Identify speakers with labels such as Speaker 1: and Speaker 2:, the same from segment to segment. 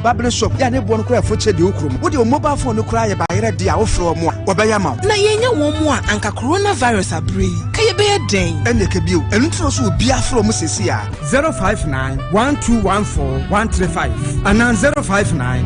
Speaker 1: babble shop ya ne bo no kura foche de okrum wo de mobile phone no kura ye ba yere de a wo fro mo wo be ya ma
Speaker 2: na yenya wo mo a anka coronavirus abre ka ye be den
Speaker 1: ene ke bio enu tro so obi afro mo sesi a 0591214 and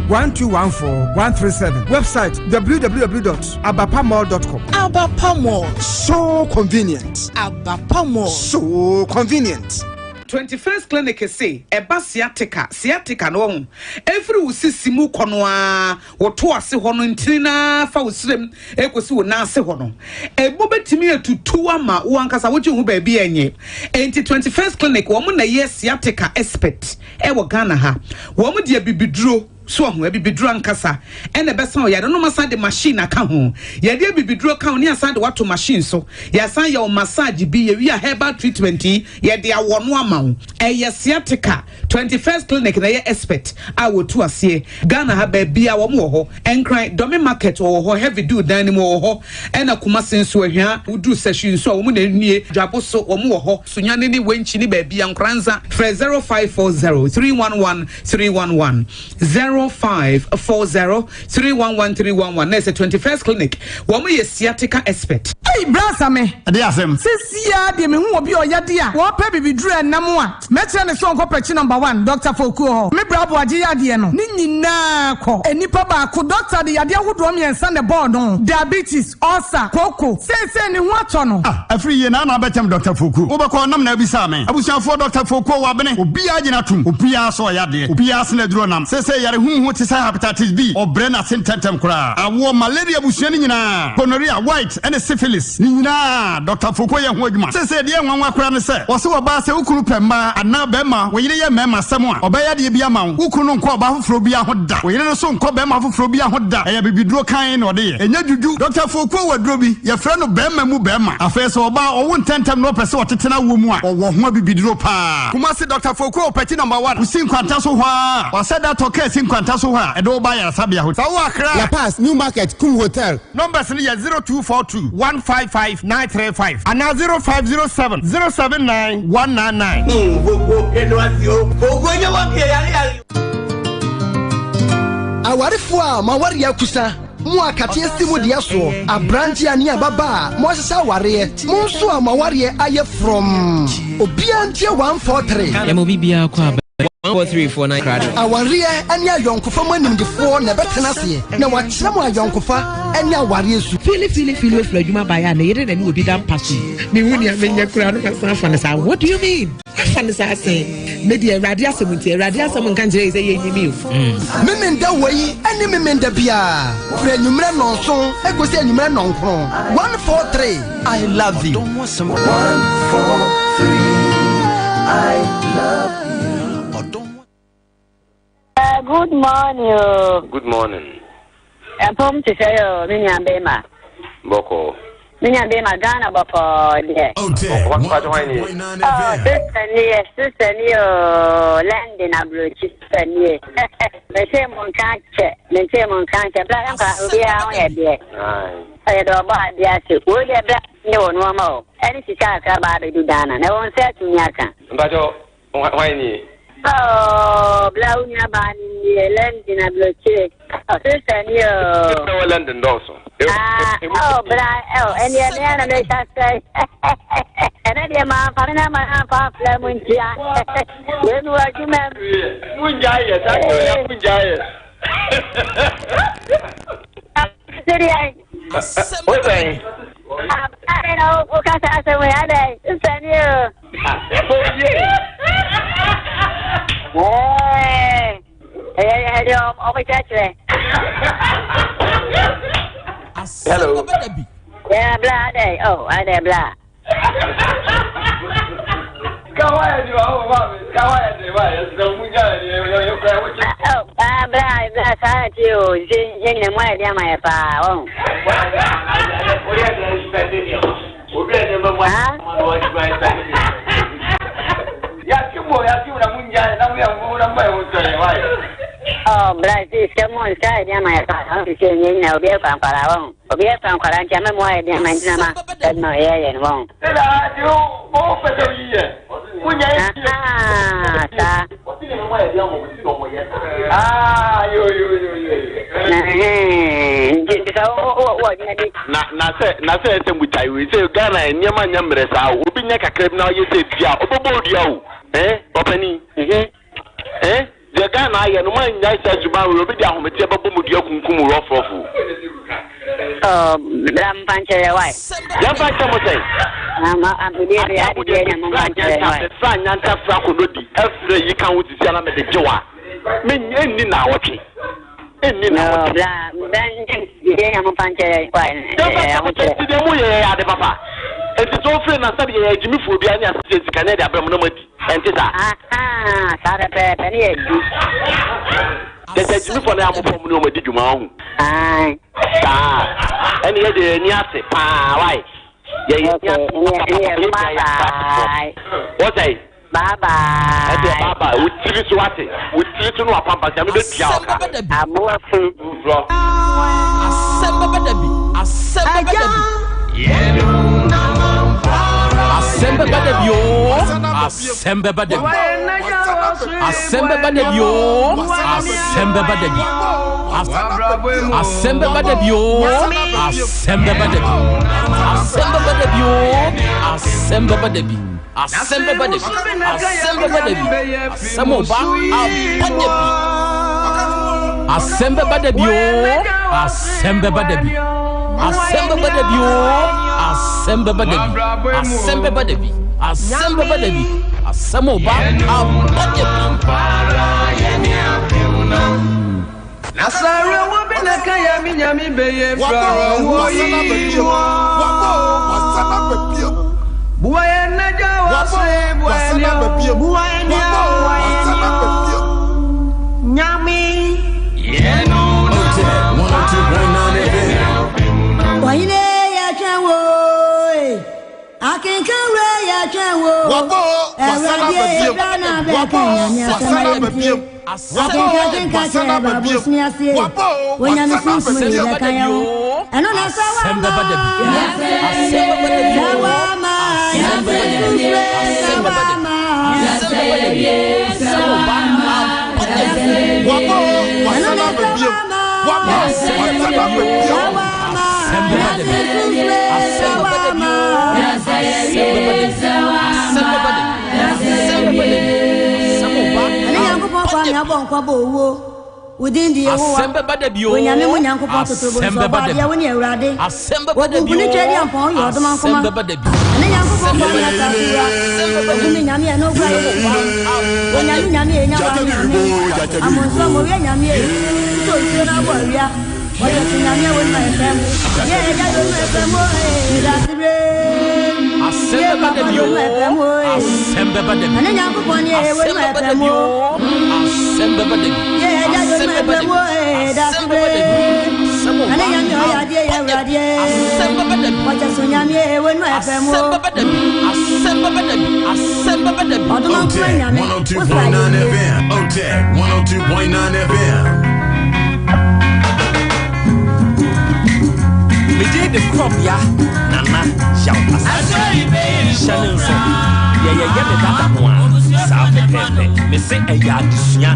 Speaker 1: 0591214 website www.abapamall.com.
Speaker 2: Abapamall,
Speaker 1: so convenient.
Speaker 2: Abapamall,
Speaker 1: so convenient.
Speaker 3: 21st clinic say eba sciatica no every usisimu kono a woto ase ho no ntina fa usrem ekosi wo na ase ho no ebo betimi atutu ama wo ankasa wo hu ba bi enye enti 21st clinic wo mo na ye sciatica expert e wo Ghana ha wo mo de bibiduro so ho bibiduro ankasa ene besan ya no masa de machine aka ho ya de bibiduro ka ho ne asa de wato machine so ya san ya o massage bi ya wi a herbal treatment ya de awono ama ho e sciatica 21st clinic na ye expert a wotu ase Ghana ha ba bia wo mo ho enkran domi market wo ho heavy do dan ni mo ho ena kuma senso ahia udu session so wo mo na nie dwabo so wo mo ho sunyane ni wenchi ni ba bia nkranza 0540 311 311 0540-311-311. There's a 21st clinic. Woman is sciatica expert.
Speaker 4: Hey, Brasame.
Speaker 5: Asem.
Speaker 4: Sisia, de me who be or yadia. What baby drew and Namua. Metron is on corporate number 1, Dr. Foucault. Me brabo Adia Diano. Nini na ko. Eni papa could doctor the Adia who draw me and send the board on. Diabetes, ulcer, cocoa. Say, ni what on.
Speaker 5: Every year now, I bet him Dr. Foucault. Overcome them never same. I was for Dr. Foucault wabene. Ubia Jinatum. Ubia so yadi. Ubia Snedronam. Say, who to say hepatitis B or Brenna Sintentem Kra. I wore malaria Bushanina, gonorrhea, white, and a syphilis. Nina, Dr. Foucault Wigman. Say, dear one wakran say, was so about Ukulupema, and now Bema, when you remember someone, or by the Biamam, who couldn't call Bafrobia Hoda. We don't so call Bema Frobia Hoda, I be draw kind or day. And yet you do, Dr. Foucault Drobi, your friend of Bema Mubema. A face or about or 1 10 no person or Tena Wumwa, or what be dropa. Who must say Dr. Foucault, petty number 1, who sing Quantaso, or said that okay, sing Quantaso, and don't buy a Sabia Hotel.
Speaker 1: La Paz, New Market, Kum Hotel.
Speaker 5: Number 0242 155 935 and now 0507 079 199.
Speaker 6: Awarifua mawari ya kusa mwa katie stimu diaso abranji ani ababa mo sesa ware mo so amawari aye from obiantie 143
Speaker 7: ya mo bibia kwa 4349 crowd.
Speaker 6: Awari ani ayonkofa manimdefo na betena se na wakyerem ayonkofa ani awari su
Speaker 7: Fili adwuma baya na yere na ni obi dan paso me wuni amenya kura no kasa fa na sa. What do you mean? Fa na sa say media radio Asem nka njere say yenyimi o
Speaker 6: memenda wei ani memenda bia fra nyumre nonso egosi anyumre nonkron 143 I love you. Don't want some 143
Speaker 8: I love you. Good morning.
Speaker 9: Good morning.
Speaker 8: Pom to say Minya Bema.
Speaker 9: Boko.
Speaker 8: Minya Bema Ghana Boko.
Speaker 9: Okay. What part of it?
Speaker 8: Sister near landing a blue sister near. The same on can't black and be out here. I had a bad yes, would you black no more? Any Chicago about to do Dana. No one said to Yaka.
Speaker 9: But why?
Speaker 8: Oh, Blaunia Bani, London, a blue chick. Oh, sister, you.
Speaker 9: No, London also.
Speaker 8: Oh, but and you're there, they shall say. And then your man, Panama, Papa, Munja. When you are human, Munja,
Speaker 9: What's that?
Speaker 8: I don't know what kind of way I send you. Hey,
Speaker 9: hello.
Speaker 8: Yeah, blah day. Oh, I there blah.
Speaker 9: Go ahead, you are. Go ahead, you are.
Speaker 8: Oh, blah, that's you. Jing and my dear, my pa. Oh, oh, black is someone side, my father. You know, be a pamparao. Be a pampara, Jamma, my dear, my drama. That's my area and wrong.
Speaker 9: na say mutai we say Ghana nyama nyamre sa obi nya kakrem na ye say dia obobo dia o opani the Ghana ye no man nya say zuba we obi dia homete babo mu dia kunkum rofrofo
Speaker 8: lam panche wai
Speaker 9: ya panche mo say
Speaker 8: abudi ya nyama panche wai
Speaker 9: sa nyanta fra ko lodi afre yi kan wuti sia na me de jewa me nni na woche enni na
Speaker 8: bla ben nyama panche wai
Speaker 9: de mu ye ya de papa enti so free na sabi ye jimi fo bia ni asese sika na de abram na madi enti sa
Speaker 8: sare pe ni edu
Speaker 9: de jimi fo na amofo mu no madi dwuma ho eni ye de ni ase pa wai ye what say
Speaker 8: bye
Speaker 9: bye utiri so ate utiri to no apamba se me be tia oka
Speaker 8: amoa fu
Speaker 10: Asem Beba Dabi Asem Beba Dabi Asem Beba Dabi Asem Beba Dabi Asem Beba Dabi Asem Beba Dabi Asem Beba Dabi Asem Beba Dabi Asem Beba Dabi Asem Beba Dabi Asem Beba Dabi Asem Oba Dabi Asem Beba Dabi Asem Beba Dabi Asem Beba Dabi Asem Beba Dabi Asem Beba Dabi Asem Beba Dabi Asem Oba Dabi
Speaker 11: Nasara wabina kaya minyami beye fra woyi buaya naja wase buaya nyami yeno
Speaker 12: Waine ya chawo akinkawe ya chawo wasana bebio Asante babu sniase wonya no sunsun ni da kan yawo eno na sawa Asem Beba Dabi Asem Beba Dabi sawama Asem Beba Dabi Asem Beba Dabi
Speaker 5: Wapo wasana bebio wapo wasana bebio
Speaker 10: Asem Beba Dabi Asem Beba Dabi Asem Beba Dabi Asem Beba Dabi
Speaker 12: kwa mi abon kwa bo wo within the
Speaker 10: Asem Beba Dabi
Speaker 12: onyame mo nyanko pa totoro bo so ba dia woni awurade
Speaker 10: Asem Beba Dabi
Speaker 12: ni twedi ampon yo do man koma
Speaker 10: Asem Beba Dabi
Speaker 12: ene nyanko pa kwa mi atakura onyame nyame no gwa yo onyame nyame enya ba amonso mo we nyame so so na bo awia oyo nyame woni ma efem ye ja do ma efem o da sibre
Speaker 10: Asem Beba Dabi Asem Beba Dabi
Speaker 12: ene nyanko pa ni e woni ma efem o
Speaker 10: Asem Beba Dabi Asem Beba Dabi Asem Beba Dabi
Speaker 12: ane nyame o ya die ya urade
Speaker 10: Asem Beba Dabi
Speaker 12: oja so nyame e woni ma efem o
Speaker 10: Asem Beba Dabi Asem Beba Dabi Asem Beba Dabi
Speaker 12: oduma ko nyame
Speaker 13: 102.9 FM OTEC 102.9 FM
Speaker 10: Meje de Krobea nana yaw Asante Shannon so ye me dada no a sa pepe me se eya adesua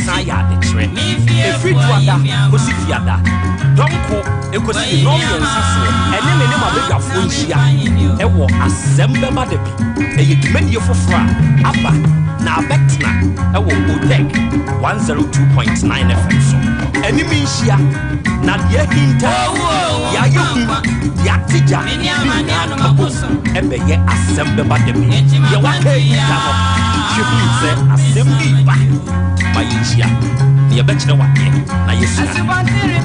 Speaker 10: sa ya de tre efri tuada osifiada donko ekosi no yensaso ene me ne ma bega fo nhia ewo Asem Beba Dabi eye dwumadie fofora aba na abetna ewo OTEC 102.9 FM so eni mi nhia na de hinta ya yehu ya tija na kabo ebe ye Asem Beba Dabi ye wake hinta no hwehu se asem bi ba ma yinhia ne ye bekere wake na yesu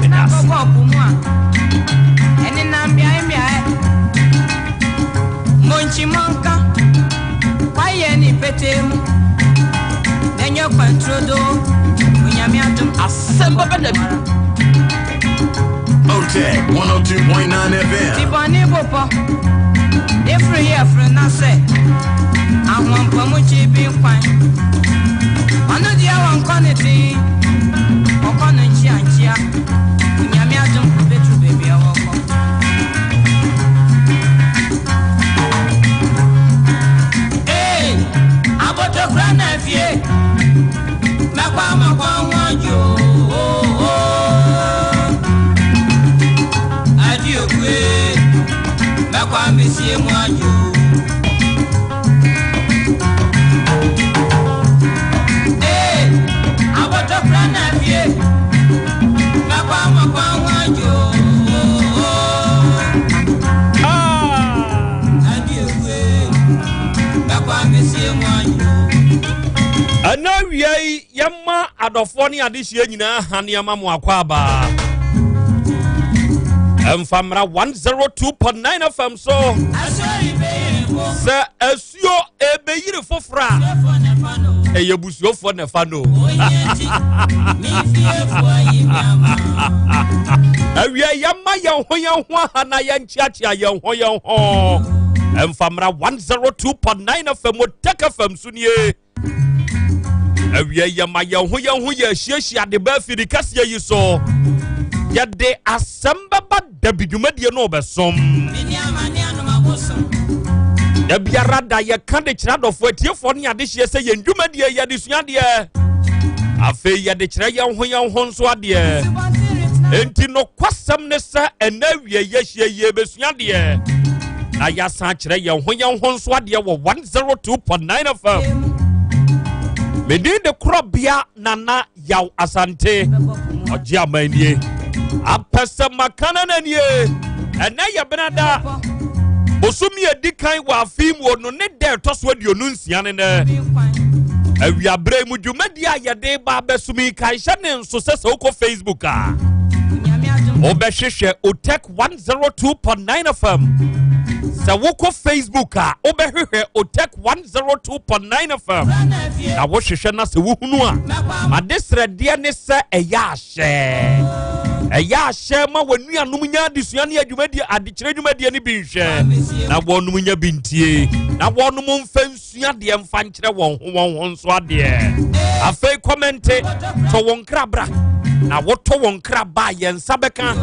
Speaker 11: na eni na mbia monchi monka waye ni petemu nenyo kwantrodo unyame atum
Speaker 10: Asem Beba Dabi
Speaker 13: OTEC 102.9 FM
Speaker 11: Tibani bopo Ifri here for na say ahwon pomu chi bi kwan Anu dia wan koniti okono nchi anchia unyame atum betru baby awoko Aboto grana fie Makwa wanjo
Speaker 10: adofo ne adehye nyina haneama mo akwaba Famra 102.9 FM so se asio ebeyire fofra eyebusuo fo ne fa no awia yama yenho hana yenchiachia yenho Famra 102.9 FM Tek FM sunie awia yama yenho ye hyiahia de ba firi kase yi so Yade asembaba Dabi dwumadie no obesom Dabi arada ye kande kiradofo atiefo ne adehye se ye dwumadie ye de suade afe ye de kire ye ho nso ade enti no kwasem ne se enawie ye hye ye besuade na ya san kire ye ho nso ade wo 102.9 FM Medin de Krobea nana yaw Asante oji amanie apesa makana nanie ena ya benada bosumi edikan wa afim wono ne de toso aduonu nsia ne awia bre mu dwumadi ayede ba besumi kan hye ne nso sese uko Facebook a obehwehwe Otek 102.9 FM se uko Facebook a obehwehwe Otek 102.9 FM na wo hwehwe na se wuhunu a madesre de ne se eya ahye Eya shema wanuanum nya disuane adwumadi adekire adwumadi ne bi nhwe na wonum nya bintie na wonum mfansua de mfa nkire won nso ade afei comment to won krabra na woto won kraba yensa beka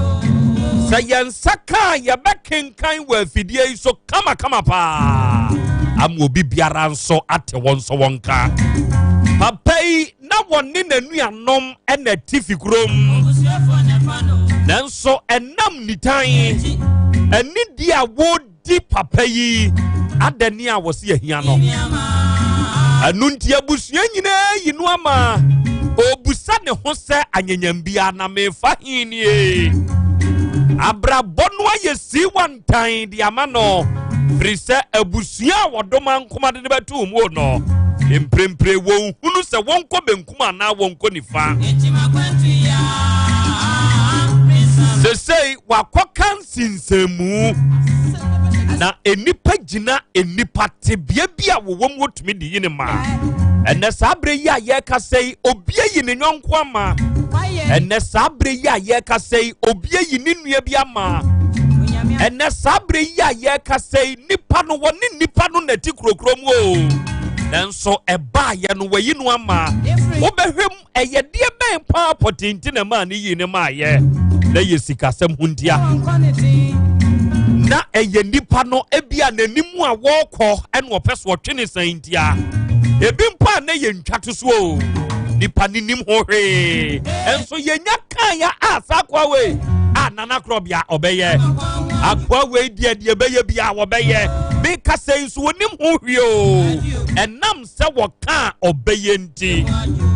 Speaker 10: sa yensa ka ye bekenkan wa afidie iso kama pa amu obi biara nso ate won so wonka papai na wonni nanuanom ena tifikrom nanso enam nitan eni dia wodi papai adani a wose ahia no anunti abusua nyina yinu ama obusa ne ho se anyanyambia na mefa hinie abrabonu ayesi wantan dia mano frise abusua wodoma nkoma de betu mu no emprempre won hunu se wonko benkuma na wonko nifa Sesei wakokan sinsemu na enipa gina enipa tebia bia wo wotumi di yine ma ene sabre ya ye kasei obie yi ne nyonko ama ene sabre ya ye kasei obie yi ne nua bia ma ene sabre ya ye kasei nipa no woni nipa no na ti krokrom o nanso eba ye no wayi no ama obehwem eye de ben pa potenti na ma ne yi ne ma ye na yesikasem hundia na eye nipa no ebia nanimu a wokọ ene opeso otwene santia ebi mpa na ye ntwato so o nipa ninim hohwe enso yenya kan ya asakwa we anana Krobea obeye akwa we die beye bia obeye me kase nso onim hohwe o enam se woka obeye nti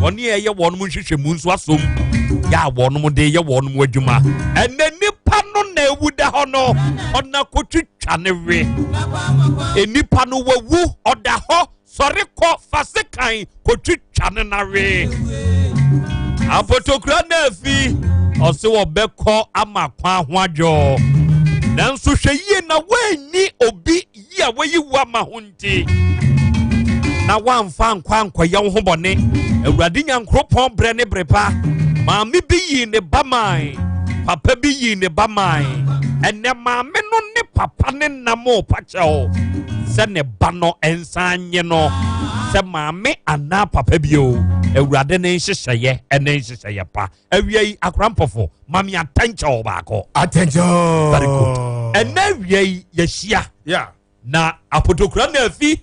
Speaker 10: oni eye wonum hwehwemu nso asom ya wonum de ye wonum adwuma ene nipa no na ewuda ho no ona kotwitwa ne we enipa no wawu oda ho sori ko fasekan kotwitwa ne na we apotokra na afi ose wo beko ama kwa ho adwo nanso hweye na wani obi ya wayiwu ama ho nti na wamfa nkwa ye ho bone awurade nyankropon bre ne brepa maami bi yi ne bamai papa bi yi ne bamai ene maami no ne papa ne namo pachao se ne bano ensanye no se maami ana papa bi o awurade ne hyehyeye ene hyehyeye pa awiei akrampofo mami attention baako
Speaker 1: attention
Speaker 10: very good ene awiei yehia na apotokura na afi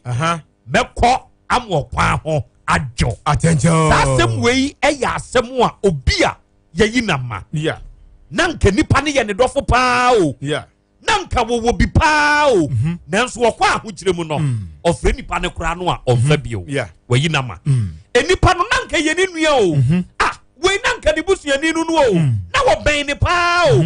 Speaker 10: mekọ amwo kwa ho ajo
Speaker 1: attention
Speaker 10: asem wei eya asem a obia yeyi nama nanka nipa ne ye ne dofo pa o nanka wo bi pa o nanso wo kwa ahokire mu no ofre nipa ne kura no a omfa bio weyi nama enipa no nanka ye ne nua o wei nanka ne busuani no o na wo ben ne pa o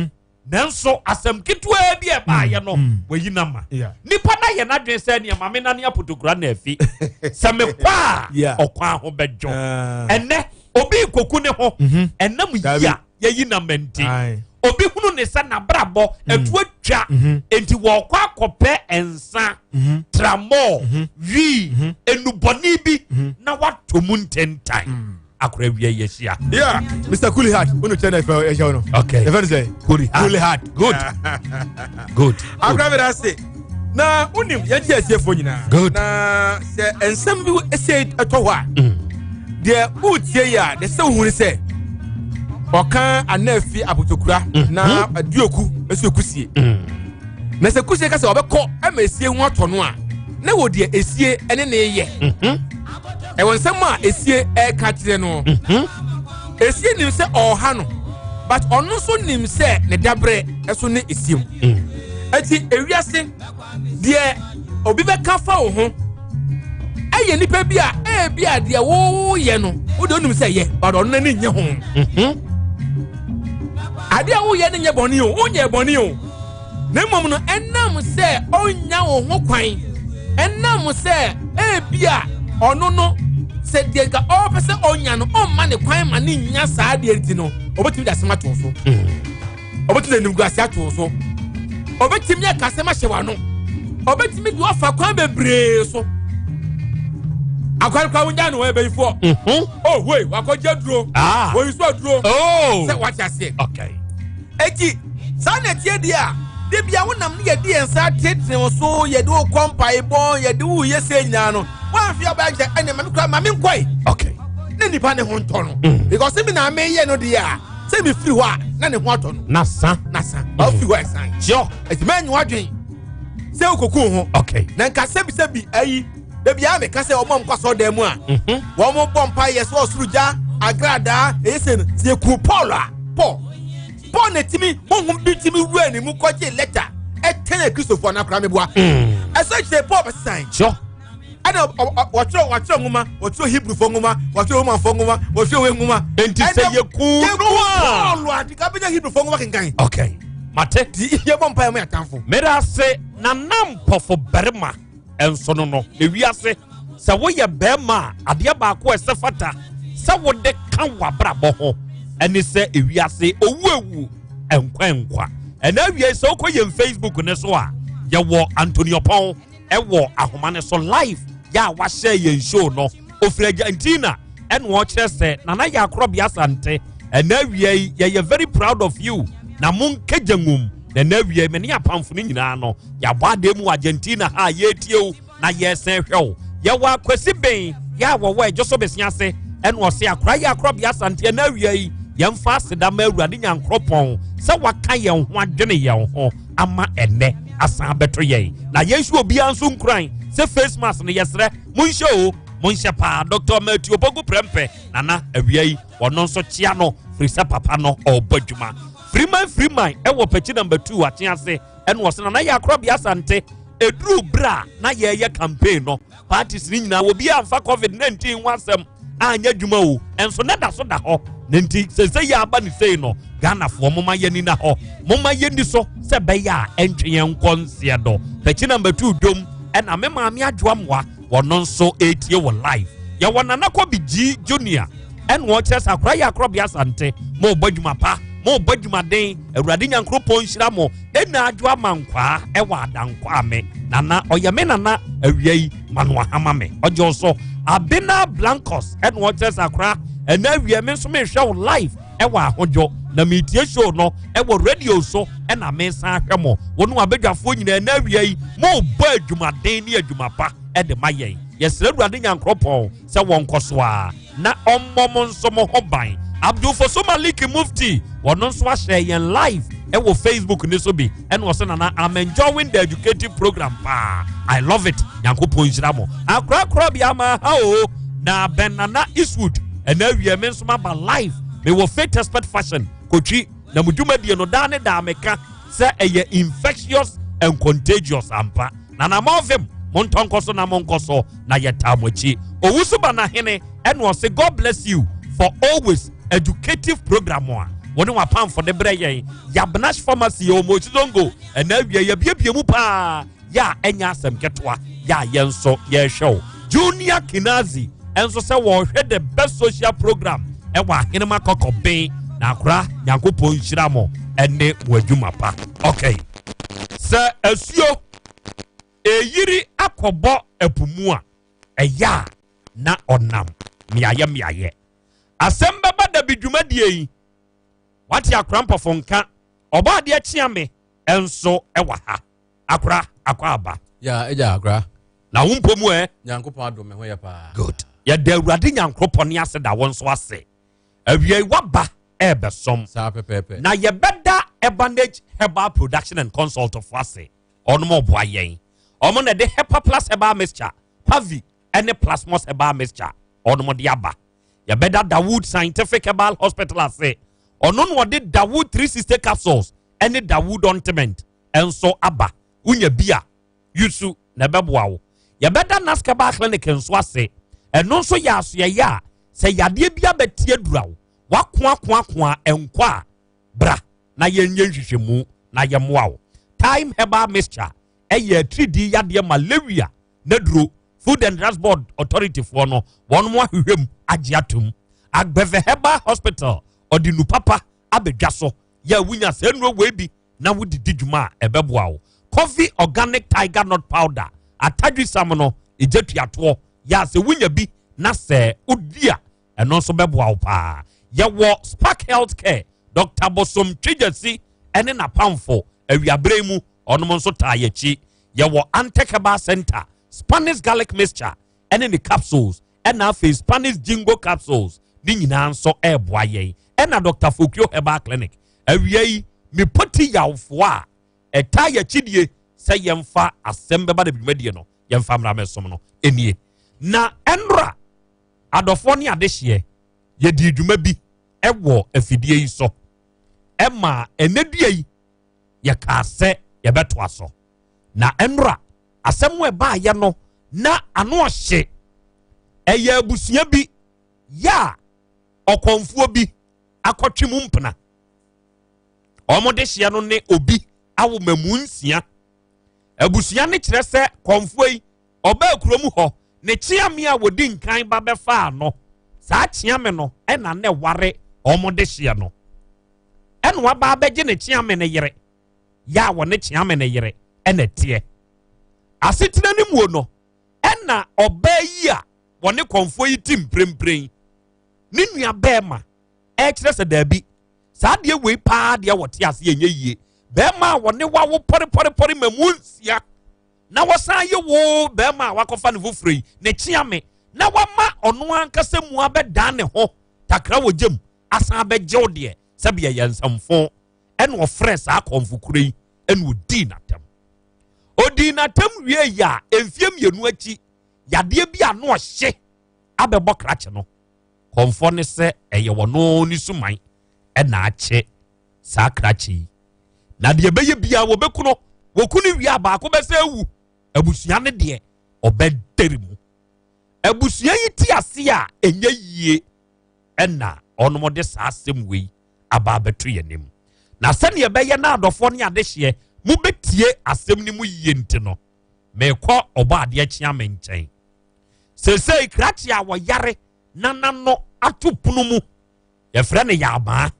Speaker 10: nanso asem kitwa bi e ba ye no weyi nama nipa na ye na dwen se ne mame na ne apotokura na afi se me kwa okwa ho bejo ene obi koku ne ho enam ya yeyi na menti obi hunu ne sa na brabo etu atwa enti wo kwa akopɛ ensa tramo wi enuboni bi na watomu ntentan akora wi yeshia
Speaker 14: yeah Mr. Cooley Heart unu channel for yeshia no
Speaker 10: okay
Speaker 14: the friend say Cooley Heart
Speaker 10: good good
Speaker 14: akora be say na unim yeji asiefo nyina na se ensam bi ese eto ho a de utie ya de se uhuru se okan anafi abotokura na aduoku esu kusie na se kusie ka se obekọ amasie ho ato no a na wo de esie ene ne ye e wonsam a esie e ka kire no esie nim se oha no but ono so nim se ne dabre eso ne esiem ati ewiase de obi be ka fa wo ho aye nipa bi a bia de wo ye no wo de onum se ye but ono ne nye ho ade a wo ye ne nye boni o onye boni o na mom no enam se onya wo ho kwan enam se bia ono no se de ga o pese onya no o ma ne kwan ma ne nya saa de enti no obetimi da sema to so obetimi nim guase ato so obetimi akasema hyewa no obetimi du afa kwan bebre so akwalkwa wunya no e before oh wait wakoje duro wo iso duro se what ase
Speaker 10: okay
Speaker 14: eki sana tie dia de bia wonam ne yedi ensa tetre so yedi o kompai bon yedi wo yese nya no wan fi obaje ene ma nkwa ma me nkoi
Speaker 10: okay
Speaker 14: ne nipa ne ho nto no because me na me ye no dia se me free ho a na ne ho ato no
Speaker 10: na sa
Speaker 14: o fi ho esan
Speaker 10: jo
Speaker 14: eti me nyu adwen se okoku ho
Speaker 10: okay
Speaker 14: na nka sebi ayi de bia me ka se o mom kwaso dem a wo mo bompa ye so osuruja agrada esen tie ku Paul ne timi honhum bi timi wura ne mu kwaje letter etene Christopher na kra me boa eso che Paul be sign
Speaker 10: jo
Speaker 14: ana watro nguma watro Hebrew fo nguma watro Roman fo nguma watro we nguma
Speaker 10: enti se ye ku no
Speaker 14: Paul adika be Hebrew fo nguma kenkan
Speaker 10: okay mate
Speaker 14: ye bompa me atamfo
Speaker 10: mera se na nampo fo berma enso no ewiase se wo ye bema ade ba ko esefata se wo de kan wa brabo ho eni se ewiase owuewu enkwa ena wie se okoye Facebook ne so a ye wo Antonio Pon e wo ahoma ne so live ya wa share ye show no ofri Argentina en wo kire se nana ya Krobea Asante ena wie ye very proud of you na mun kejangum na wie me ne apamfo ne nyina no ya bwa de mu Argentina ha ye tieu na ye se hwew ye wa kwasi ben ya wo ejoso besia se en wo se akra ya Krobea Asante na wie yemfa seda ma awurade nyankropon se waka ye ho adwene ye ho ama enne asan beto ye na yensu obi anso nkran se face mask ne yesre munhye pa Dr. Matthew Bogu Prempe nana awiai wono nso chia no frisa papa no obadwuma freeman e wo pechi number 2 atiase en wo se na ya Krobea Asante edru bra na ye campaign no parties ni nyina obi amfa COVID-19 wasem anya dwuma o enso ne da so da ho nenti se ya aba ni sei no Ghana fo moma ye ni na ho moma ye ni so se be ya entwe nkonse do pechi number 2 dom ena me maami adwoa mwa wono nso etie wo live ya wona na ko bigi junior en wo chess akra ya Krobea Asante mo badwuma pa mo badwuma den awurade nyankropon hyira mo ena adwoa mankwa e wa adankwa me nana oyeme nana awiai manwa hama me ojo so Abena Blancos and waters akra and now we are mentioning show live ewa hojo na media show no ewa radio so and a mensa hwemo wonu abedwafo nyina na wie mo ba adwumaden ne adwumapa e de maye yes awurade nyankropon se won koso a na ommom nso mo hoban Abdul Fosomaliki Mufti wono nso a share yen live ewo Facebook ne so bi and was na I'm enjoying the educative program pa I love it nyankopon hyira mo akra Krobea ma ha o na Benana Eastwood and now we are menso ma ba live me wo fake expert fashion kochi na muduma die no da ne da meka say eye infectious and contagious ampa na na mavem montonkoso na monkoso na yetamochi owusu ba na hene and was say God bless you for always educative program one woni wa pam for the breye ya Bnash pharmacy o mo chizongo and now we ya bie mu pa ya enya asem ketwa ya yenso ye show Junior Kinazi enso say wo hwe the best social program ɛwɔ ahenema kɔkɔben na akora nyankopɔn nhyira mo ɛne mo adwuma pa. Okay, sɛ asuo eyiri akɔbɔ epumu a ɛya na ɔnam miayɛ asɛm bɛba Dabi dwumadie yi wate akora mpɔfo nka ɔba adeɛ kyea me ɛnso ɛwɔ ha akora akɔ aba
Speaker 14: ya eja akora
Speaker 10: na wo mpomu
Speaker 14: nyankopɔn adome ho yɛ pa
Speaker 10: good yɛda Awurade nyankopɔn ne ase da wɔn nso ase awie waba ɛbɛsom
Speaker 14: saa pɛpɛpɛ
Speaker 10: na yɛbɛda Ebanage Herbal Production and Consult of ase ɔnom ɔboa yɛn ɔmo na de Hepa Plus Herbal Mixture Pavi ɛne Plasmos Herbal Mixture ɔnom de aba yɛbɛda Dawood Scientific Herbal Hospital ase ɔno no wɔde Dawood 360 capsules ɛne Dawood ointment ɛnso aba wonya bia yusu na ɛbɛboa wo yɛbɛda Naskaba Clinic nso ase ɛno nso yɛ asoɛyɛ a sɛ yadeɛ bia bɛtie dura wo wakoa ɛnkɔ a bra na yɛnyɛ nhwehwɛmu na yɛmmoa wo Time Herbal Mixture ɛyɛ 3D yadeɛ malaria na duro Food and Drugs Board Authority for no wɔn mo ahwehwɛm agye atom Agbɛvɛ Herbal Hospital ɔde nu papa abɛdwa so yɛ wunya sɛ nnuro wei bi na wodidi dwuma a ɛbɛboa wo Coffee Organic Tiger Nut Powder atadwi sam no ɛgyatuatoɔ yɛ sɛ wunya bi na sɛ odi a ɛno nso bɛboa wo paa yɛwɔ Spark Healthcare Dr. Bosom Twigasi ɛne napamfo awiabrɛ mu ɔnom nso taa yɛkyi yɛwɔ Antec Herbal Center Spanish Garlic Mixture ɛne ne capsules ɛna afei Spanish Jingo capsules ne nyinaa nso ɛɛboa yɛn ɛna Dr. Fokio Herbal Clinic awia yi mepoti yawfoɔ a ɛtaa yɛkyidie sɛ yɛmfa asɛm bɛba da bidwumadie no yɛmfa mmara mɛsom no ɛnie na ɛnora adɔfoɔ ne adehyeɛ yɛdi dwuma bi ɛwɔ afidie yi so ɛma ɛnɛdua yi yɛkaa sɛ yɛbɛtoa so na ɛnora asɛm wo ɛbaayɛ no na ano ɔhye ɛyɛ abusua bi yɛ a ɔkɔmfoɔ bi akɔtwe mu mpena ɔmode hyeɛ no ne obi awo mamu nsia abusua ne kyerɛ sɛ kɔmfoɔ yi ɔbaa kurom hɔ ne kyeame a wɔdi nkan ba bɛfaa no saa kyeame no ɛna ne ware ɔmode hyeɛ no ɛna waba bɛgye ne kyeame ne yere yɛ a wɔne kyeame ne yere ɛna teɛ asetena ne muo no ɛna ɔbaa yi a wɔne kɔmfoɔ yi ti mprempren ne nua bɛɛma ɛkyerɛ sɛ daabi saa deɛ wei paa deɛ wɔte ase yɛnyɛ yie bɛɛma a wɔne wawo pɔrepɔrepɔre mamu nsia na wɔsan yɛ wo bɛɛma a wakɔfa ne foforɔ yi ne kyeame na wama ɔno ankasa mu abɛdan ne ho takra wɔ gyam asan abɛgyew deɛ sɛbea yɛ nsamfo ɛna ɔfrɛ saa kɔmfokuro yi ɛna ɔdii n'atam ɔdii n'atam wie yi a mfie mmienu akyi yadeɛ bi a no ɔhye abɛbɔ krakye no kɔmfɔ ne sɛ ɛyɛ wɔno ne suman ɛna akye saa krakye yi na deɛ bɛyɛ bia wɔbɛku no wɔku ne wie a baako bɛsɛ awu abusua ne deɛ ɔbɛdari mu abusua yi ti ase a ɛnyɛ yie ɛna ɔnom de saa asɛm wei aba abɛto yɛ nim na sɛneɛ ɛbɛyɛ na adɔfoɔ ne adehyeɛ mobɛtie asɛm ne mu yie nti no meekɔ ɔbɔ adeɛ kyea me nkyɛn seesei krakye a wɔyare nana no ato pono mu yɛfrɛ no yɛabaa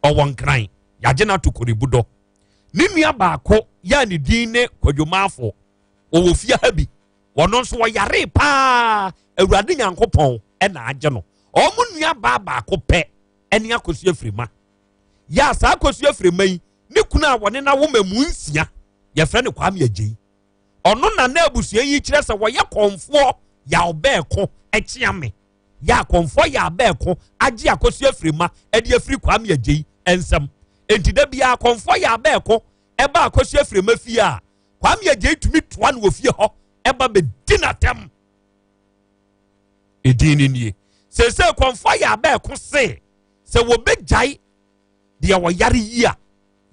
Speaker 10: ɔwɔ nkran yɛagye no ato koribu ne nua baako yɛ ne din ne kwadwomaafo ɔwɔ fie ha bi wɔno nso wɔyare paa Awurade Nyankopɔn ɛna agye no ɔmo nua baa baako pɛ ɛne akosua firima yɛ saa akosua firima yi ne kunu a wɔne na wo mamu nsia yɛfrɛ no Kwame Agye ɔno na na abusua yi kyerɛ sɛ wɔyɛ kɔmfoɔ yɛ ɔbɛɛko ɛkyea me yɛ akɔmfoɔ yɛ abɛɛko agye akosua firima ɛde afiri Kwame Agye ɛnsɛm enti da bia akɔmfoɔ yɛ abɛɛko ɛba akosua firima fie a Kwame Agye tumi toa no wɔ fie hɔ ɛba bɛdi n'atam ɛdin ne nie sɛ kɔmfoɔ yɛ abɛɛko se sɛ wɔbɛgyae deɛ wɔyare yi a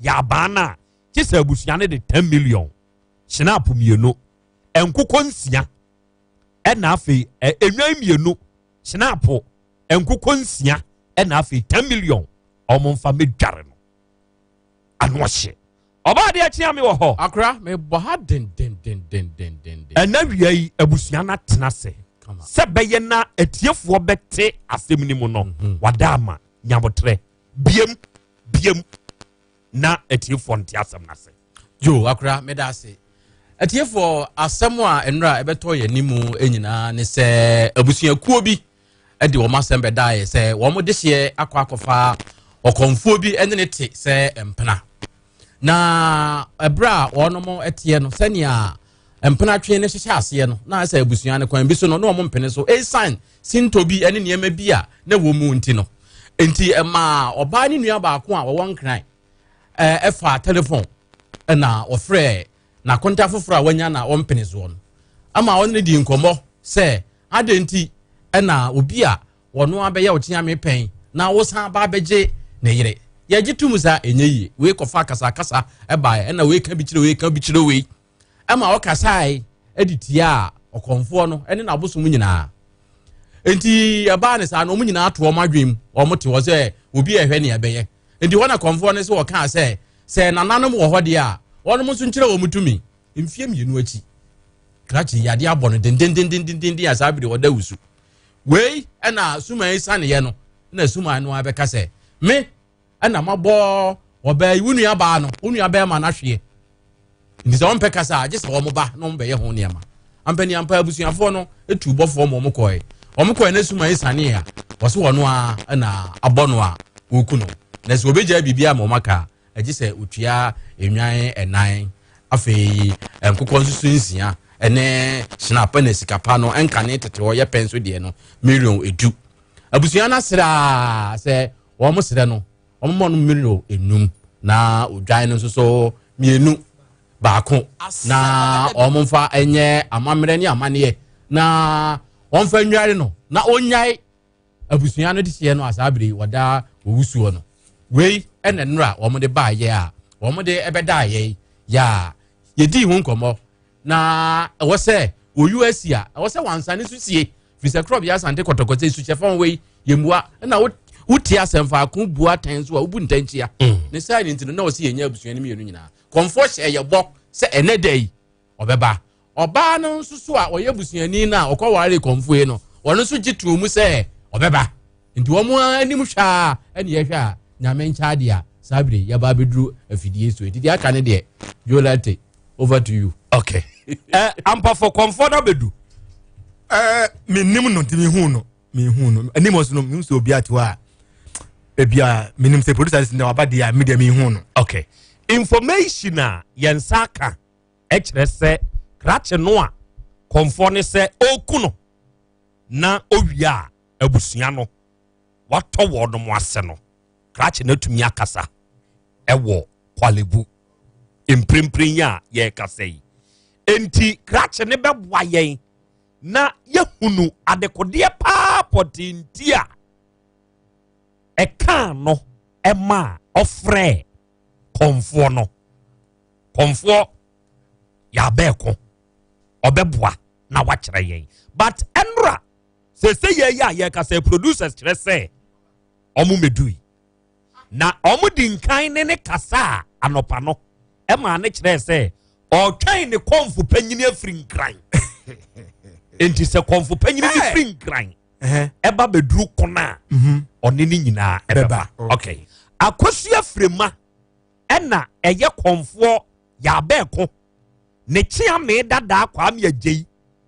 Speaker 10: yɛ abaa no a kye sɛ abusua no de 10 million hyenapo mmienu nkokɔ nsia ɛna afei enwan mmienu hyenapo nkokɔ nsia ɛna afei 10 million ɔmo mfa medware no ano hye ɔbaa de akyea me wɔ hɔ
Speaker 14: akora me bɔ ha den
Speaker 10: ɛna wia yi abusua no atena sɛ se beye na etiefo bete asem ni mu no wadama nyabotre biem na etiefo nti asem na se
Speaker 15: jo akra medase etiefo asem a enra ebeto ye nimu enyina ne se abusuakuo bi edi wo masem bedae se wo mo dehye akwakofa okonfuo bi ene ne te se empena na ebra wono mo etie no senia empena twe ne hyehye ase no na se abusua ne kwan bi so no no mo mpene so sign sinto bi ene niema bi a na wo mu nti no enti ema oba ni nua ba ko a wo nkran efa telephone na ofre na konta foforo a wanya na wo mpene so no ama won ne di nkomo se adenti na obi a wono abeya otia me pen na wo san ba beje ne yire ye gitum za enyeyi we kofa kasa eba na we ka bichire we ama o kasai editia okonfo no ene na bosom nyina enti aba ne sa no mu nyina ato o madwem o mote wo se obi ehwe ne ebeye enti wona konfo ne se wo ka se nananom wo hode a wono mo so nkire wo mutumi mfie mienu achi krachi yade abɔ no den asabire woda wusu wei ena suma isane ye no na suma no abeka se me ena mabɔ oba iwunu ya ba no unu ya ba ma na hwe ndi se on peka sa agye se wo mo ba no mbe ye ho ne ma ampani ampa abusuafo no etu bɔfo mo koe na suma isane ya wo se wono a ena abɔ no a woku no na se obegya bibia mo maka agye se otua enwan enan afei enkokɔ nsusu nsia ene snap na sikapa no enka ne tete wo ye penso de no million edu abusua na sra se wo mo sre no wo mo no million enum na odwan no so mienu baako na wo mo fa enye amamre ne amane na wo fa nware no na onyai abusua no de hye no asabire wada owusuo no wei ene nra wo mo de ba ye a wo mo de ebeda ye ya yedi hu nkomo na wo se o US a wo se wansane susie fisa Krobea Asante kotokote su chefon we yemua na wo ti asemfa ko bua tan so a obu ntanchia ne sai ni ntino na wo se yenya abusuani mienu nyina konfo hye ye bok se enedai obeba oba no nsusu a oye abusuani na okoware konfo e no wono so gitu mu se obeba nti wo mu anim hwa ene ye hwa nyame ncha de a sabire ya ba bedru afidie so edi aka ne de Jolate over to you.
Speaker 10: Okay. Ampa for comfort bedu.
Speaker 14: Minim no timi hu no. Mi hu no. Ani mo so no mi so obi atwa. Bebia minim se producers na wabade media mi hu no.
Speaker 10: Okay. Information a yensaka ekire se krache no a comfort ne se okuno na owia abusua no. Wato wo no mo ase no. Krache na tumi akasa. Ewo kwalebu. Imprimprin ya ye kasei enti krache ne beboa yen na yehunu adekode pa potintia eka no ema ofre konfo no konfo ya beko obeboa na wachire yen but enra se ye ya ye kasei producers kire se omu medui na omu dinkan ne kasa anopa no ema ne kire se o twan ne konfu panyini afri nkran enti se konfu panyini afri nkran eba beduru kona oni ni nyina ebeba okay akosu afrema ena eye konfu ya beko ne chia me dada kwa me agei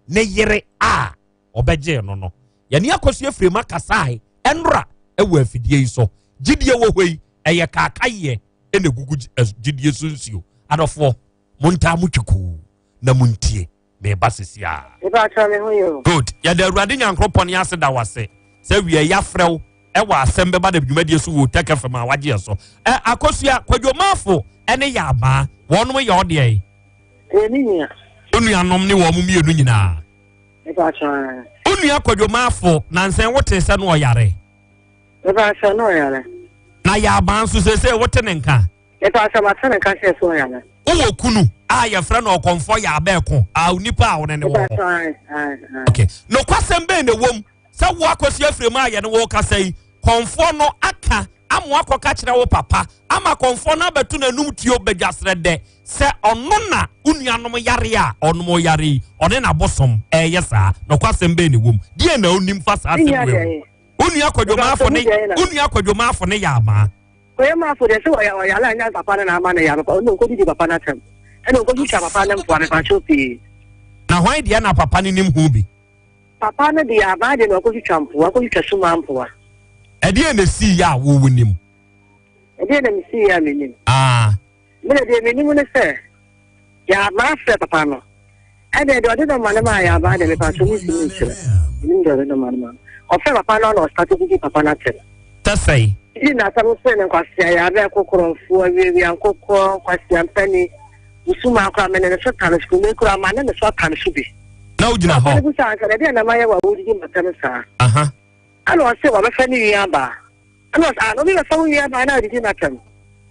Speaker 10: ne yere a obeje no no ye ne akosu afrema kasai enra ewo afidie so gidie wo hoi eye kakaye ene gugu gidie sunsio adofo munta mutwuku na muntie me basesia good ya da awurade nyankropon ya se da wase se wie ya frew e wa asem beba da dwumadie so wo take fama waje so akosua kwadwomafo ene ya ba wonom ye ode
Speaker 16: eninya
Speaker 10: onuanom ne wo mu mienu nyina onua kwadwomafo na nsen wote se no oyare na ya ba nso se wote ne nka Owo kunu a ye fra na okonfo ya abeko a unipa a wona ne wo. Okay. No kwasem be ne wom. Se wo akosi afrem a ye ne wo kasai konfo no aka amwa koka kire wo papa ama konfo na betu na num tio bedwasre de se ono na unuanom yare a ono yare one na bosom yesa no kwasem be ne wom die na onim fa sa asem we unua kwadwoma afo ne ya ama
Speaker 16: oya ma afo de se oya la nya papa na ama na ya papa ono ko di papa na tem eno ko di papa na mpo na chopi
Speaker 10: na hwan dia na papa ne nim hu bi
Speaker 16: papa na dia ba de no ko di champo ko di kasuma mpo
Speaker 10: edie na si ya wo wonim
Speaker 16: edie na mi si ya menim me de menim ne se ya ma fe papa no ade de do ma na ma ya ba de me pa so mi si mi sire ni do do ma na o fe papa no start to di papa na tem
Speaker 10: tasai
Speaker 16: ni na ta mo se ne kwasia ya be kokoronfo wi ankokọ kwasia mpani usuma akwa me ne so tan sku me kura ma ne so tan su bi
Speaker 10: na ujina ho
Speaker 16: ko sa ka de na ma ya wa wudi matam sa ano se wa me fa ni ya ba ano sa no bi me fa ni ya ba na di matam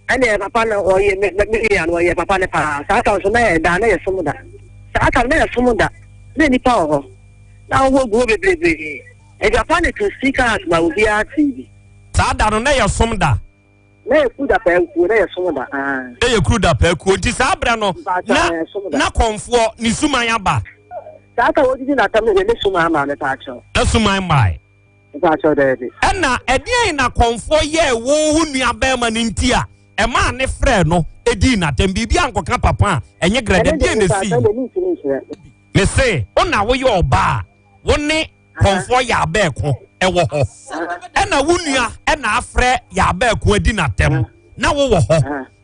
Speaker 16: ane papa na o ye me ya no ye papa ne pa sa ka so na da na ye so da sa ka na ye so da ne ni pa ho na wo go bebrebe e papa ne to sika as ma obi a TV
Speaker 10: sa da no na ye so da
Speaker 16: na ye ku da pa ku na ye so da
Speaker 10: na ye ku da pa ku nti sa abra no na konfo ni suma ya ba
Speaker 16: sa ka wo di na tam ne suma ma ne ta cho
Speaker 10: na suma mai
Speaker 16: ta cho de
Speaker 10: na edien na konfo ye wo nua ba ma ni nti a e ma ne frɛ no edi na tem bibia ankoka papa enye grade die na si me say ona wo ye oba wo ne konfo ya ba ko e wo ho na wo nua na afrɛ ya ba ko edi na tem na wo wo ho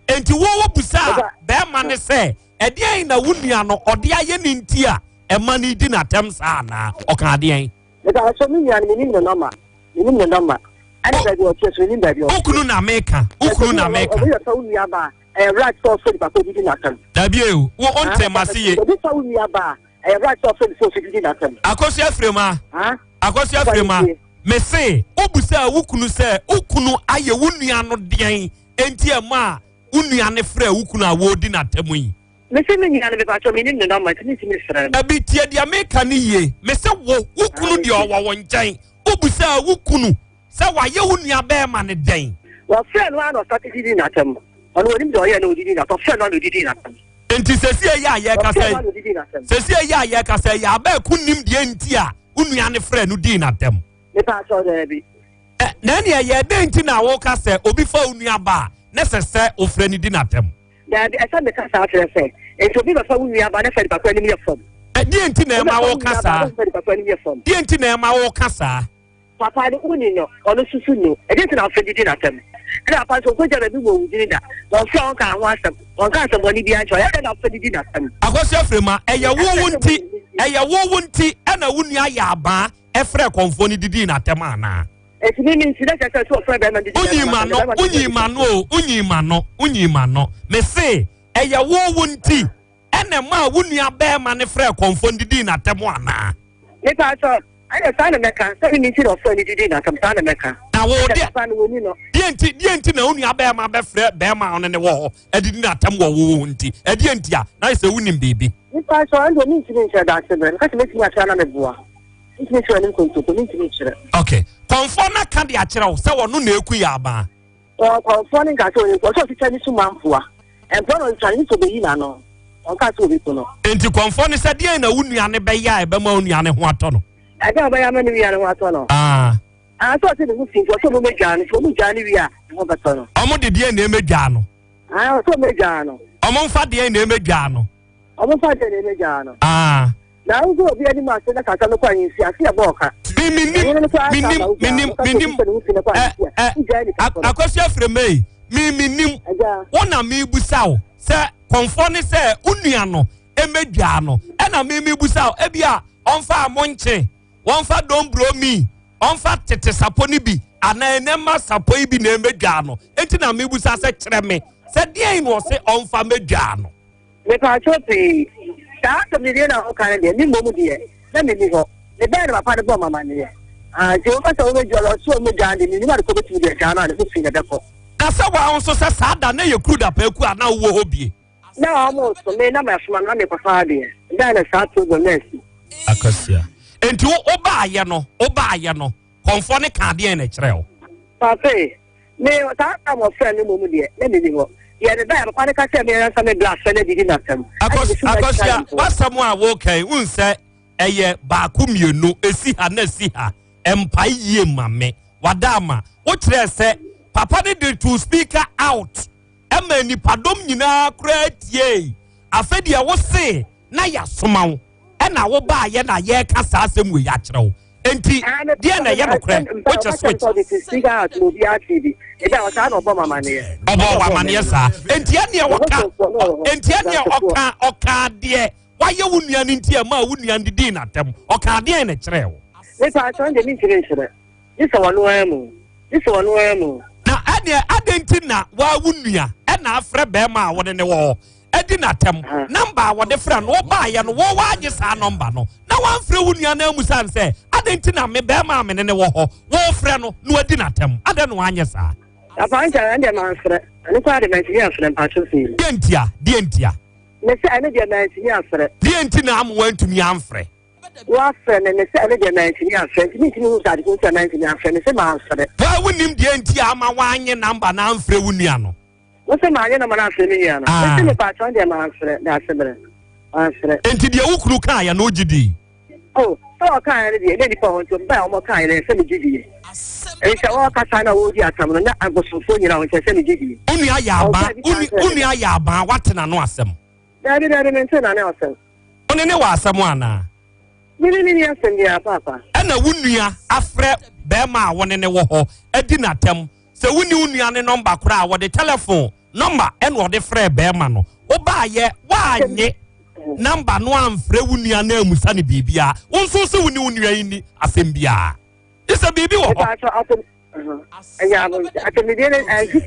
Speaker 10: enti wo busa ba ma ne say edien na wo nua no ode aye ni nti a e ma ni di na tem sa na o ka adien
Speaker 16: da so mi nua ni no normal ana da go cheso ni da bio
Speaker 10: ukunu na meka
Speaker 16: o ya so nua ba right so so papa di na tem
Speaker 10: Dabi e wo onte masiye
Speaker 16: o so nua ba right so so di na tem
Speaker 10: akosi afrema me say obusa ukunu se ukunu aye wunua no den enti e ma unua ne frɛ ukunu a wo di na tem yi
Speaker 16: me se me nua ne be pa cho me ni no normal tini timi frɛ
Speaker 10: Dabi tie dia meka ni ye me se wo ukunu de owo wo nkyɛn obusa ukunu se wa ye unua ba ma ne den
Speaker 16: wa frɛ no ano start di na tem ono onim de oye na odidi na to frɛ no ano odidi na tem
Speaker 10: enti sesi ya ye kasa ya ba kunim de enti a unua ne frɛ no di na tem
Speaker 16: me pa cho de bi
Speaker 10: na ne ye de enti na wo kasa obi fa unua ba ne sese ofrɛ ni di na tem
Speaker 16: da bi asa me kasa atre se enti obi ba fa unua ba ne fa papa ni me fam
Speaker 10: di enti na ma wo kasa di enti na ma wo kasa
Speaker 16: papa ni uni no ono susu no e di enti na fa di na tem na pa so ko jara bi wo wudi da no fi on ka ho asem on ka asem boni bi an cho ya na fa di na tem
Speaker 10: akosi afrema eye wo wunti na wunua ya ba e frɛ konfo ni didi na tem ana
Speaker 16: eti mi nti da ka so frɛ be na didi
Speaker 10: unyima no me say eye wo wunti ene ma wunua ba ma ne frɛ konfo didi na tem ana
Speaker 16: me pa so ana sa na meka sa mi nti no frɛ ni didi na tem sa na meka
Speaker 10: na wo di enti na unua ba ma be frɛ be ma on ne wo edidi na tem wo wunti edi enti a na se wunim bibi
Speaker 16: me pa so ando mi nti nti da se be ka se me ti asa na me boa nti so ni konto mi nti nti
Speaker 10: okay konfo na ka de akyerɛ wo sɛ wono na eku ya ba
Speaker 16: konfo ni ka so ni ko so ti tani su manfoa employer no tani so be yi na no on ka so be ko no
Speaker 10: enti konfo ni sɛ de na wunua ne be ya e be ma wunua ne ho atɔ no
Speaker 16: aga ba ya ma ni wi ya ne ho atɔ no so ti ni hu fi so mo meja ni wi a mo ba tɔ no
Speaker 10: omo de na emedwa no
Speaker 16: so meja no
Speaker 10: omo mfa de na emedwa no
Speaker 16: omo fa de na emedwa no na uzo obi ani ma se na kaka no kwa yin si ase e bo ka
Speaker 10: minim akosi afremei minim wona mi busawo sɛ konfo ne sɛ unua no emedwa no ɛna mi busawo ebia onfa amonche wonfa dombro mi onfa tete sapo ni bi ana enema sapo bi na emedwa no enti na mi busa sɛ kyerɛ me sɛ deɛ no sɛ onfa medwa no
Speaker 16: me pa chope ta to mi na o kan de ni mo mu de na me ni ho ne be na papa de bo mama ne ti o ka so me jolo so me jande ni ma ko beti de kana na fi de ko
Speaker 10: na sɛ wa on so sɛ sada na ye kru da pa ku ana wo ho bie
Speaker 16: na amo so me na ma suma na me papa de da na sa to go next
Speaker 10: akasia enti wo ba aye no konfo ne ka de na kyerɛ o
Speaker 16: papa me that am of friend no mu de na me ni ho ye de da papa ne ka se me ransa me glass na di na tam
Speaker 10: akosia wasam a wo kan unse eye ba ku mienu esi ha na si ha empai yie mame wadama wo kire se papa ne de to speaker out ema ni padom nyina kra tie afedi a wo se na ya somawo na wo ba ye na ye ka sa asem we ya kire wo enti dia na ye no kra which is switch
Speaker 16: speaker out no bi atv e da wasa no bo mama ne
Speaker 10: obo wa mane sa enti ene oka de waye wo nuan enti ama wo nuan didi na tem oka de na kire wo
Speaker 16: ne pa so de mi kire kire this one no emu
Speaker 10: na adenti na wa wo nua e na afre be ma wo ne wo edi na tem number wo de fra no ba ye no wo waje sa number no na wan frɛ wo nua na amusan sɛ adenti na me be ma me ne wo ho wo frɛ no no edi na tem ade no anye sa
Speaker 16: apancha ande man frɛ ani kwa de menti ya frɛ pa so fi
Speaker 10: dientia
Speaker 16: me sɛ ani de menti ya frɛ
Speaker 10: dienti na am wantumi amfrɛ
Speaker 16: wa frɛ ne sɛ ani de menti ya frɛ ntimi ntimi hu sa de ko sɛ menti ya frɛ ne sɛ ma frɛ
Speaker 10: wa wonim dienti ama wanye number na amfrɛ wo nua no
Speaker 16: wo se ma anye na mana frɛ ne ya no me sɛ me pa so de man frɛ da sebre ansre
Speaker 10: enti de wukuru kan ya no gidi
Speaker 16: oh so kan ya de nipa ho to ba o mo kan ya se me gidi e sha o ka sa na wo di atam no na agosofo nyina ho se me gidi
Speaker 10: unu aya aba watena no asem
Speaker 16: da me nte na na asem
Speaker 10: one ne wa asem ana
Speaker 16: ni asem ya papa
Speaker 10: ana wunua afrɛ be ma wone ne wo ho edi na tem se wuni unua ne number kura wo de telephone number en wo de frɛ be ma no wo ba ye wa anye number no amfrɛ wunua na amusa ne bibia wo nso se wuni unua yi ni asem bia isa bibi wo ho
Speaker 16: aya bo atemide ne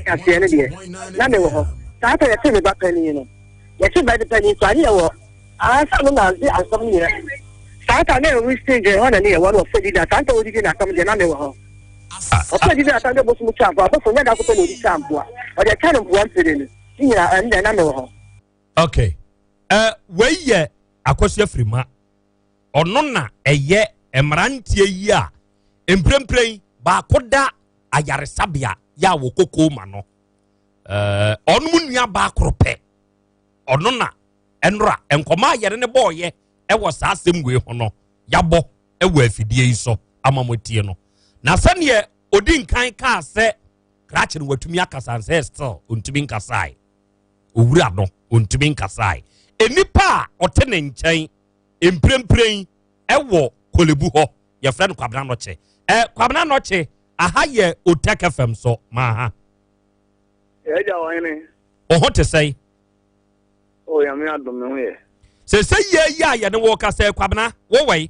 Speaker 16: afi ne de na me wo ho ta ta ye me ba pani no ye se ba de pani so ani ye wo asa no na zi asam ni ta ta ne we stage ho na ne ye wo no fedi da ta ta wo di na asam de na me wo ho o fedi da ta de bo su champo bo so nya da ko to no di champo o de kan bo ampere ni ni na me wo ho
Speaker 10: okay we ye akosia frima ono na eye emrantie yi a emprempren ba koda ayaresabia ya wo koko ma no onu nua ba korope ono na enra enkoma yere ne boye e wo sa asem we ho no yabo e wo afidie yi so amamotie no na sane odi nkan ka se krache no watumi akasa nse still ontumi nkasai owura no ontumi nkasai enipa ote ne nkyɛn emprempren ɛwɔ kolebu hɔ yɛfrɛ no kwabena nɔkye kwabena nɔkye aha yɛ otek fm so ma ha
Speaker 17: ɛgya wɔne
Speaker 10: ɔho te sɛi
Speaker 17: o yame adom me ho yɛ
Speaker 10: sɛ yɛ a yɛne wɔ ka sɛ kwabena wowɛi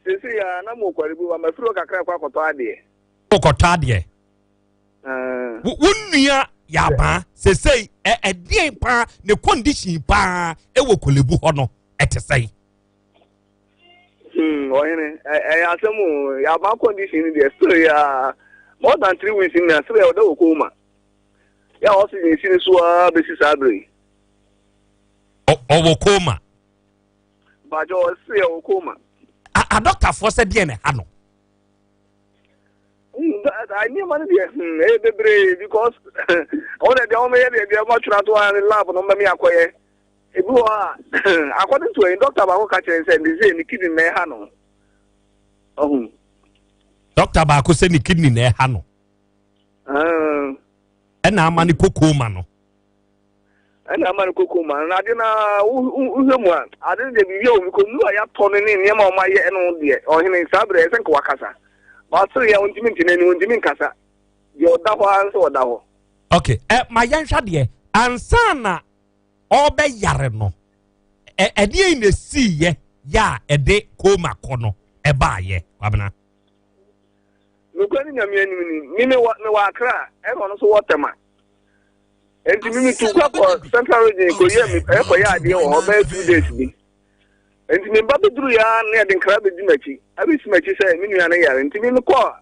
Speaker 17: sɛsɛ ya na mo kwarebu wa mafiro kakra kwa kɔtɔ adeɛ
Speaker 10: wokɔtɔ adeɛ wo nnua yaba sesei ɛdeɛn pa ne condition pa ɛwɔ kolebu hɔ no ɛte sɛi
Speaker 17: ɔhene ɛyɛ asɛm yaba condition deɛ still ya more than 3 weeks in still ya ɔda wɔ kɔma ya ɔsi ne si ne so a bɛsi saa bere
Speaker 10: ɔwɔ kɔma
Speaker 17: baajo ɔsi ya wɔ kɔma
Speaker 10: a doctorfoɔ sɛ deɛ ne ha no
Speaker 17: I knew money there, because all the only much not one lab no me acquire. According to a doctor about catcher said the kidney may hano. Oh,
Speaker 10: Doctor Baku said the kidney ne hano. And now money cocoa mano.
Speaker 17: And I'm a cocoa man. I didn't know I didn't review because I have torn in Yama my and or him in Sabre and Kwakasa. Ya untimin kasa yo da ho anso da ho
Speaker 10: okay my yanhwa de ansana obe yare no de na siye ya ede koma kono e ba ye kwabena
Speaker 17: no kwani nyame ani me wa akra e no so wotema enti mi tu kwa central region ko ye mi e ko ya de wo ba 2 days bi enti me ba beduru ya na de nkra be di machi abi si machi say me nua na yare enti me ko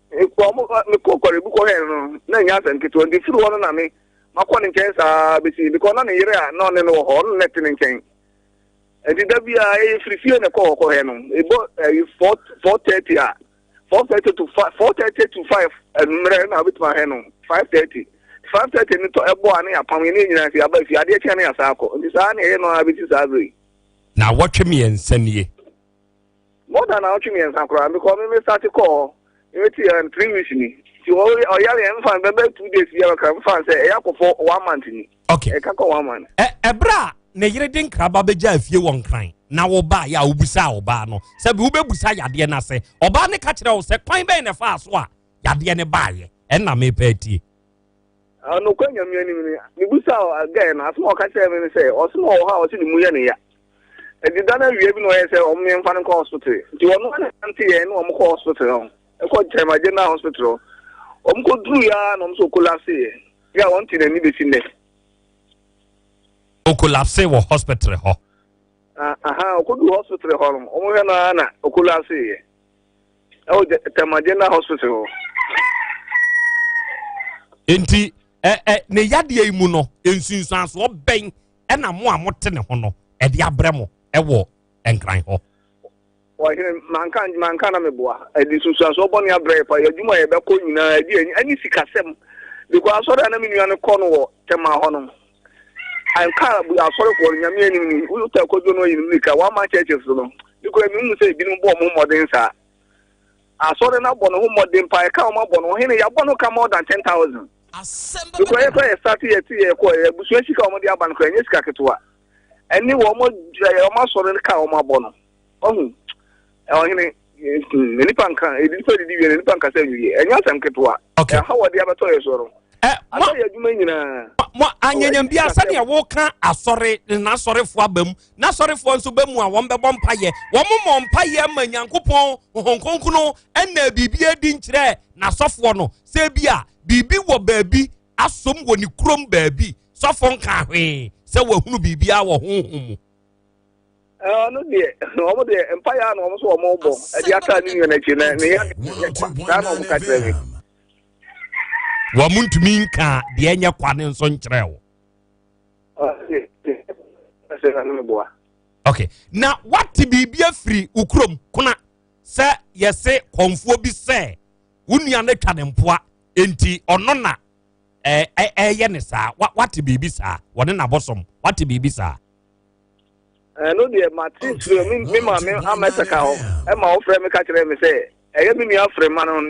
Speaker 17: me ko korebu ko he no na nya Asante to ndi firi wono na me makọ ne nchen sa besi because na ne yere a na ne no ho no net ne nchen enti Dabi a e firi fie ne ko he no ebo 4:30 a 4:30 to 5 and now with my hand on 5:30 to a boy and a pound in about if you are the channel circle. This I know I is agree.
Speaker 10: Now watch me and send ye.
Speaker 17: More than out me and Sakura because we start to call you 3 weeks me. You already or young fan, but 2 days you can find say for 1 month.
Speaker 10: Okay,
Speaker 17: a couple 1 month.
Speaker 10: Ebra, ne yere din kraba beja afie won kran. Na wo ba ya obusa oba no. Se bi wo bebusa yade na se. Oba ne ka kire wo se kwan be ne fa so a yade ne ba ye. En na me pa tie.
Speaker 17: No kwanya mi ani mi busa again as mo ka kire me say o smo ha o si ni mu ye ne ya. E di dana wie bi no ye say o me mfa ne hospital. Di wono na anti ye no mo hospital. E ko Tema General Hospital. O mo ko dru ya no so collapse ye. Ya won ti na ni be sinne.
Speaker 10: O collapse wo hospital ho.
Speaker 17: O ko du hospital ho no. O mo he na o collapse ye. O Tema General Hospital.
Speaker 10: Enti ne yade imu no ensunsan so ben e na mo a mote ne ho no e de abremo e wo enkran ho.
Speaker 17: Wa hin mankan na meboa e di sunsan so boni abre pa yadwuma ye be ko nyina e di ani sikasem because so da na me nuane ko no wo Tema ho no an ka bu asore ko nyame ani ni u ta ko do no yin ni ka wa ma churches no because me mu say bi no bo mo modern sa asore na bo no ho modern pa e ka o ma bo no hin ya bo no ka more than 10,000 Asem because e ko e start ye ti ye ko e busu sika o mo di aban ko enye sika ketwa eni wo mo sore ka o ma bo no ohun e nipa nkan e nipa di wie nipa nkan sa wie enya asem ketwa ha wo di abato ye soro asa ye dwuma nyina
Speaker 10: mo anyanyam bia sa ne wo ka asore na asorefo abam na asorefo nso bamu a won bebɔ mpaye wo mo mpaye ma nyankopɔn honkonkono ɛna bibia di nkyerɛ na sɔfo no se bia bibi wo baabi asom wo ni krom baabi sɔfo nka hwe se wo hunu bibia wo honhom
Speaker 17: no de o mo de empire na o mo so o mo bo e di ata ni na chi na ne ya na o mo ka tere
Speaker 10: wa muntumi nka de enye kwane nso nkyerɛ wo okay na what bibia free ukrom kuna se yese konfuo bi se wunua na twa ne mpoa enti ono na ye ne saa what bibi saa wone na bosom what bibi saa
Speaker 17: no de matis me ma me ametaka ho e ma wo frɛ me ka kyerɛ me sɛ eye mi nua frɛ ma no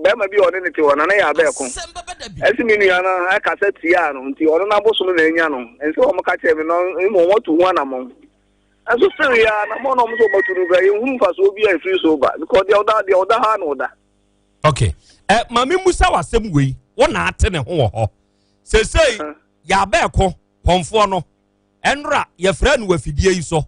Speaker 17: be ma bi one ne ti wona na ya be ko esi mi nua na aka sɛ tia no nti ono na bosom na enya no ense wo ka kyerɛ me no mo wotu hu na mo aso frɛ ya na mo no mo so baturu ga ye hu fa so obi a free so ba because the other ha no da
Speaker 10: okay mami musa wasem wei wona ate ne ho wo ho sesei ya be ko konfo no enra ye frɛ no wafidie yi so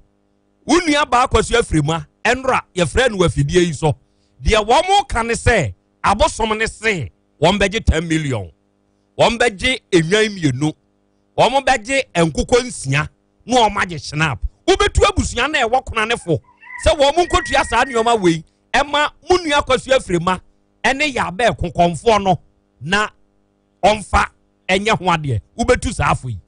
Speaker 10: wunua ba akwasu afrima enra ye frɛ no wafidie yi so de wo mo ka ne sɛ abosom ne se won beje 10 million won beje enwan mienu won mo beje enkukɔ nsia no o maje snap ubetu abusua na e wokona ne fo sɛ wo mo nkotua saa neoma wei ema munua akwasu afrima ene ya ba konkonfo no na onfa enye ho ade ubetu saa afo yi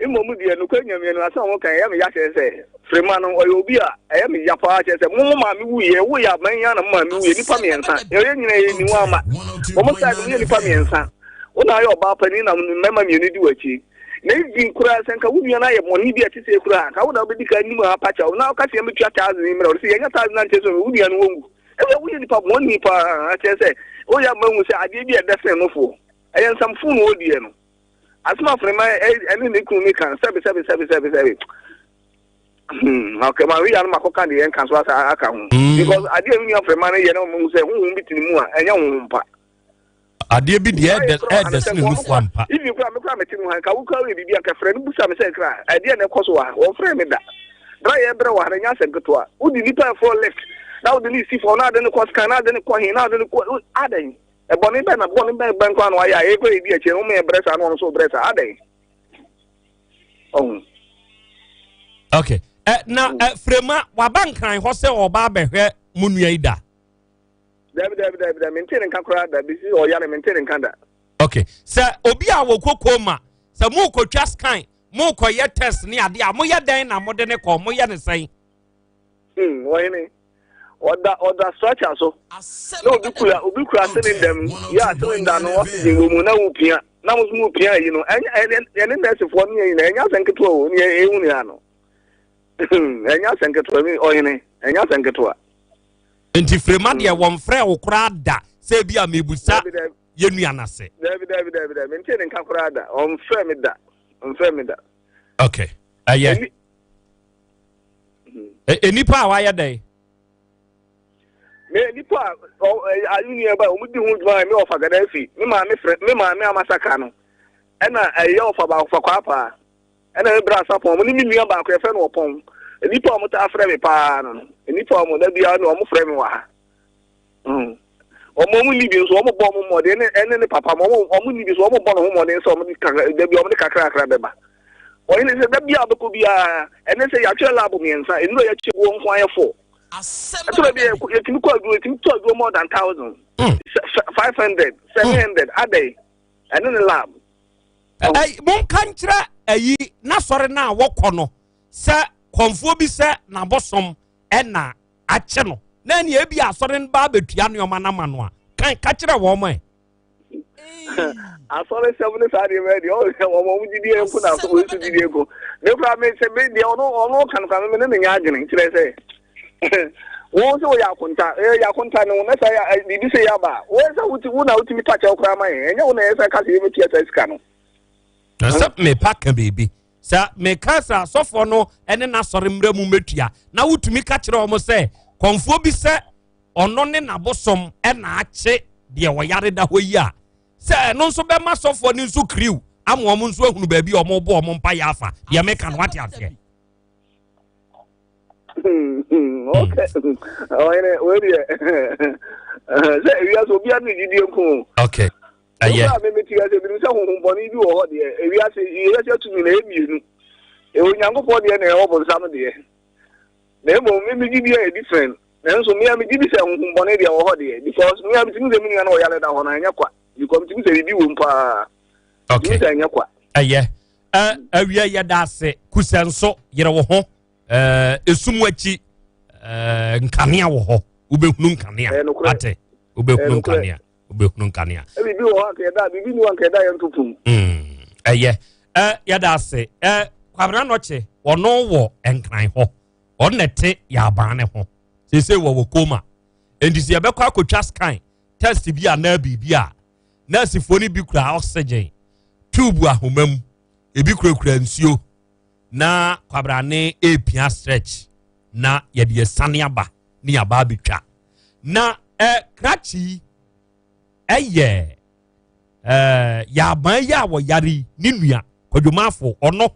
Speaker 17: imomu die no kwanya mi no asa wo kan ya me ya se frema no oyo obi a ya me ya pa che se mo ma mi wuye wo ya man ya na ma mi wuye nipa me ensa ye nyina ye ni wa ma mo sa do ye nipa me ensa wo na yo ba pani na mema mi ni di wachi na ibi kura senka wo nua na ye mo ni bi ati se kura ka wo na obedi ka ni ma pa cha wo na ka se me tua 1000 ni mra wo se ye nya 1000 na che so wo nua no wongu e wo ye nipa mo ni pa che se wo ya ma hu se ade bi e de se no fo e yen sam fu no odie no asma frema eni ne kunu kan sabi okay ma wi ya ma ko kan de en kan so aka hu because ade mi ya frema ne ye na mo se hu bi tini mu a enya hu mpa
Speaker 10: ade bi de e se ne nufu ampa
Speaker 17: ibi kura me tini mu ka wo ka we bibia ka frɛ no busa me se kra ade ne koso wa wo frɛ me da dra ye bre wa nya se gto a wo di nipa for left na wo di ni si for na ade ne ko scan na ade ne ko hin na ade ne ko ade boni be na boni be ban kwa no ya e ko e bi eche no me bresa no so bresa ade
Speaker 10: okay na frema wa bankan ho se oba behwe munua ida
Speaker 17: Dabi maintain kan kura da bi si o ya maintain kan da
Speaker 10: okay se obi a wo kokoma se mu ko twa scan mu ko ye test ni ade a mo ye dan na mo de ne ko mo ye ne sen
Speaker 17: wo ni Order structure so. No, Bukura sending them. Yeah, telling them no oxygen will now appear. Now was more appear, you know, and then that's 1 year in any other control near Uniano. And you think it me or any, and you think it was.
Speaker 10: And if Remadia one frail or crowd that say be a mebusa, Yeniana say.
Speaker 17: David, maintaining Caprada, on Femida.
Speaker 10: Okay. Yeah. Any power a day.
Speaker 17: Me power, I knew about who do my meal for Gaddafi, me, my Masacano, and a yell for about for Quapa, and a brass upon me about a friend upon. Any form of Afremi Pan, any form of the Biano Fremiwa. Or Momu so almost bomb more than any papa, Momu is almost bomb more than some of the Cacra. Or in the Biaba could be and then say actual album and no actually won't fire for. You can go more than 1,000, 500, 700 a day, and then the lab.
Speaker 10: Mon country, a not sorry now, walk on, sir. Konfo bi se na bosom e na ache no na ne bi asore ba betua ne omanama no a kan ka kire wo mo
Speaker 17: asore 7 sari me di o mo mu didi enku na so wo didi enku me fra me se me di ono kan me ne nya agene kire se wo se wo yakunta no na say bibi se ya ba wo se wuti wo na wuti mi pa che okra man enya wo na esa ka se me tia sika no
Speaker 10: na se me pa kan baby sa me kasa sofo no ene na sore mra mu metua na wutumi ka kire o mo se konfo bi se ono ne na bosom e na ache de wo yare da hoyi a se no nso be ma sofo ni nso kriw amo mo nso ahunu ba bi o mo bo o mo mpa ya afa de me kan wati ase
Speaker 17: okay oh ene we dia se wi aso bi ani didi enku
Speaker 10: okay aye
Speaker 17: me ti ase bi se honhom boni bi wo ho de wi ase tumi na emienu e onyankopɔ de na e wo bo sam de na mo me gidi e different na nso me gidi se honhom boni de wo ho de because me am timi se me na o yale da ho na anya kwa because timi se bi wo mpa
Speaker 10: okay
Speaker 17: timi se anya kwa
Speaker 10: aye awia ya da ase kusenso yere wo ho esumu achi nkanea wo ho ubehunu nkanea ate ubehunu nkanea ubehunu nkanea
Speaker 17: bibi wo ha da bibi ni wanka da ya ntupum
Speaker 10: aye ya da ase kwabra no che ono wo enkran ho onete ya baane ho sese wo koma endisi ebekwa akotwa scan test bi na bibi a na sifoni bi kura oxygen tube ahomam ebi kura nsuo na kwabra ne epia stretch na yede sane aba ni aba betwa na krachi ya ban ya wo yari ni nua kwadwomafo ono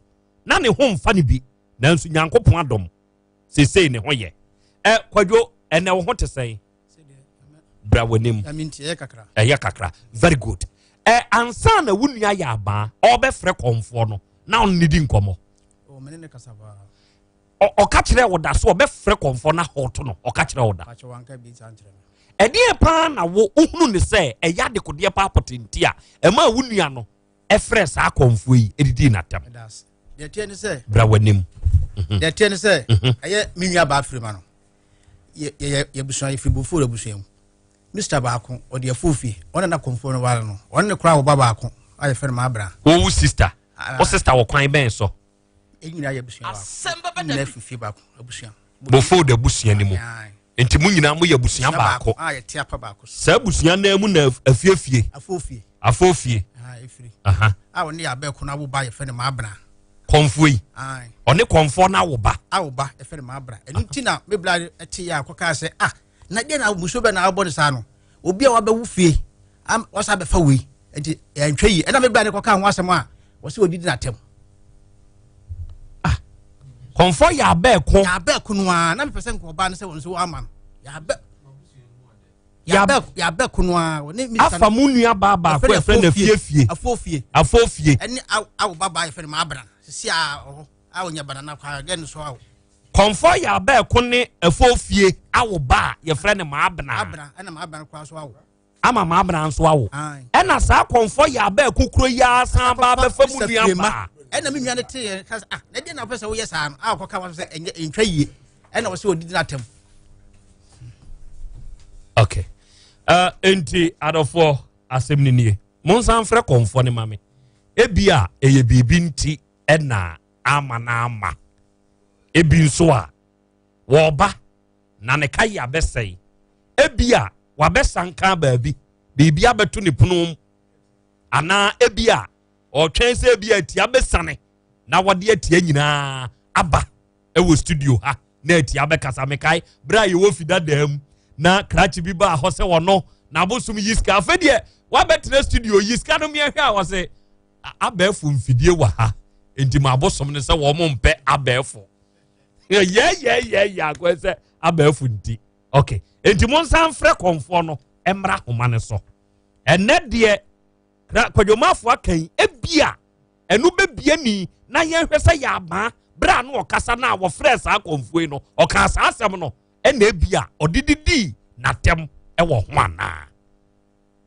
Speaker 10: na ne ho mfa ne bi nanso nyankopon adom sesei ne ho ye kwadwo ene wo ho tesai bra wanim ya kakra very good ansa na wunua ya ba obefre konfo no na on nidi nkomo
Speaker 18: o menene kasaba
Speaker 10: o ka kire wo da so obefre konfo na hot no o ka kire wo da
Speaker 18: acho wanka bi santre
Speaker 10: edie pa na wo ohunu ne se eya de kodie pa potenti a ema wunua no efre sa konfo yi edidi na tam
Speaker 18: de tie ne se
Speaker 10: bra wanim
Speaker 18: de tie ne se eye minua ba afri ma no ye busuan ye fribo le busuan Mr. Baako o de afofie ona na konfo no wale no ona ne kura wo baba ako aye fe ma abra
Speaker 10: wo sister o sister wo kwan ben so
Speaker 18: enyina ye busuan ba na fifi baako abusuan
Speaker 10: bofo de busuan ni mu enti mu nyina mu ye busuan baako
Speaker 18: aye te apa baako
Speaker 10: sa busuan na mu na afiefie afofie
Speaker 18: efiri aha oni ya ba ko na wo ba ye fe ma abra
Speaker 10: konfo yi oni konfo na wo ba
Speaker 18: ye fe ma abra enti na me bla eti ya akoka se na de na muso be na abɔ ne sa no obi a wabawu fie am wasa be fa wei enti antwa yi na me bla ne koka ho asɛm a wɔse odidi na tem
Speaker 10: konfo ya ba ko
Speaker 18: no a na me pese nko ba ne sɛ wonso ama no ya ba ko no a ne mi
Speaker 10: afa mu nua ba ko e fre na afofie
Speaker 18: ɛni awo baba e fre ma abra sisi a onya banana kwa gen so awo
Speaker 10: konfo ya ba ko ne afofie awo ba ye frɛ ne maabna
Speaker 18: ɛna maabna kwa so awo
Speaker 10: ama maabna nso awo ɛna saa konfo ya ba kokuro ya san ba ba fa mu nua ba
Speaker 18: ɛna me nua ne te ka na de na pɛ sɛ wo yɛ saa no akɔka wa sɛ ntwa yie ɛna wo sɛ odidi na tem
Speaker 10: Okay. Enti adofo asem ni nie. Monsan frɛ konfo ne mame. Ebia eye bibi nti ɛna ama na ama. Ebi nso a wɔba na ne kai abɛsɛi. Ebia wabesanka baabi. Bibi abeto ne pono ana ebia ɔtwɛn sɛ ebia ti abɛsane na wɔde atia nyinaa aba ɛwɔ studio ha na atia abɛkasa mekai bra yɛ wɔ fida dam na krachi bi ba hɔ sɛ wɔno na bosom yiska afɛdeɛ wabɛtena studio yiska no mehwɛ a wɔsɛ abɛɛfo mfidie wɔ ha enti ma abosom ne sɛ wɔn mpɛ abɛɛfo yɛ akɔ sɛ abɛɛfo nti okay enti mo nsan frɛ kɔnfo no emra homa ne so ɛnɛ deɛ kwadwomafo akan ebia ɛnu bebia ni na yɛhwɛ sɛ yɛ ama bra no ɔkasa na wɔfrɛ saa kɔnfo no ɔka saa asɛm no ɛna ebia ɔdididi na tem ɛwɔ ho ana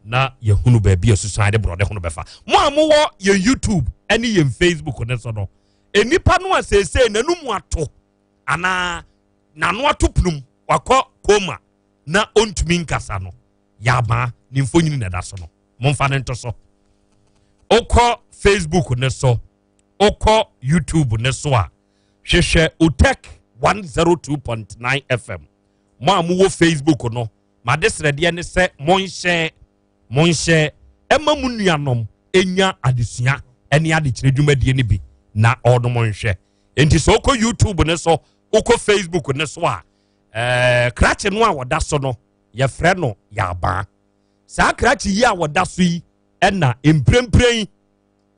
Speaker 10: na yɛhunu baabi asusan de brɔde ho no bɛfa mo a mowɔ yɛ YouTube ɛne yɛ Facebook ne so no enipa no asese nanum ato ana nano ato plum wakɔ koma na ontumi nkasa no yaba ni mfonyini na da so no momfa ne nto so okɔ Facebook ne so okɔ YouTube ne so a hwehwɛ Utek 102.9 FM mo a mo wɔ Facebook no ma desrɛdeɛ ne sɛ monhyɛ ɛma mu nuanom enya adesua ɛne adekyerɛ dwumadie ne bi na ɔno monhwɛ enti sɛ okɔ YouTube ne so okɔ Facebook ne so a krachi no a wɔda so no yɛfrɛ no yaba saa krachi yi a wɔda so yi ɛna mprempren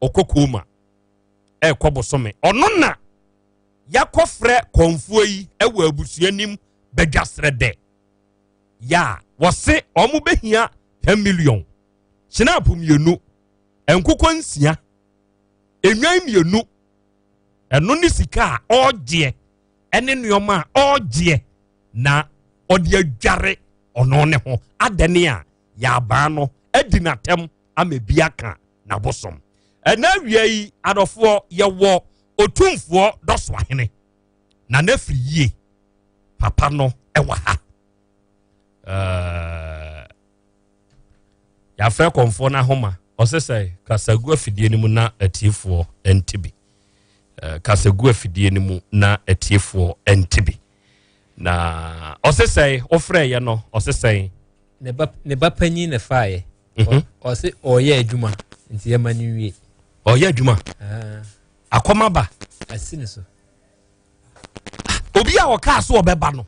Speaker 10: okokoma ɛkɔ bosome ɔno na yakɔfrɛ kɔnfuo yi ɛwɔ abusuanim bɛdwasrɛ dɛ ya wɔse ɔmo behia 10 million kyinapo mienu enkokɔ nsia enwan mienu ɛno ne sika a ɔgye ɛne nneɔma a ɔgye na ɔde adware ɔno ne ho adane a yaba no adi natem ama biaka na bosom ɛna awia yi adɔfoɔ yɛwɔ otumfoɔ dɔso ahene na nafiri yie papa no ɛwɔ ha yɛafrɛ kɔmfoɔ no ahoma ɔsɛ sɛ kasagu afidie no mu na atiefoɔ ɛnte bi kasagu afidie no mu na atiefoɔ ɛnte bi na ɔsɛ sɛ ɔfrɛ yɛ no ɔsɛ sɛ
Speaker 19: ne ba panyin ne faayɛ ɔsɛ ɔyɛ adwuma nti yɛma no wie
Speaker 10: ɔyɛ adwuma akɔma ba
Speaker 19: asi ne so
Speaker 10: obi a ɔkaa so ɔbɛba no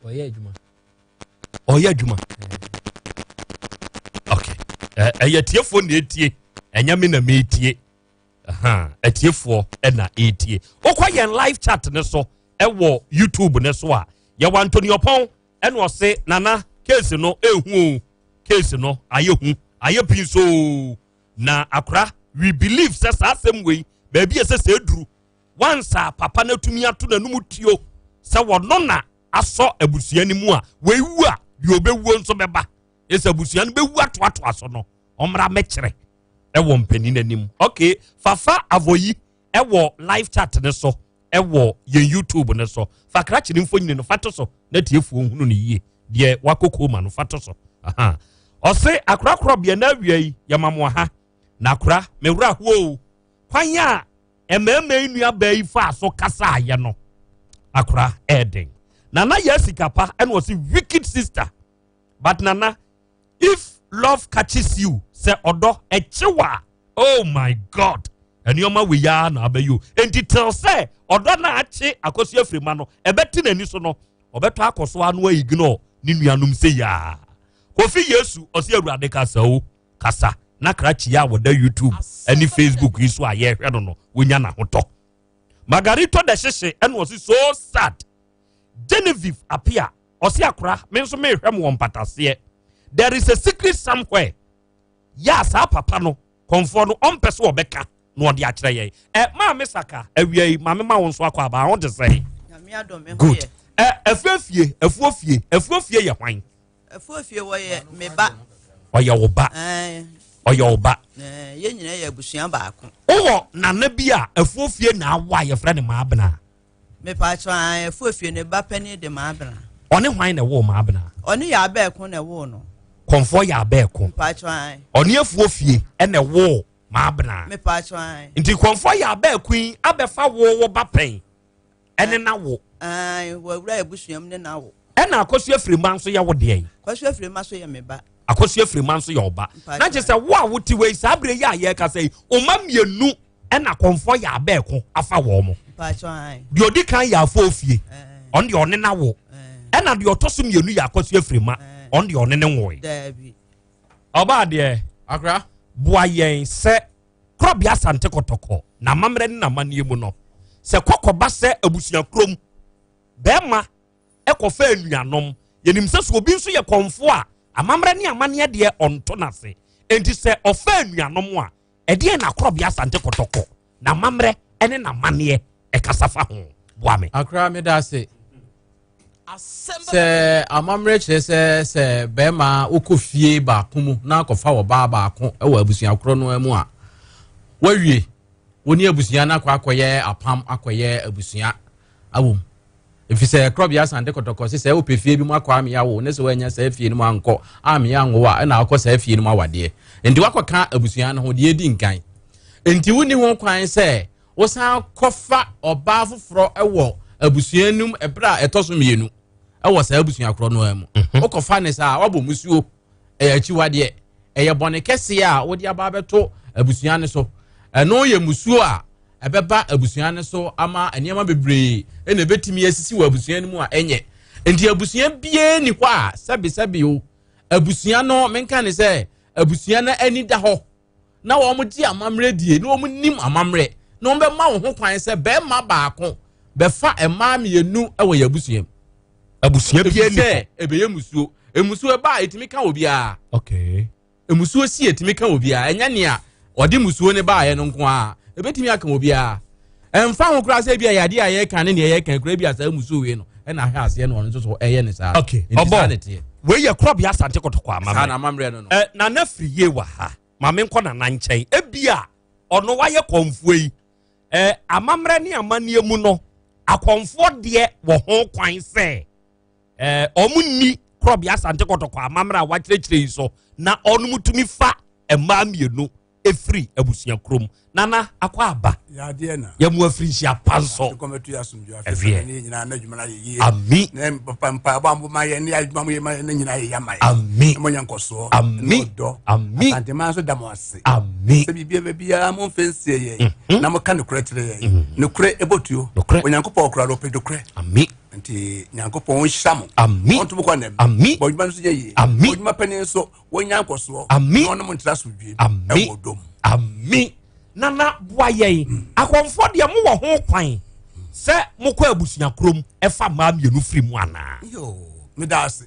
Speaker 19: ɔyɛ
Speaker 10: adwuma okay ɛyɛ tiefoɔ na etie ɛnyɛ me na meetie atiefoɔ ɛna etie okɔ yɛn live chat ne so ɛwɔ YouTube ne so a yɛwɔ Antonio Pon ɛna ɔse nana case no ehu case no ayɛ pinso na akora we believe sɛ saa asɛm wei baabi ɛsɛ sɛ eduru once a papa na tumi ato na num tio sɛ wɔno na asɔ abusua ni mu a weiwu a deɛ obɛwuo nso bɛba ɛsɛ abusua no bɛwu atoato aso no ɔmmra mɛkyerɛ ɛwɔ mpanin anim okay fafa avoyi ɛwɔ live chat ne so ɛwɔ yɛn YouTube ne so fakra kyerɛ mfonyini no fato so na tiefuo hunu ne yie deɛ wakoko ma no fato so ɔse akorakora bia na awia yi yɛmamoa ha na akora mewura ho kwan a ɛmɛɛmɛ nnua baa yi fa so kasa ayɛ no akora ɛden nana yɛ sikapa ɛna ɔse wicked sister but nana if love catches you sɛ ɔdɔ ɛkyewa oh my god ɛnneɔma wei ya na abɛyo enti tel sɛ ɔdɔ na akye akɔsi afirima no ɛbɛte n'ani so no ɔbɛtɔ akɔ so ano ignore ne nuanom sɛ yaa kofi yesu ɔsi awurade kasa o kasa na krachi ya wɔda YouTube ɛne Facebook yi so a yɛhwɛ no wonya na hotɔ Margarito de hyehye ɛna ɔsi so sad Genevieve apia ɔsi akora me nso me hwɛ mo mpataseɛ there is a secret somewhere ya saa papa no konfo no ɔmpɛ so ɔbɛka na ɔde akyerɛ yɛn maame saka awia yi maame ma wɔn so akɔ aba ho de sɛ good afuafie yɛ hwan
Speaker 20: afuafie wɔyɛ meba
Speaker 10: ɔyɛ wo ba ɔyɛ wo ba
Speaker 20: yɛn nyina yɛ abusua baako
Speaker 10: wowɔ nana bi a afuafie na awa yɛfrɛ ne maabena
Speaker 20: mepa kyɛ afuafie ne ba pani de maabena
Speaker 10: Oni hwan na wo ma abena.
Speaker 20: Oni ya abeko na wo no.
Speaker 10: Konfo ya abeko.
Speaker 20: Mpatwan.
Speaker 10: Oni afuo fie na wo ma abena.
Speaker 20: Me patwan.
Speaker 10: Nti konfo ya abeko yi abefa wo ba pen. Ene na wo.
Speaker 20: Ai wo wura ebusuam ne na wo.
Speaker 10: Ena akosu afirima nso ya wo de yi.
Speaker 20: Kwasu afirima so ya me ba.
Speaker 10: Akosu afirima nso ya oba. Na je se wo a wo ti we sabre ya ye ka sei o ma mienu ena konfo ya abeko afa wo mo.
Speaker 20: Patwan.
Speaker 10: Di odi kan ya afo fie. On de one na wo. Ena de otoso mienu ya akosu afirima. On the one and way.
Speaker 20: Dabi.
Speaker 10: Oba de akra boa yen se Krobea Asante kotoko na mamre na manie mu no. Se kokoba se abusuan krom. Bema ekofa anuanom. Yenim se so obi nso ye konfo a amamre ne amane de onto na se. Enti se ofa anuanom a ede na Krobea Asante kotoko na mamre ene na mane kasafa ho. Boa me.
Speaker 15: Akra me da se se amamre che se bema ukofie ba kumu na akofa wo ba ko e wa abusuan kro no amu a wawie woni abusuan na akoye apam akoye abusuan awom efise Krobea Asante kotoko se opefie bi mu akwa me yawo ne se wanya se afie ni mu anko ame yanwo a na akọ se afie ni mu awade enti wakoka abusuan no ho de edi nkan enti woni ho kwan se wo san kofa oba foforo ewo abusuan num ebra etoso mienu ewo sa abusuan kro no amu okofa ne sa wabo musuo achiwade eye bone kese a wodi aba beto abusuan ne so eno ye musuo a ebeba abusuan ne so ama aniema bebre ene betimi asisi wa abusuan mu a enye enti abusuan bie ni hɔ a sabi o abusuan no menka ne se abusuan na ani da hɔ na wo mo gi amamre die na wo mo nim amamre na wo be ma wo ho kwan se be ma baako befa ema mienu ewo ya abusuan abusuan bie ni ebeye musuo emusuo ba etimi ka obi a
Speaker 10: okay
Speaker 15: emusuo si etimi ka obi a enya ne a odi musuo ne ba ye no nko a ebetimi aka obi a emfa ho kura se bia yade a ye kan ne ye kan kura bia sa musuo we no e na hwa ase no nso so eye ne sa
Speaker 10: okay obo we ye Krobea Asante kotoko amamre
Speaker 15: na amamre no
Speaker 10: na na firi ye wa ha ma me nko na nkyɛn ebia ono wa ye konfuo yi amamre ne amanie mu no akonfo de wo ho kwan se omunni Krobea Asante kotoko amamre a wa kyerɛkyerɛ so na onu mutumi fa ema mienu efri abusuan krom nana akwa aba
Speaker 21: ya de na
Speaker 10: ya mu afri nsia panso
Speaker 21: kometu ya sumju afri ni nyina na dwuma na ye
Speaker 10: ami
Speaker 21: na papa ba mbu ma ye ni adwuma mo ye ma na nyina ye ya mai
Speaker 10: ami
Speaker 21: mo nyankoso
Speaker 10: ami ami
Speaker 21: Asante man so damo ase
Speaker 10: ami
Speaker 21: se bibia mo fensie ye na mo ka ne kure tere ye ne kure ebotuo onyankopɔ kura ro pedokure
Speaker 10: ami
Speaker 21: nti nyankopɔ hyamu
Speaker 10: ami
Speaker 21: onto mo kɔ
Speaker 10: ami
Speaker 21: bo dwuma so ye
Speaker 10: ami
Speaker 21: bo dwuma panin so wonyankoso
Speaker 10: ami
Speaker 21: no mo ntra so dwie
Speaker 10: ami ami nana boaye akonfo de mo wo ho kwan se mokɔ abusuan krom efa ma mienu firi mu ana
Speaker 21: yo me da ase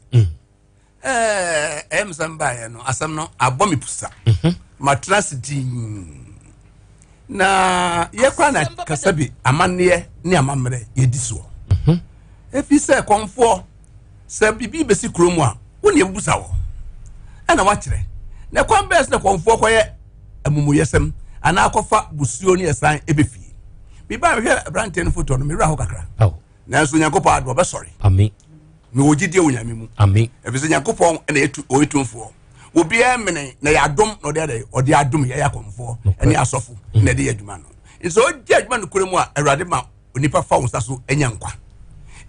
Speaker 21: samba ya no asam no abɔ me pusa matrasity na ye kwa na kasabi amanne ne amamre ye diso efi se konfo se bibi besi krom a woni ebusa wo ana wa kyerɛ na kwan bes na konfo kɔyɛ amumuyesem ana akofa busuo ne esan ebefie bi ba hwɛ brante no foto no me ra ho kakra na so nyankopɔ ado be sorry
Speaker 10: amen
Speaker 21: me wogide onyame mu
Speaker 10: amen
Speaker 21: efise nyankopɔ na etu oetumfo obi amene na yadom no de ode adom ye yakomfo ene asofo na de adwuma no nso odi adwuma no kure mu a awurade ma onipa fa wo saso enya nkwa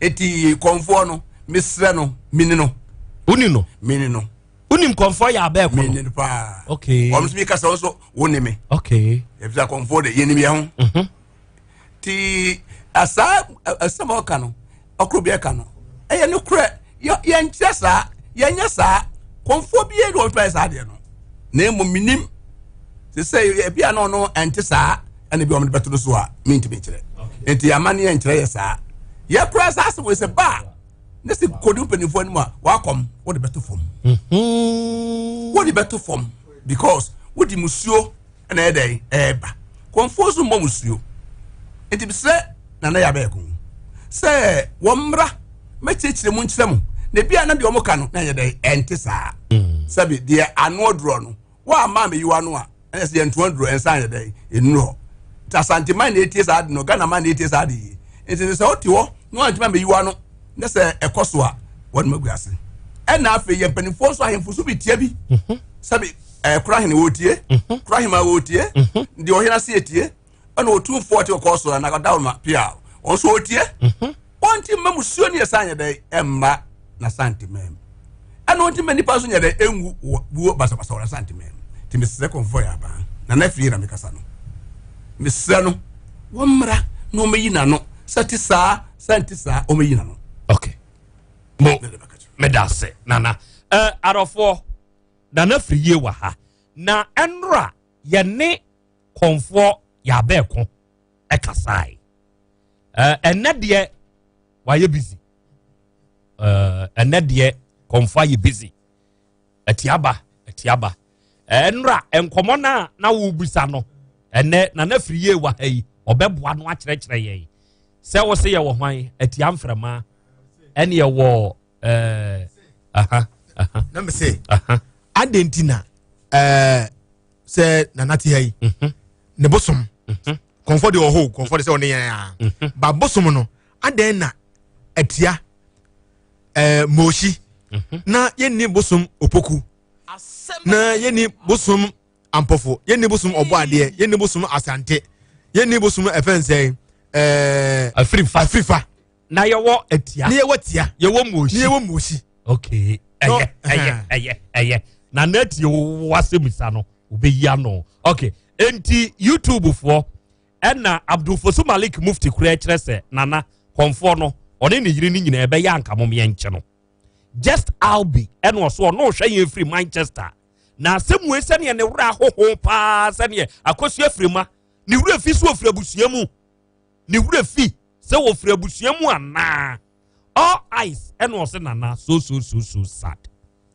Speaker 21: eti konfo no mesre no mini no
Speaker 10: uni no
Speaker 21: mini no
Speaker 10: unim konfo ya ba ko
Speaker 21: mini pa
Speaker 10: okay
Speaker 21: o msbi ka so woni me
Speaker 10: okay
Speaker 21: efisa konfo de yeni me ho ti asa mo ka no Krobea ka no eye no kure ye nkyesa ye nyesa konfo bi e do pa sa de no na emo minim se e bia no no ente sa ene bi o me beto so a minti be kire enti amane ye nkire ye sa ye kura sa se we se ba ne se kodu penifo ni ma wa kom wo de beto fom wo de beto fom because wo di musuo na e dey eba konfo so mo musuo enti bi se na ya ba ko se wo mra me chechire mu nkyere mu na bia na de o ka no na ye dey ente sa sabi de ano odro no wa ma me yiwa no a ene se yentu odro ensa ye dey enuro ta Asante man na etie sa de no Ghana man na etie sa de enti se oti wo no antima me yiwa no ne se ekoso a wɔn mu guase ɛna afei yɛ mpanimfoɔ so ahemfo so bi tie bi sabi kurahin wo tie kurahin ma wo tie ndi ɔhena se tie ɛna otumfoɔ te kɔ so na dawo ma pia on so tie wɔnti mamu suo ne yɛsa nyɛ dɛ ɛmma na Asante mem ɛna wɔnti mani pa so nyɛ dɛ engu buo basa wɔ Asante mem ti mesɛ konfo ya ba na fie na mekasa no mesɛ no wɔmmra na ɔmayi na no sati saa santi saa ɔmayi na no
Speaker 10: okay mo medase nana arofo nana friye wa ha na enra ye ne konfo ya beko ekasai enade wa ye busy enade konfo ye busy etiaba enra enkomo na wo busa no ene nana friye wa ha yi obeboa no akyerɛkyerɛ ye se wo se ye wo hwan etiamframa ene ye wo
Speaker 14: na me say adentina say nanati hay ne bosom comfort your hole comfort say on yan ba bosom no aden na atia moshi na yenni bosom opoku na yenni bosom ampofo yenni bosom oboade yenni bosom asante yenni bosom efense afrifa na yewo atia na yewo tia yewo moshi
Speaker 10: okay eye na net yo wasemisa no obeya no okay enti YouTube fo na Abdul Fosu Malik Mufti kura kire se nana konfo no one ne yiri ni nyina ebeya anka mom ye nche no just Albi eno so no hwe ye free Manchester na asemu ese ne wura hoho pa se ne akosu afrima ne wura fi so ofra busuamu ne wura fi se wo ofra busuamu ana all eyes and was nana so sad.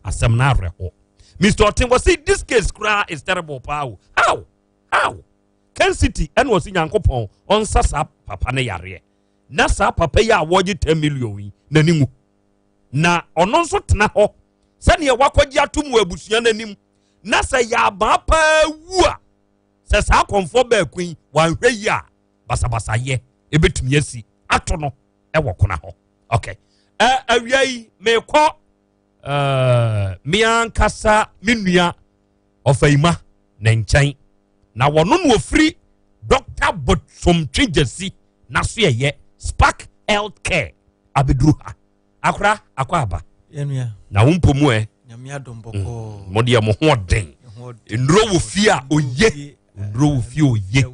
Speaker 10: Asem na reho. Mr. Otimbo say this case cry is terrible power. How? Ken City and was in Yankopon on sasa papa ne yare. Na sa papa ya awoji 10 million nanimu. Na ono so tena ho. Sane ye wakwaji atum abusua nanim. Na sa ya ba pa wu a. Se sa konfo ba kwin wanhwe ya basabasa ye ebetumi asi ato no e wokona ho. Okay. Awiai me ko mian kasa minua ofaima na nkyɛn na wono no free Dr. Botsum Twijesi na so ye Spark Healthcare abeduru ha akra akwaba
Speaker 14: yenua
Speaker 10: na wompomu
Speaker 14: nyamia domboko
Speaker 10: mode mo ho den ndro wo fi a oye ndro wo fi oye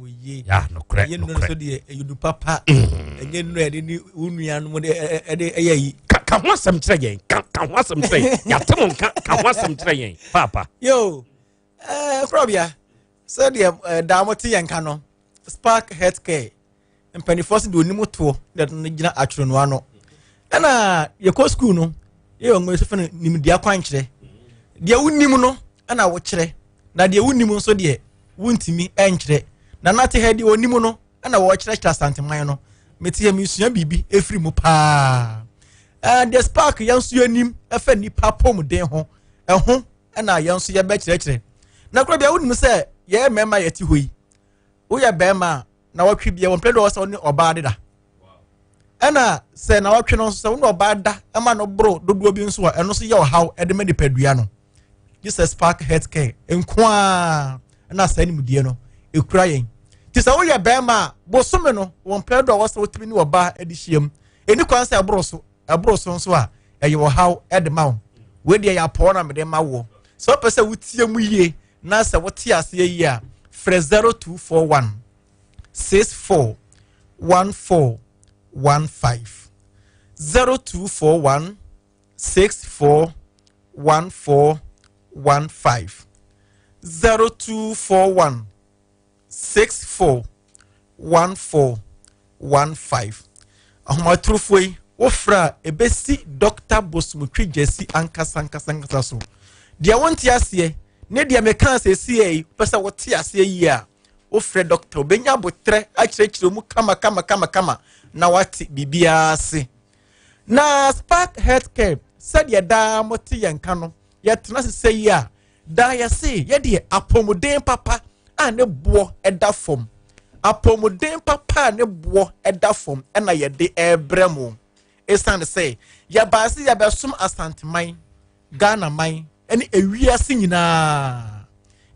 Speaker 10: ya no kra
Speaker 14: no so de yudu papa enye no ede ni unua no de ede eyi
Speaker 10: ka ho asem kyerɛ yen ka ho asem kyerɛ ya temo ka ho asem kyerɛ yen papa
Speaker 14: yo Krobea so de damote yen ka no Spark Healthcare mpanifos de onimu to de no gina atworo no ano na ye ko school no ye onwe so fa nimdia kwan kyerɛ de unimu no na wo kyerɛ na de unimu so de wuntimi enkyerɛ na nate hedi onimu no na wo kyerɛ Asante man no metie misua bibi efri mu pa the Spark yansu anim efa nipa pom den ho ɛho na yansu ye be kyerɛ na Krobea wonim sɛ ye mema yeti hoyi wo ye bema na watwe bia won pledo so ne oba deda ɛna sɛ na watwe no so wo oba da ama no bro dodo bi nso a ɛno so ye ohaw ɛde me dipadua no this Spark Healthcare enkoa na sɛ nim die no ekura yen ti sɛ wo ye bema bosome no won pledo wo so wotimi ne oba edi hyiam eni kwan sɛ abro so nso a ɛyɛ ohaw ɛde ma wo we de ya po na me de ma wo so pɛ sɛ wotie mu yie na sɛ wote ase yi a frɛ 0241 64 1415 0241 64 1415 0241 64 1415 ahomatrofoi wofra ebesi Dr. Botsum Twijesi ankasa so dia wonti ase ne dia meka ase sie pesa wote ase yi a wofra doctor obenya botre akyerɛkyerɛ mu kama na wate bibia ase na Spark Healthcare said da mote yanka no yɛtena se yi a da yɛse yɛde apɔmuden papa a ne boɔ ɛda fam apɔmuden papa a ne boɔ ɛda fam ɛna yɛde ɛbrɛ mu
Speaker 2: esan say ya baasi ya besum Asante man Ghana man ene ewiase nyina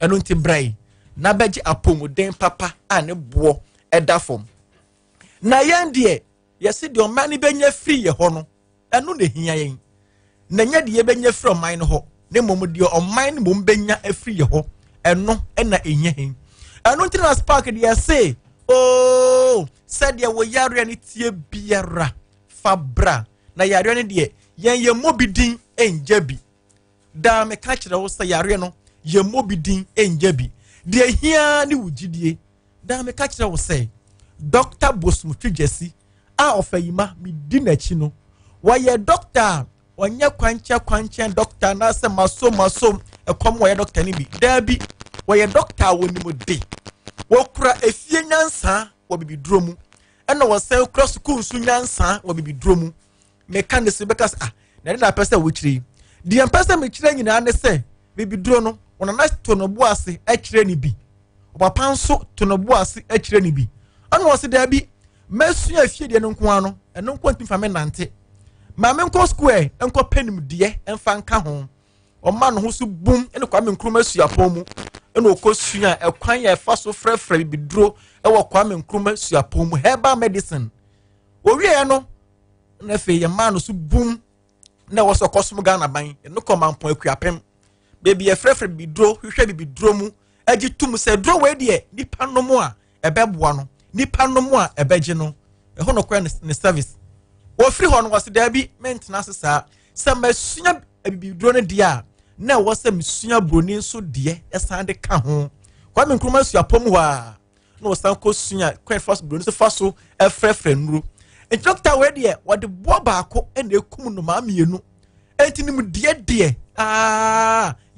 Speaker 2: eno nti brai na beji apomuden papa ane bo eda fom na yen de yesi de omani benya free ye ho no eno ne hia yen na nya de ye benya free oman no ho ne mom de oman no mom benya afree ye ho eno na enya hen eno nti na spark de yesi oh said ya wo yare ne tie biara fabra na yare ne de yen ye mobidin enjabi da me ka kire wo sa yare no ye mobidin enjabi de hia ne wugidie da me ka kire wo say Dr. Bosmutu Jesse a ofayima mi di nachi no wa ye doctor onye kwanche doctor na se maso ekom wa ye doctor ni bi Dabi wa ye doctor woni mo de wo kura efie nyansa wo bibi dromu ena wo se cross school su nyansa wo bibi dromu me kan de se bekas na pesa wo kire di pesa me kire nyina ne se bibi dro no wona na to no bo ase a kire ni bi papa nso to no bo ase a kire ni bi ana wo se Dabi mesu afie de no nko ano eno nko ntimfa me nante ma me nko square enko penim de enfa nka ho o ma no ho su bum ene kwa me nkruma su apomu ene okosua ekwan ya efa so frefre bibidro ewo kwa me nkruma su apomu herbal medicine owie no na fe ye ma no su bum na wo so kosum Ghana ban ene ko mampon akuapem baby ye frefre bibidro hwehwe bibidro mu agitum se dro we de nipa no mu a ebeboa no nipa no mu a ebeje no eho no kwa ne service wo free ho no was Dabi maintenance sa masua bibidro ne dia na wo se mesua broni nso de esan de ka ho kwa me nkruma su apom ho a na wo san ko sua kwa first broni so faso efrefre nuru e doctor we de wo de bo baako e na ekum no ma mienu entinim de ye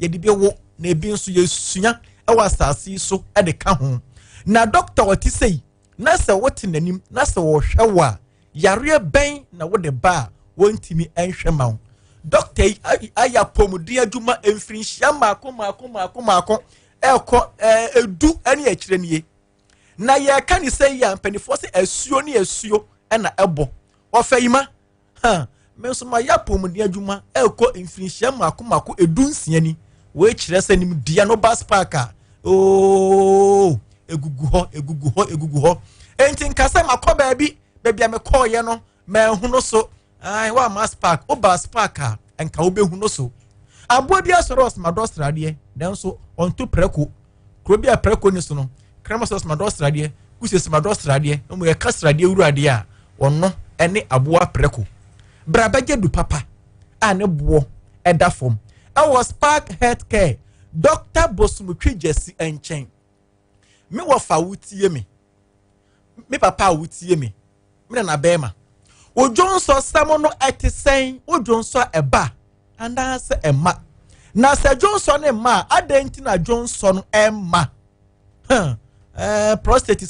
Speaker 2: de bi wo na ebi nso ye sua e wa asase so e de ka ho na doctor what say na se wote nanim na se wo hwewa yare ben na wo de ba wontimi enhwe ma doctor aya pomudi adwuma emfirinhia maako eko edu ane akire nie na ye ka ni say ya mpanifo se asuo ne asuo na ebo ofayima me so ma ya pomudi adwuma eko emfirinhia maako edu nsia ni we kire se nim dia no bus park egugu ho enti nkasa makoba bi me call ye no me hu no so wa mass park o bus park enka obehu no so abo bia soros madostra de den so onto preko Krobea preko ni so no krema soros madostra de kuses madostra de mo ye kastra de wura de a onno ene aboa preko brabaje du papa ane bo eda fom I was Park Healthcare Dr. Bosmutu Jesse enchen me wo fa wutie me papa wutie me na bema ojonso samo no etisen ojonso eba anda se ema na se jonso ne ma adenti na jonso no ema prostate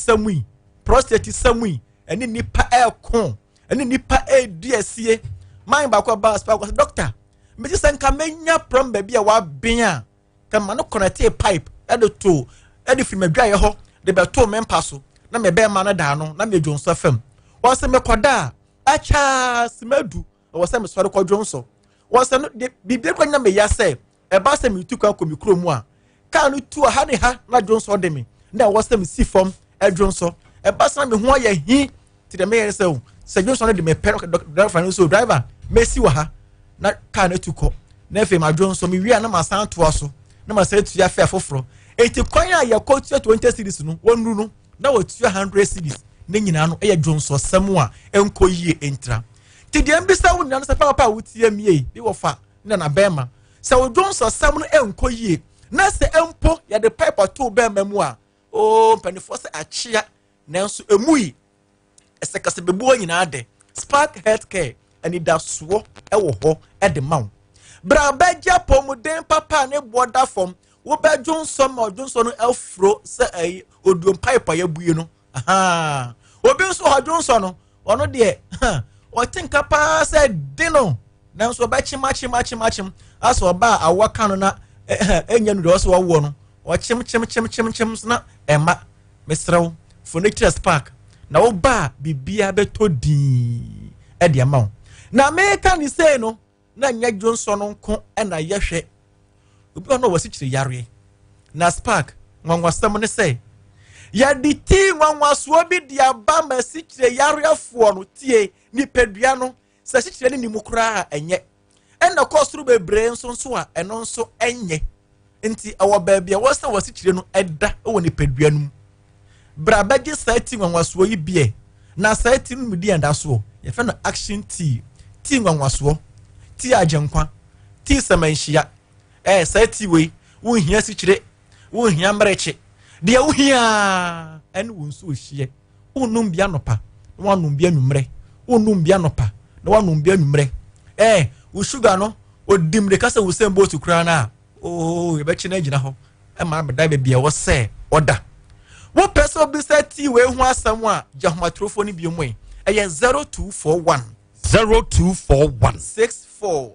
Speaker 2: samui eni nipa ekon eni nipa eduasie man ba kwa ba spa doctor me ji senka menya from baby a wa bia kama no connect pipe edo fi medwa ye ho de be to mempa so na me be ma no da no na me jonso fam wo se me koda acha simadu wo se me sori ko jonso wo se no bibie ko nya me ya se e ba se me tu kwa ko mikro mu a ka no tu ha ne ha na jonso de me na wo se me si fom e jonso e ba se me ho ya hi ti de me ye se jonso no de me pero driver me si wa ha na ka na tu ko na fe ma jonso me wi na ma san to aso na ma se tu ya fe afoforo eti kwan a ya ko 20 series no wonru no na wo 200 series ne nyina no e jonso sam a enko yie entra ti de mbisa wo nyina se papa wutie mie bi wo fa na bema se wo jonso sam no enko yie na se empo ya de pipe to bema mu a o mpanifo se achia nanso emui ese kase bebu nyina de Spark Healthcare ani da so e wo ho e de maw bra bagia pomuden papa ne boda fom wo ba jonso ma jonso no elfro se ai oduom pipe ya buye no obi nso ha jonso no ono de o tinka pa se dino nanso ba chim aso ba awaka no na enya no de so wo no o chim na ema mesrew furniture Spark na wo ba bibia beto di e de amaw na meka ni say no na nya Johnson nko na yehwe obi ono wasi kire yare na spark nwanwasam ne say ya di ti nwanwaso bi dia ba ma si kire yare afo no tie ni pedua no sa si kire ni mukura enye ena kosuru bebre nso a eno nso enye nti awo baabia wasa wasi kire no eda wo ni pedua no bra baje sa ti nwanwaso yi bie na sa ti no mudi anda so ye fe no action tea ti nwanwaso ti agenkwa ti samanhia sa ti we wo hia si kire wo hia mreche de wo hia en wo nso ohie wo num bia nopa wo num bia numre wo num bia nopa na wo num bia numre wo sugar no odimre kasa wo sembo to kura na ye be china gina ho ma beda be bia wo se oda wo person bi se ti we hu asam a jahomatrofo ni bi mu eye 0241 64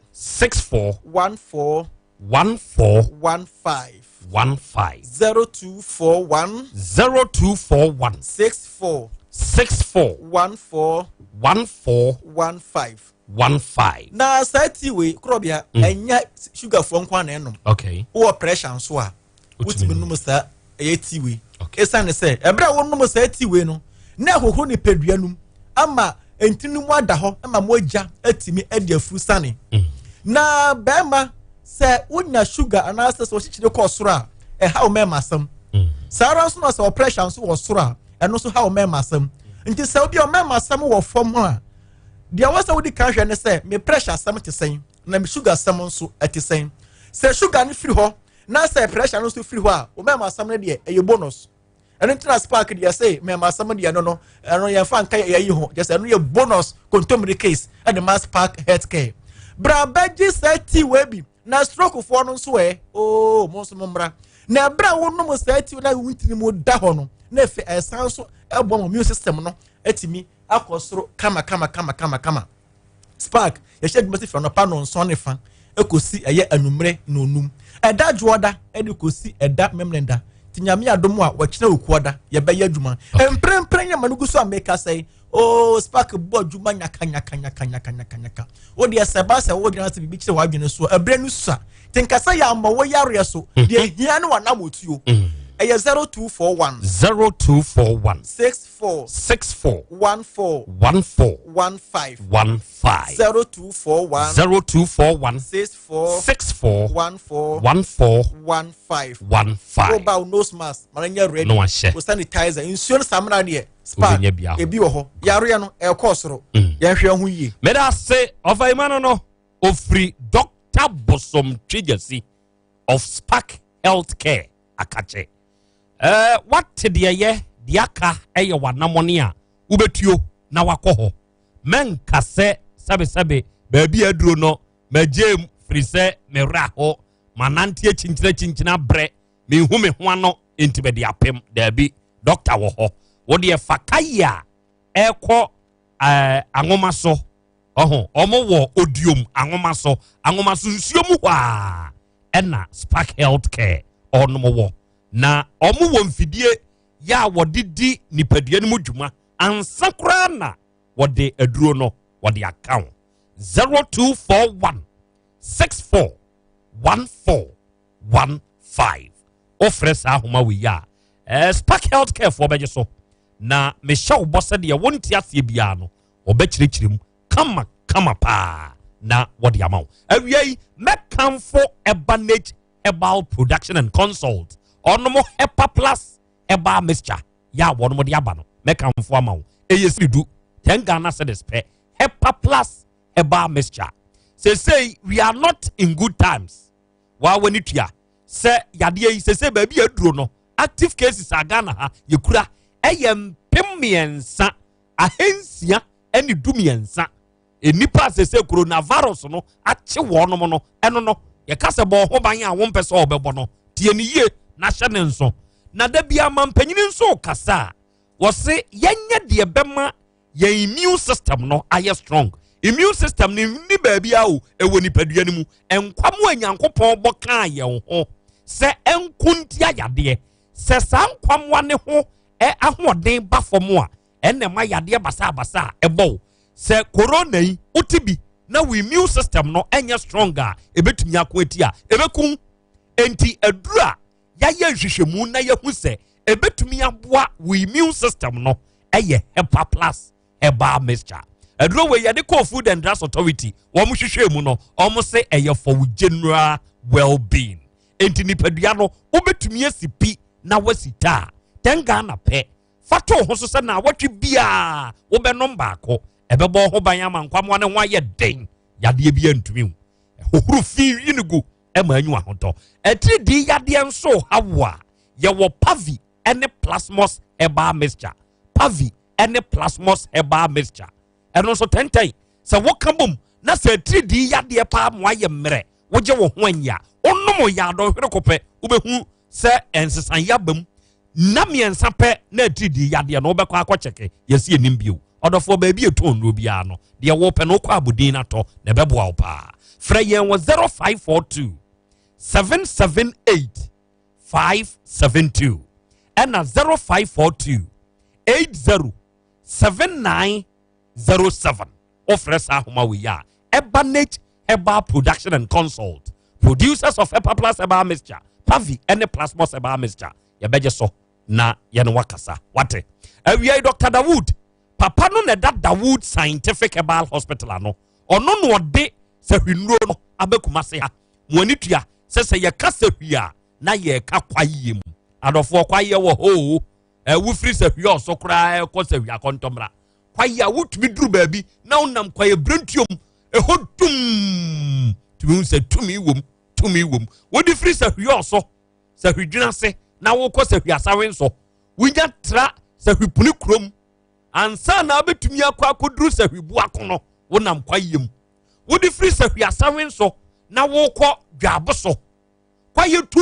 Speaker 2: 14 15 0241 64 14 na sati we Krobea enya sugar for nkwa na enom
Speaker 15: okay
Speaker 2: wo pressure so a utimi num sa eti we esane se ebra wo num sa eti we no na kokoro ni pedua num ama entinu mu ada ho ama mo agya atimi ade afuru sane na bema se unya sugar anase so chichire ko soro a how mema sam sara so no se pressure so wo soro a eno so how mema sam nti se obi o mema sam wo fom a dia wasa wodi kan hwe ne se me pressure sam te sen na me sugar sam nso ate sen se sugar ni free ho na se pressure no so free ho a o mema sam ne de eye bonus eno ntina spark dia say mema sam de no eno ye fa nka ye yi ho just eno ye bonus contemporary case at the mass park healthcare bra baji sati webi na stroke for no so mo so mbra na bra wo no sati na wintini mo da ho no na efe esan so ebo mo immune system no atimi akosoro kama spark ye shege mesti fa no pa no nso ne fa ekosi eye anumre na onum eda juoda edi kosi eda memnenda tinyame adom a wakina okuoda ye be yadwuma emprempren ya manugu so ameka say spark bo adwuma nyaka wo de sebasa wo de na se bibi kire wa adwene so abre nu sa tinkasa ya ma wo yare so de hia ne wana motuo eye 0241 64 14 15 0241 64 14 Oba nose mask maranya ready no sanitizer insurance samra de spark ebi wo ho yare no e kosoro ye hwe ho yi
Speaker 10: meda say of imano no ofri Dr. Bosom Trijasi of Spark Healthcare akache what de ye diaka eye wanamoni a ubetuo na wakoho men kase sabe baabi aduro no majem frise mera ho manantie chinchina bre me hu me ho ano enti be de apem dabi doctor wo ho wo de fakaya ekọ angoma so omo wo odium angoma so nsuomu wa ena Spark Healthcare onomo wo na omo wo mfidie ya wodidi nipadua ni mudwuma ansakra na wode aduro no wode account 0241 64 1415 ofres ahoma we ya Spark Healthcare for beje so na me shaw bosse de wonti ase bia no obekirikirem kama pa na wode amaw awiei mekamfo ebanage herbal production and consult onomo hepa plus herbal mixture ya wonomo de aba no mekamfo amaw eyesiridu 10 Ghana cedis per hepa plus herbal mixture say we are not in good times wa wani tua se yade yi se baabi aduro no active cases agana ha yekura eyem pemiensa ahensia eni dumiensa enipa se coronavirus no ache wonom no eno no ye kase bo ho ban a wo mpese obebo no tie ni ye na hye ne nso na da bia mampanyini nso kasa wo se yenye de bema ye immune system no aye strong immune system ni baabi a o ewo nipadua ni mu enkwamo anyankopon bo kan ye ho se enkuntia yade se sankwamwa ne ho ahoden ba fomo a enne ma yade basa ebo se corona yi utibi
Speaker 3: na we immune system no enya stronger ebetumi akoatia ebekum enti adura ya ye hwehwemu na ye hu se ebetumi aboa we immune system no eye hepa plus eba mixture adura we ye de call food and drugs authority wo mo hwehwemu no omo se eye for general well-being enti nipadua no obetumi asipi na wasita tenga na pe fato ho so se na watwe bia wo be number ko ebebo ho ban amankwa ne ho aye den yade bia ntumi hohuru fi yinigu ema anyu ahoto etri di yade nso hawa ye wo pavi ene plasmos eba mixture pavi ene plasmos eba mixture eno so tentai se wo kabom na se etri di yade pa mo aye mre wo je wo ho anya onnom ya do hwere kope ubehu se ensesan yabam na miensa pe na etri di yade no obekọ akọcheke yesi enim bio odofo ba bi eton no bia no de wo pe no kwa abudin na to na beboa wo pa fra yen wo 0542 778 572 and 0542 807907 offers ahoma we ya Ebanage Herbal Production and Consult producers of Herbal Plus Herbal Mixture Pavi and Plasmos Herbal Mixture ya beje so na yen wakasa wate awie Dr. Dawood papa no na Dawood Scientific Herbal Hospital ano ono no de se hwinuro no abekumase ha monitua se ye kasa hwia na ye ka kwayem adofo kwaye wo ho wo free se hwia so kra ko se hwia kontomra kwaye wutumi duru baabi na unam kwaye brentuom ehodum tumi se tumi wom wodi free se hwia so se hwidwina se na wo ko se hwia sawen so winya tra se hwipuni krom ansa na betumi akwa koduru se hwibu akono wonam kwayem wodi free se hwia sawen so na wo ko dwaboso kwaye tu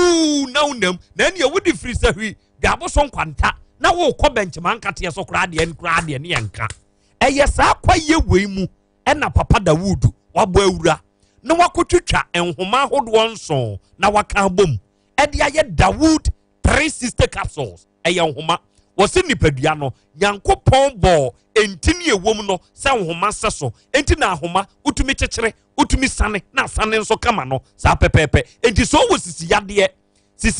Speaker 3: na unam na ne wodi free se hwi dwaboso nkwanta na wo ko benchman kate so kra de ne yanka eye sa kwaye wei mu na papa Dawood wabo awura na wakotwitwa enhoma hodo nso na waka bom de aye Dawood 360 capsules eye enhoma wose nipadua no Yankopon bo entini ewom no se nhoma seso enti na ahoma utumi kyekere utumi sane na sane nso kama no sa pepepe enti so wo sisi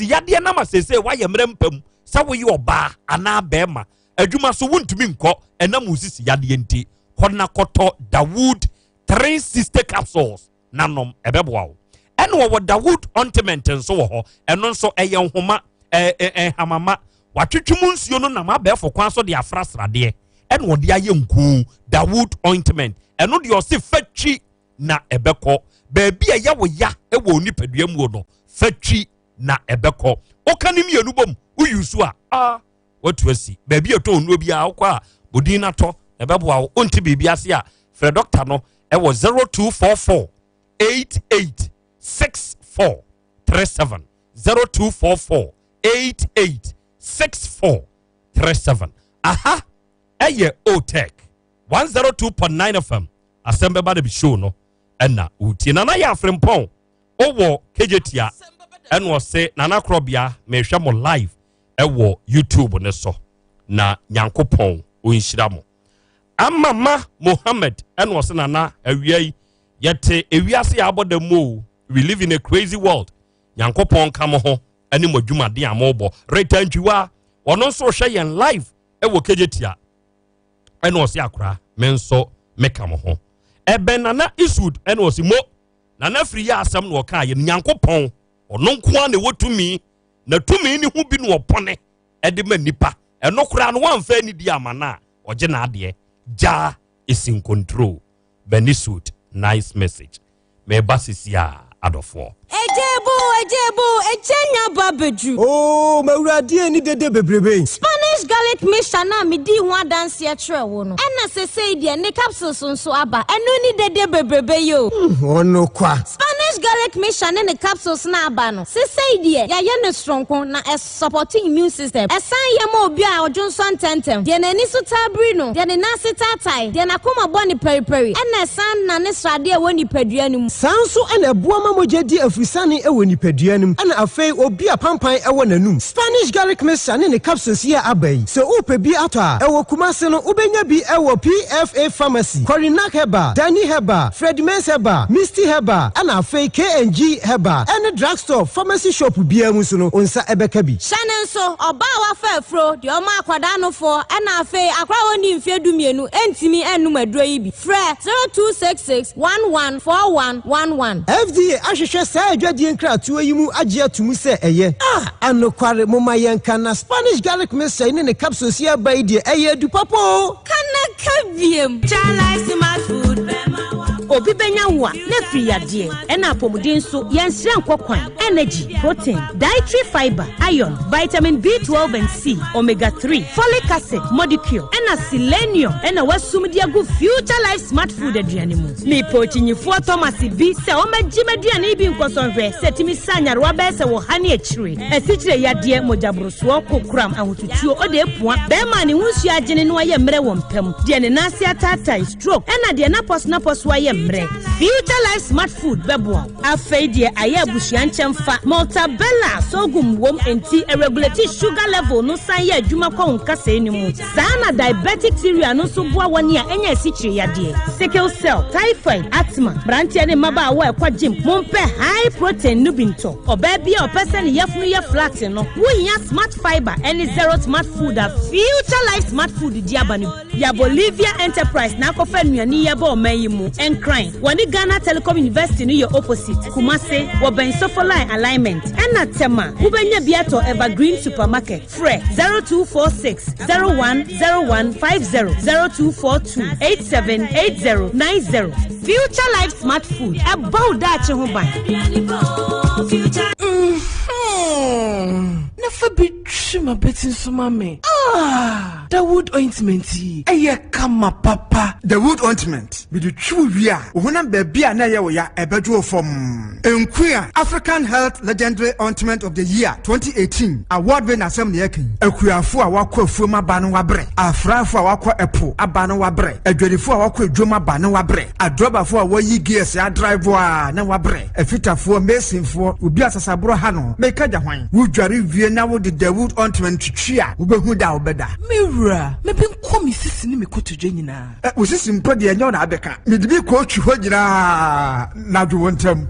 Speaker 3: yade na masese wa ye mrempam sa wo ye oba ana bema adwuma so wontumi nkọ enam usisi yade enti kona koto Dawood 360 capsules nanom ebeboa wo ene wo Dawood ointment nso wo ho eno nso eye nhoma hamama watwetwum nsuo no na mabefo kwan so de afrasrade ene wo de aye nku Dawood ointment eno de ose fatwi na ebekọ baabi a ya wo ya ewo nipadua mu no fatwi na ebekọ okanim yenu bom uyusu a watu asi baabi eto onu obi a okwa bodin na to ebeboa wo onti bibia ase a fre doctor no ewo 0244 886437 0244 886437 aha eye Otech 102.9 FM Asem Beba de show no ena uti na ya frempon owo kejetia enwo se nana Krobea me hwe mo live ewo YouTube ne so na Nyankopon onhyira mo Amama Mohammed enwo se nana awiai yete ewiase ya abodamo we live in a crazy world Nyankopon kamo ho ani modwuma de amobo retantwiwa ono so hwe yen live ewo kejetia enwo se akra menso meka mo ho ebe nana Isud enwo se mo nana free ya asem no ka ye Nyankopon ono nko na wotumi na tumi ni hu bi no opone ede ma nipa eno kura no wamfa ni di amana oje na ade ja is in control Benisud nice message me basisia adofo
Speaker 12: Ejebo, echenya babeju.
Speaker 22: Oh, mawurade ani dede bebrebe.
Speaker 12: Spanish garlic mixture na me di ho adanse etre wo no. Ena sesei de ne capsules nso aba. Eno ni dede bebrebe yo.
Speaker 22: Ono kwa.
Speaker 12: Spanish garlic mixture ne capsules na aba no. Sesei de ya ye ne stronko na supporting immune system. Esan ye ma obi a odwonso tentem. De na ni so tabri no. De ne nase tatai. De na koma boni periperi. Ena esan na ne srade e woni padua ni mu.
Speaker 22: Sanso ena boa ma mogye di afrisane ewo nipaduanum ana afei obi a pampan ewo nanum Spanish garlic mixture ne capsules here abai so upe bi ato a ewo Kumasi no ubenya bi ewo PFA pharmacy Corinac Heba Danny Heba Fred Mens Heba Misty Heba ana afei KNG Heba any drugstore pharmacy shop bia mu so no onsa ebeka bi
Speaker 4: Shanen so oba wa fefro de o ma akwada no fo ana afei akwa woni mfie dumienu entimi enum aduro yi bi frɛ 0266114111
Speaker 22: FDA ahwehwɛ saa adwadie nkratoa yi mu agye atumu sɛ ɛyɛ anokware moma yɛnka na Spanish garlic mixture ne capsules here by the eye du papo
Speaker 4: kana kabiem chala smart food obi benya wa na free ade ena apomuden so yensre nkokwan energy protein dietary fiber iron vitamin B12 and C omega 3 folic acid molecule ena selenium ena wasum dia go future life smart food aduane mu me pochinyifo Thomas bi se o magime aduane bi nkosonhwe setimi sanyare wa be se wo hane akire asichire yade mojabroso kokram ahotutuo ode epua be ma ne hunsu agene no aye mre wo mpam de ne nase atata stroke ena de na pos wa ye mre future life smart food bebo afei de aye abusuan chemfa multabella sogum wom enti regulate sugar level no san ye adwuma kwa nkasa enimu sana diabetic theory no so boa woni a enya asichire yade sickle cell typhoid asthma brantia ne maba wa kwa gym mompe high protein nubinto oba bia opese ne yefunu ye flat no wohia smart fiber any zero smart food a future life smart food diabanu ya Bolivia enterprise na kofa nuani ye ba o mayi mu encrine woni Ghana Telecom University no ye opposite Kumase wo ben sofoline alignment ena tema ubenya biato evergreen supermarket free 0246010150 0242878090 future life smart food about that ho ban
Speaker 2: never be my betting so mame the wood ointment eye kama papa
Speaker 1: the wood ointment be the true wia ohuna bebia na ye wo ya ebedu fom enkuya African Health Legendary Ointment of the Year 2018 award winner Asem ne yakin akuyafo a wakọ afuom aba no wabre afrafo a wakọ epo aba no wabre adwadifo a wakọ adwom aba no wabre adrobafo a wayi gears ya drive a na wabre afitafo mesinfo obi asasabro ha no meka ja hwan wudware wie na wo de the wood ointment twia wo behu da obeda
Speaker 2: mewura mebe nkomi sisi ni mekotodwe nyina
Speaker 1: usisi mpo de enyo na abeka midibi ko twi ho nyina na dwo wontam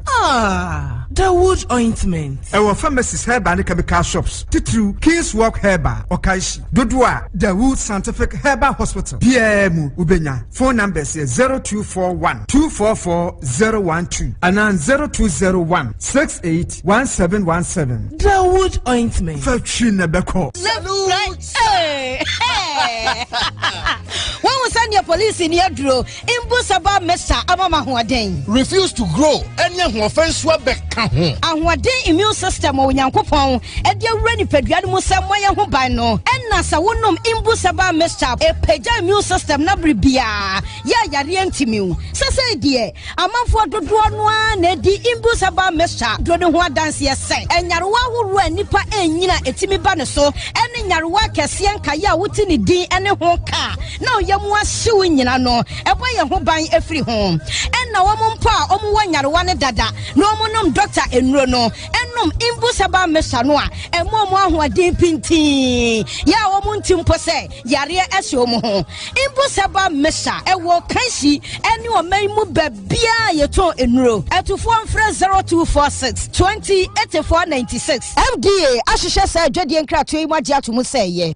Speaker 2: the wood ointment
Speaker 1: our pharmacies herb and chemical shops titru King's Walk Herba Okaishi Dodua the Wood Scientific Herbal Hospital PM Ubenya phone numbers 0241 244 and 0201681717
Speaker 2: the wood ointment
Speaker 1: Fachina Beko
Speaker 7: When we send your police in your draw, Imbusaba Mesa Abama Huaden.
Speaker 6: Refuse to grow any offense back.
Speaker 7: And what day immune system or Yankopon, and your ready Pedrian Musamaya Hubano, and Nasa Wunum Imbusaba Mesa, a Peja immune system Nabribia, Yariantimu. Sasa dear, a month for the one, the Imbusaba Mesa, Dronua dance yes, and Yarwa who ran Nipa and Nina Etimi Banaso, and in Yarwa Cassian Kaya Wutini D and a car. Now Yamwa shooing no, a way a home buying every home. And now I'm pa, one Yarwana Dada, no monum doctor and Rono, and num Imbusaba Mesanoa, and Momo who are deep pinty. Ya Omuntim Pose, Yaria Esomo, Imbusaba Mesa, a walk Kansi, and you are may move Bia Yato in row, at 0246 208496. FDA, Ashisha said, Jadian Kratui, what Jatu say.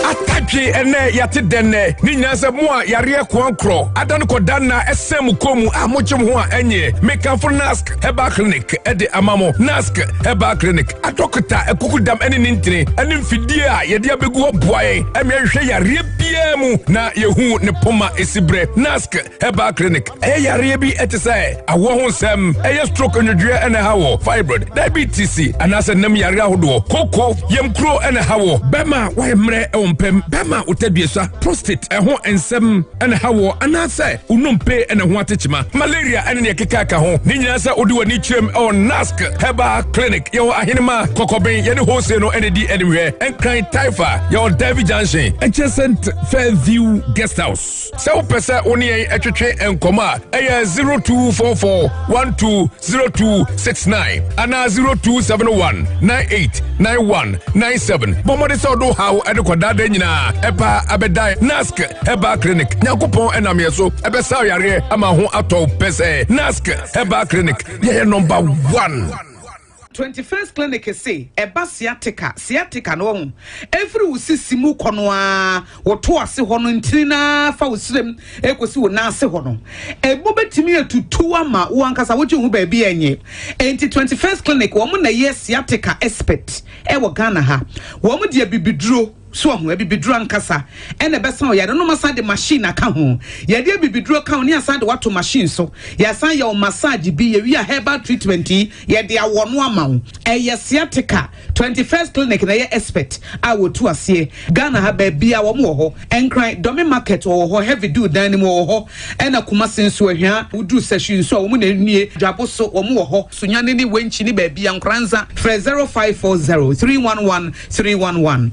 Speaker 14: Ataki ene yate denne ni nyansa mu a yare kwankro adan ko danna esem komu amochim ho a enye mekanfo nask heba clinic ede amamo nask heba clinic adokta ekukudam ene nintire ene mfidie a yede abegu ho boaye emehwe yare bia mu na yehu ne poma esibre nask heba clinic yare bi etese awo ho sem stroke onodwe ene hawo fibroid diabetes anase nam yare ahodo koko yemkro ene hawo bema wa emre pem bema
Speaker 8: Yama Utabiesa, prostate, a ho and some and how anasa, unumpe and a watchma, malaria and a kikaka ho, Ninasa Udu Nichim or Nask, Heba Clinic, your Ahinema, Kokobin, Yeni Hoseno, ND anywhere, and Crying Taifa, your Dabi Junction, adjacent Fairview Guest House. So Pesa Oni Etriche and Koma, Aya 0244 120269, Ana 0271 989197. Bomode Sodo how Edukada Denina, Epa Abedai, Nask, Heba Clinic, Nyakupon and Amieso, Ebesa Yare, Amaho Ato Pese, Nask, Heba Clinic, yeah, number 1.
Speaker 9: 21st clinic say eba sciatica no every usisimu konoa woto ase hono ntina fa usrem ekosi wo na ase hono ebo betimi atutu ama wo ankasa wo hu ba bia enye enti 21st clinic wo mo na ye sciatica expert e wo Ghana ha wo mo de bibiduro so ho bibiduro ankasa ene besa o ya no masa de machine aka ho ya de bibiduro ka ho ne asan de wato machine so ya san ya o massage bi ya wi a herbal treatment ya de awono ama ho e sciatica 21st clinic na ye expert a wo tu ase Ghana ha ba bia wo mo ho enkran domi market wo ho heavy do dan mo wo ho ena kuma senso ahia wudu session so wo mo na nue dwabo so wo mo ho sunyane ni wenchi ni ba bia nkranza 0540 311 311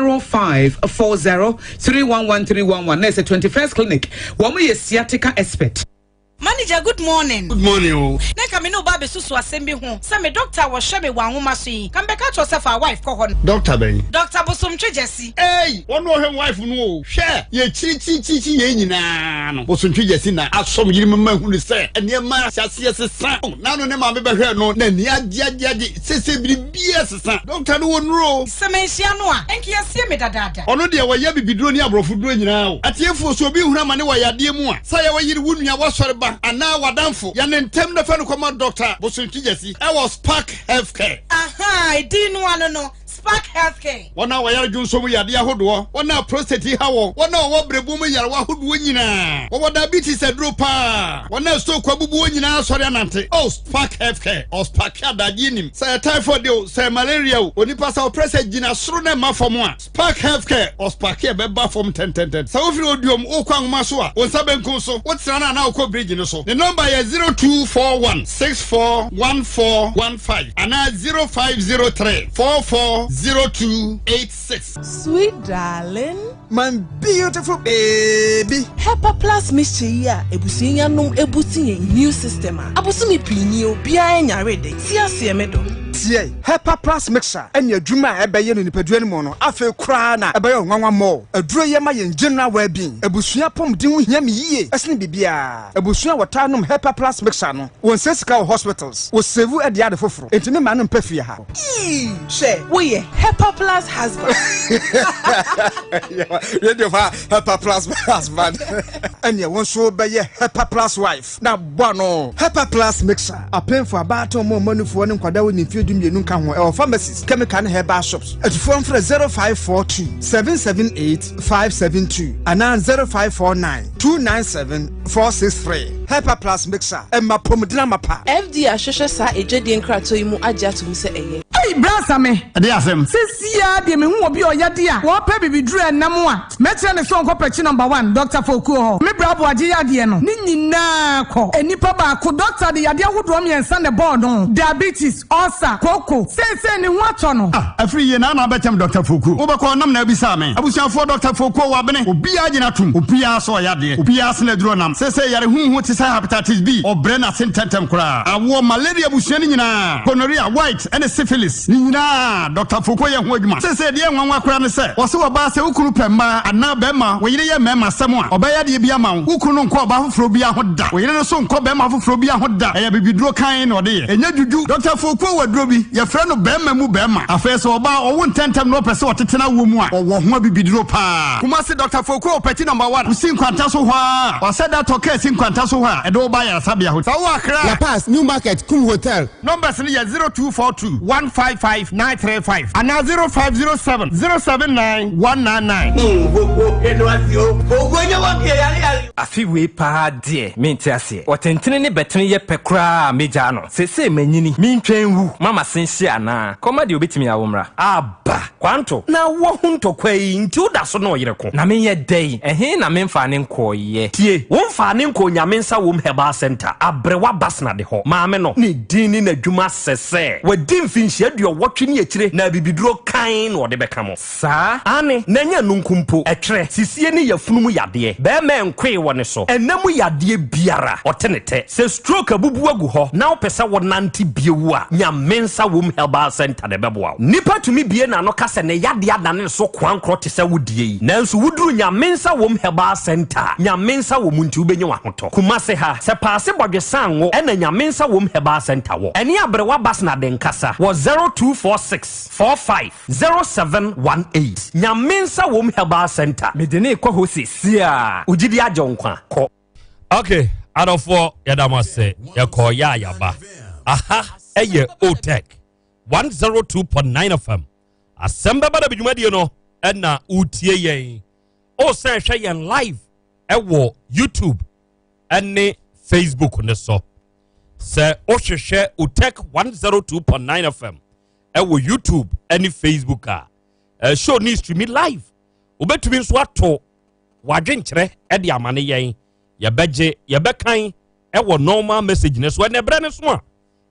Speaker 9: 0540-311-311. That's a 21st clinic. Woman is sciatica expert.
Speaker 7: Manager, good morning.
Speaker 5: Good morning. Oh.
Speaker 7: Neka me no babe susu asembi ho. Say me doctor was share me wan homa so yi. Come back at yourself our wife ko hon.
Speaker 5: Doctor Ben.
Speaker 7: Doctor Bosom Jesse.
Speaker 5: Hey, one no him wife no. Share. Ye chi ye nyina no. Bosom Jesse na asom yiri mama hu ni say. Ene ma hyase sesa. Na no ne ma be hwe no na ni ade sese bibia sesa. Doctor no wonro.
Speaker 7: Semensia no a. Enki asie me dadada.
Speaker 5: Ono de wa ya bibiduro ni abrofo duro nyina o. Atiefo so obi huna ma ne wa yade mu a. Sa ya wa yiri wunua wa sore ba. Ana wadamfo ya nentem na fa no koma doctor Bosunti Jesse I was Spark Healthcare.
Speaker 7: Aha, I didn't want to know. Spark Healthcare.
Speaker 5: Wana wa yare junso mu yade ahodo. Wana prostate hawo. Wana wo brebu mu yare wa hodo nyina. Wo diabetes adropa. Wana stroke abubu nyina sori anante. Oh, Spark Healthcare. O Spark adaginim. Say typhoid o, say malaria o. Onipa sa oppressor gina soro na mafomo a. Spark Healthcare. O Spark e beba from 10. Sa ofiri odiom okwa nwoma so a. Wonsa benko so. Wotsana na okọ bridge no so. The number is 0241 641415 and 0503 440286.
Speaker 20: Sweet darling,
Speaker 1: my beautiful baby.
Speaker 20: Hepa Plus mystery ya ebusinya num ebutinye immune system a. Abosumi pinyi obia enya rede. Tia siemedo.
Speaker 1: Tie Hepa Plus mixer enya adwuma ebeye no nipadua no no afa kura na ebeye nwanwa mo aduro ye ma ye general well-being ebusua pomdin hu hia me yie esne bibia ebusua watanum Hepa Plus mixer no won sesika hospitals wo save e dia de foforo entimi ma no mpafie ha
Speaker 20: she wo ye Hepa Plus husband
Speaker 1: radio fa Hepa Plus husband enya won so beye Hepa Plus wife na bono Hepa Plus mixer apen for abato mo manufo ne nkwada wo ni dumyenu ka ho e pharmacies chemical and herbal shops at phone for 0542 778 572 and 0549 297 463 Hepa Plus mixer e mapomdina mapa
Speaker 20: FD ahwehwe sa ejedi nkrato yi mu agya tum se eye
Speaker 9: Hey brasa me
Speaker 5: ade asem
Speaker 9: sisia de me hu obi oyade a wo pa bibiduru enam a metre ne so nko pechi number 1 Dr. Foku ho me brabo agye yade no ni nyina ko enipa ba ko doctor de yade ahodo me ensa ne board on diabetes ulcer koko say ni hu ato no
Speaker 5: afri ye na bechem Dr. Foku wo be ko nam na bisa me abusuafo Dr. Foku wa bene obi agye na tum obi aso yade obi asne duro nam say yare hu ti say hepatitis B obre na sententem kura awo malaria abusuani nyina gonorrhea white and syphilis nyina Dr. Foku ye ho adwuma say de enwanwa kura ne say wo se wo ba se ukuru pemma ana bema wo yire ye mema sem a obaya de bi ama ukuru no nko ba foforo bi ahoda wo yire no so nko bema foforo bi ahoda e ya bibiduro kan no de enya juju Dr. Foku wa duro bi ye frɛ no bema mu bema afa so oba owo ntentem no pese otetena wo mu a wo ho bibiduro pa kuma se Dr. Foku opeti number 1 usin kwanta so hwa o said that okay sin kwanta so hwa e do ba ya sabia ho sa wo akra
Speaker 22: La Pass New Market Kum Hotel
Speaker 5: numbers ni 0242 15 0555935 and 0507 079 199.
Speaker 11: Afi we pa de menti ase otentene ne betene ye pekra meja no sese manyini mintwen wu mama senhia na koma de obetimi awomra aba kwanto na wo huntokwa yi nti uda so no yereko na menye dei ehe na memfa ne nkoye tie wo mfa ne nko nyamensa wom heba center abrewa basna de ho maame no ne dini na dwuma sese wadi mfinhia duo wotwe ne akire na bibiduro kan no de beka mo sa ane na nya nunkumpo etwere sisie ne yafunumu yade be me nkwe wone so enamu yade biara otenete se stroke abubu agu ho na opese wonante biewu a nyamensa wom heba center de beboa nipa tumi bie na no kase ne yade adane so kwankro te se wodie nanso wuduru nyamensa wom heba center nyamensa wom nti ubenye wa hoto kumase ha se paase bodwesan wo ena nyamensa wom heba center wo eni abrewa basna den kasa wo 0246450718 nyamensa wom heba center medene kwa hosisia ugidi ajonkwa ko.
Speaker 3: Okay, out of 4 yadamase yako ya yaba aha eye OTEC 102.9 FM Asem Beba da bidwumadi no ena utie yen o san hwe yen live ewo YouTube ene Facebook ne so se o hwehwe OTEC 102.9 FM ewo YouTube ene Facebook a show ni stream live obetumi nso ato wadwenkyere ede amane yen yebeje yebekan ewo normal message ne so ene bre ne so a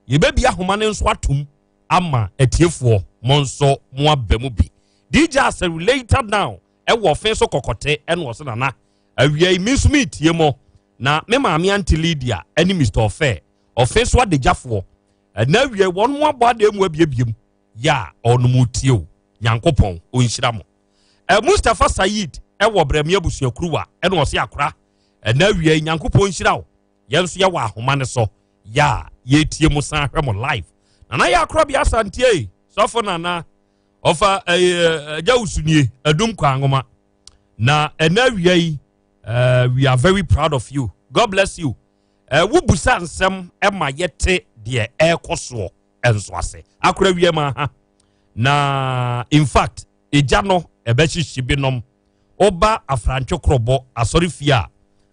Speaker 3: yebebia homa ne nso atom ama etiefo monso mo abemu bi DJ Asem related now ewo fe so kokote ene wo se nana awia imisu mitie mo na me maami anti Lydia eni Mr. Ofe so adejafo na awia won mo abode mu abiebiem ya onumutie o Nyankopon onhyira mo Mustafa Said ewo brami abusuakruwa ene wo se akora na awia Nyankopon nhyira o yenso ya wa ahoma ne so ya yetie mo san hwe mo live nana ya Krobea Asante sofo nana ofa jawusunie adum kwangoma na enawia yi we are very proud of you. God bless you. Wubusa nsem ema yete de ekoso enso ase akora wie ma ha na in fact eja no ebechichi binom oba afrancho krobo asori fia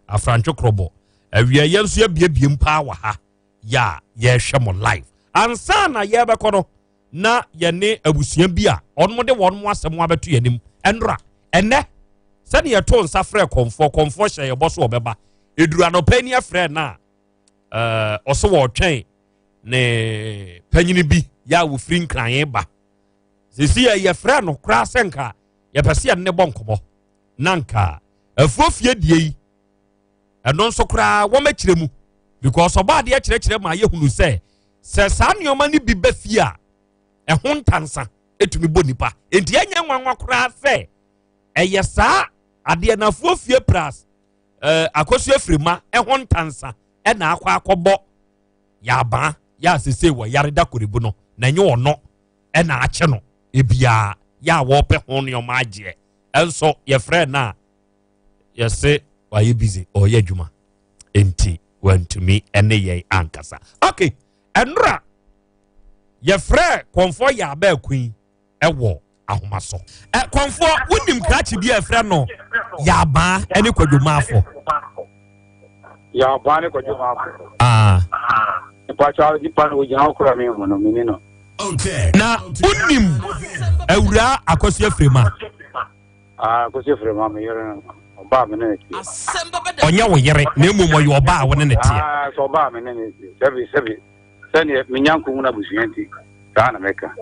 Speaker 3: afrancho krobo awia yenso ya biebiem pa wa ha ya ye hwemo live ansa na ye bekono na ye ne abusua bi a onmo de wonmo asem abeto yanim enra enne sani ye to nsa frɛ konfo hye ye boso obeba eduru anopani afrɛ na oso wo twɛn ne panyini bi ya wo firi nkran ba sisi ye frɛ no kra senka ye pese ye ne bonkomo nanka afuofie die yi ɛno nso kra wo makiremu because oba de kyerɛkyerɛ ma ye hunu sɛ sa nneoma ni bi ba fie a ɛho ntansa etumi bɔ nipa enti anya nwanwa kra sɛ ɛyɛ saa ade na fuofie pras akosu afrima ɛho ntansa ɛna akɔ akɔbɔ ya ba ya sese wɔ yareda korebu no na nye ɔno ɛna akye no ebia ya wɔpɛ ho nneoma agye ɛnso yɛ frɛ na yɛse wayɛ busy ɔyɛ adwuma enti wantumi ɛne yɛ ankasa okay ɛnura yɛ frɛ konfo ya aba queen ɛwɔ ahoma so konfo wonim krachi bi efrɛ no ya ba ene kwadwomafo
Speaker 13: ya ba ne kwadwomafo
Speaker 21: Pacha ipa no gina okura me mo no mini no.
Speaker 3: Okay. Na unim awura akosi afrema.
Speaker 21: Akosi afrema me yere oba me ne ti.
Speaker 3: Onya wo yere na emu mo yo oba wo ne ne ti.
Speaker 21: So oba me ne ne ti. Sebi. Sani me nyanku na busuanti. Ta na meka.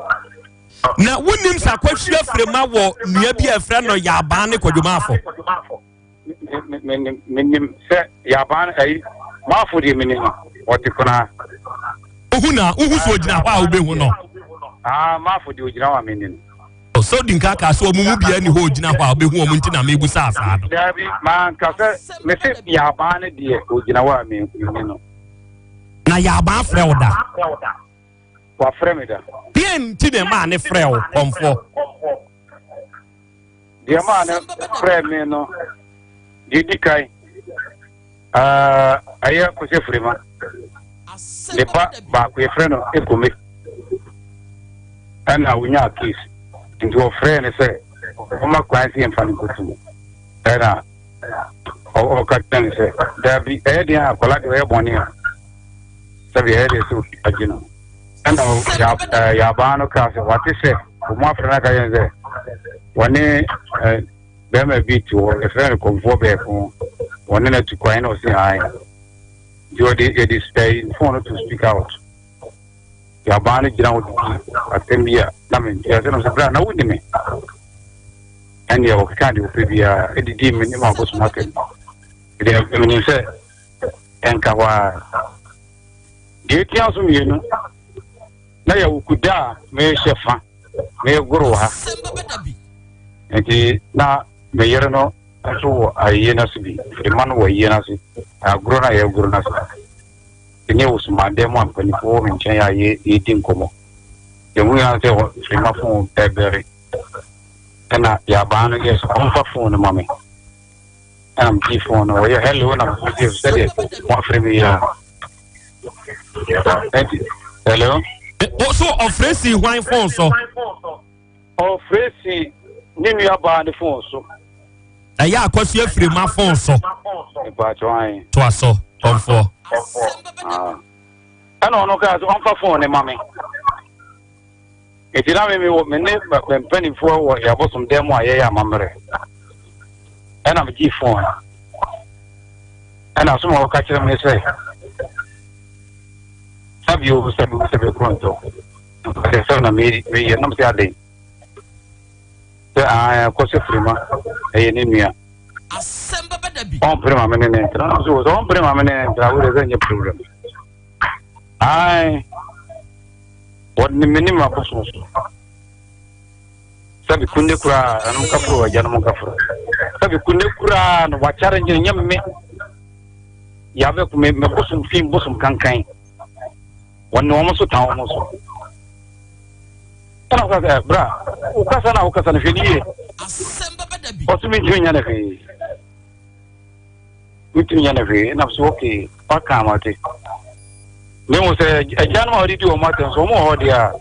Speaker 3: Na unim sa akosi afrema wo nua bi afra no ya ba ne kwadwomafo.
Speaker 21: Menim se ya ba ai mafo di me ne no. What you gonna?
Speaker 3: Uhu so gina hwa obehu no.
Speaker 21: Mafo di ogina wa menin.
Speaker 3: So din ka so omumu bia ni ho ogina hwa obehu omu nti na mebu sa asa do.
Speaker 21: Dabi man ka se me se ya ba ne die ogina wa menin no.
Speaker 3: Na ya ba frɛ wo da.
Speaker 21: Wa frɛ me da.
Speaker 3: Bia nti ne ma ne frɛ wo komfo.
Speaker 21: Dia ma ne frɛ me no. Di kai. Aya ko se frema. Le ba ko e freno e come.
Speaker 13: ɛna wonya case nti wɔfrɛ ne sɛ ɔma kwan sɛ yɛmfa no nkɔtum ɛna ɔka kyerɛ ne sɛ dabi ɛyɛ deɛ a akwadaa deɛ ɔyɛ bɔne a sɛbi ɛyɛ deɛ sɛ agye no ɛna yɛabaa no kaa sɛ wate sɛ ɔmo afrɛ no aka yɛn sɛ wɔne bɛrima bi te hɔ yɛfrɛ no kɔmfoɔ bɛɛko wɔne no atu kwan na ɔse ae nti ɔde yɛde phone no to speak out yɛabaa no gyina hɔ didi asɛm bi a na mentia sɛ no sɛ brɛ na wodi me ɛne yɛ wɔkeka de wɔpɛ biara ɛdidi me ne ma abosom atɛm ɛdeɛ menim sɛ ɛnka hɔ a deɛ ɛtia so mmienu na yɛwɔ kuda a mehyɛ fa meyɛgoro wɔ ha nti na meyere no nso wɔ ayie no so bi firima no wɔ ayie no ase agoro no a yɛgoro no ase ɛnyɛ wɔ sumadeɛ mu a mpanimfoɔ wɔ me nkyɛn a yɛdi nkɔmmɔ yɛmu yɛn sɛ firima fon ɛbɛre ɛna yɛabaa no yɛ sɛ ɔmfa fon no ma me ɛna mgye fon no wɔyɛ hello na mfɛ sɛdeɛ moafrɛ me yɛ a hello
Speaker 3: so ɔfrɛ si hwan phone so
Speaker 13: ɔfrɛ si ne nuabaa ne phone so
Speaker 3: ɛyɛ akɔso afiri ma phone so
Speaker 13: ɛbaakyɛ
Speaker 3: toa so ɔmfoɔ
Speaker 13: ɛna ɔno kaa sɛ ɔmfa phone ne ma me ɛti na me ne mpanimfoɔ wɔ yɛabosom dɛm mu a yɛyɛ amammerɛ ɛna megye phone ɛna so ma wɔka kyerɛ me sɛ sabi o sabi kronto sɛ na meyɛ nam sɛ adɛn sɛ kɔsɛ firima ɛyɛ ne nua ɔmpere ma me ne ne ntra nam sɛ ɔmpere ma me ne ne ntra wode sɛ nyɛ problem wɔde menim abosom so sabi kunde koraa ɛnom kaforo agyanom kaforo sabi kunde koraa no wakyare nyɛ nyɛ me yɛabɛko mebosom fim bosom kankan wɔne wɔn so tan wɔn so ɛna ɔka sɛ bra wokasa na wokasa no hwɛ ne yie ɔtumi ntumi nya no hwee wotumi nya no hwee nam so okay waka amate ne mu sɛ agya no ma wɔde di wɔn atɛm so wɔn wɔ hɔ deɛ a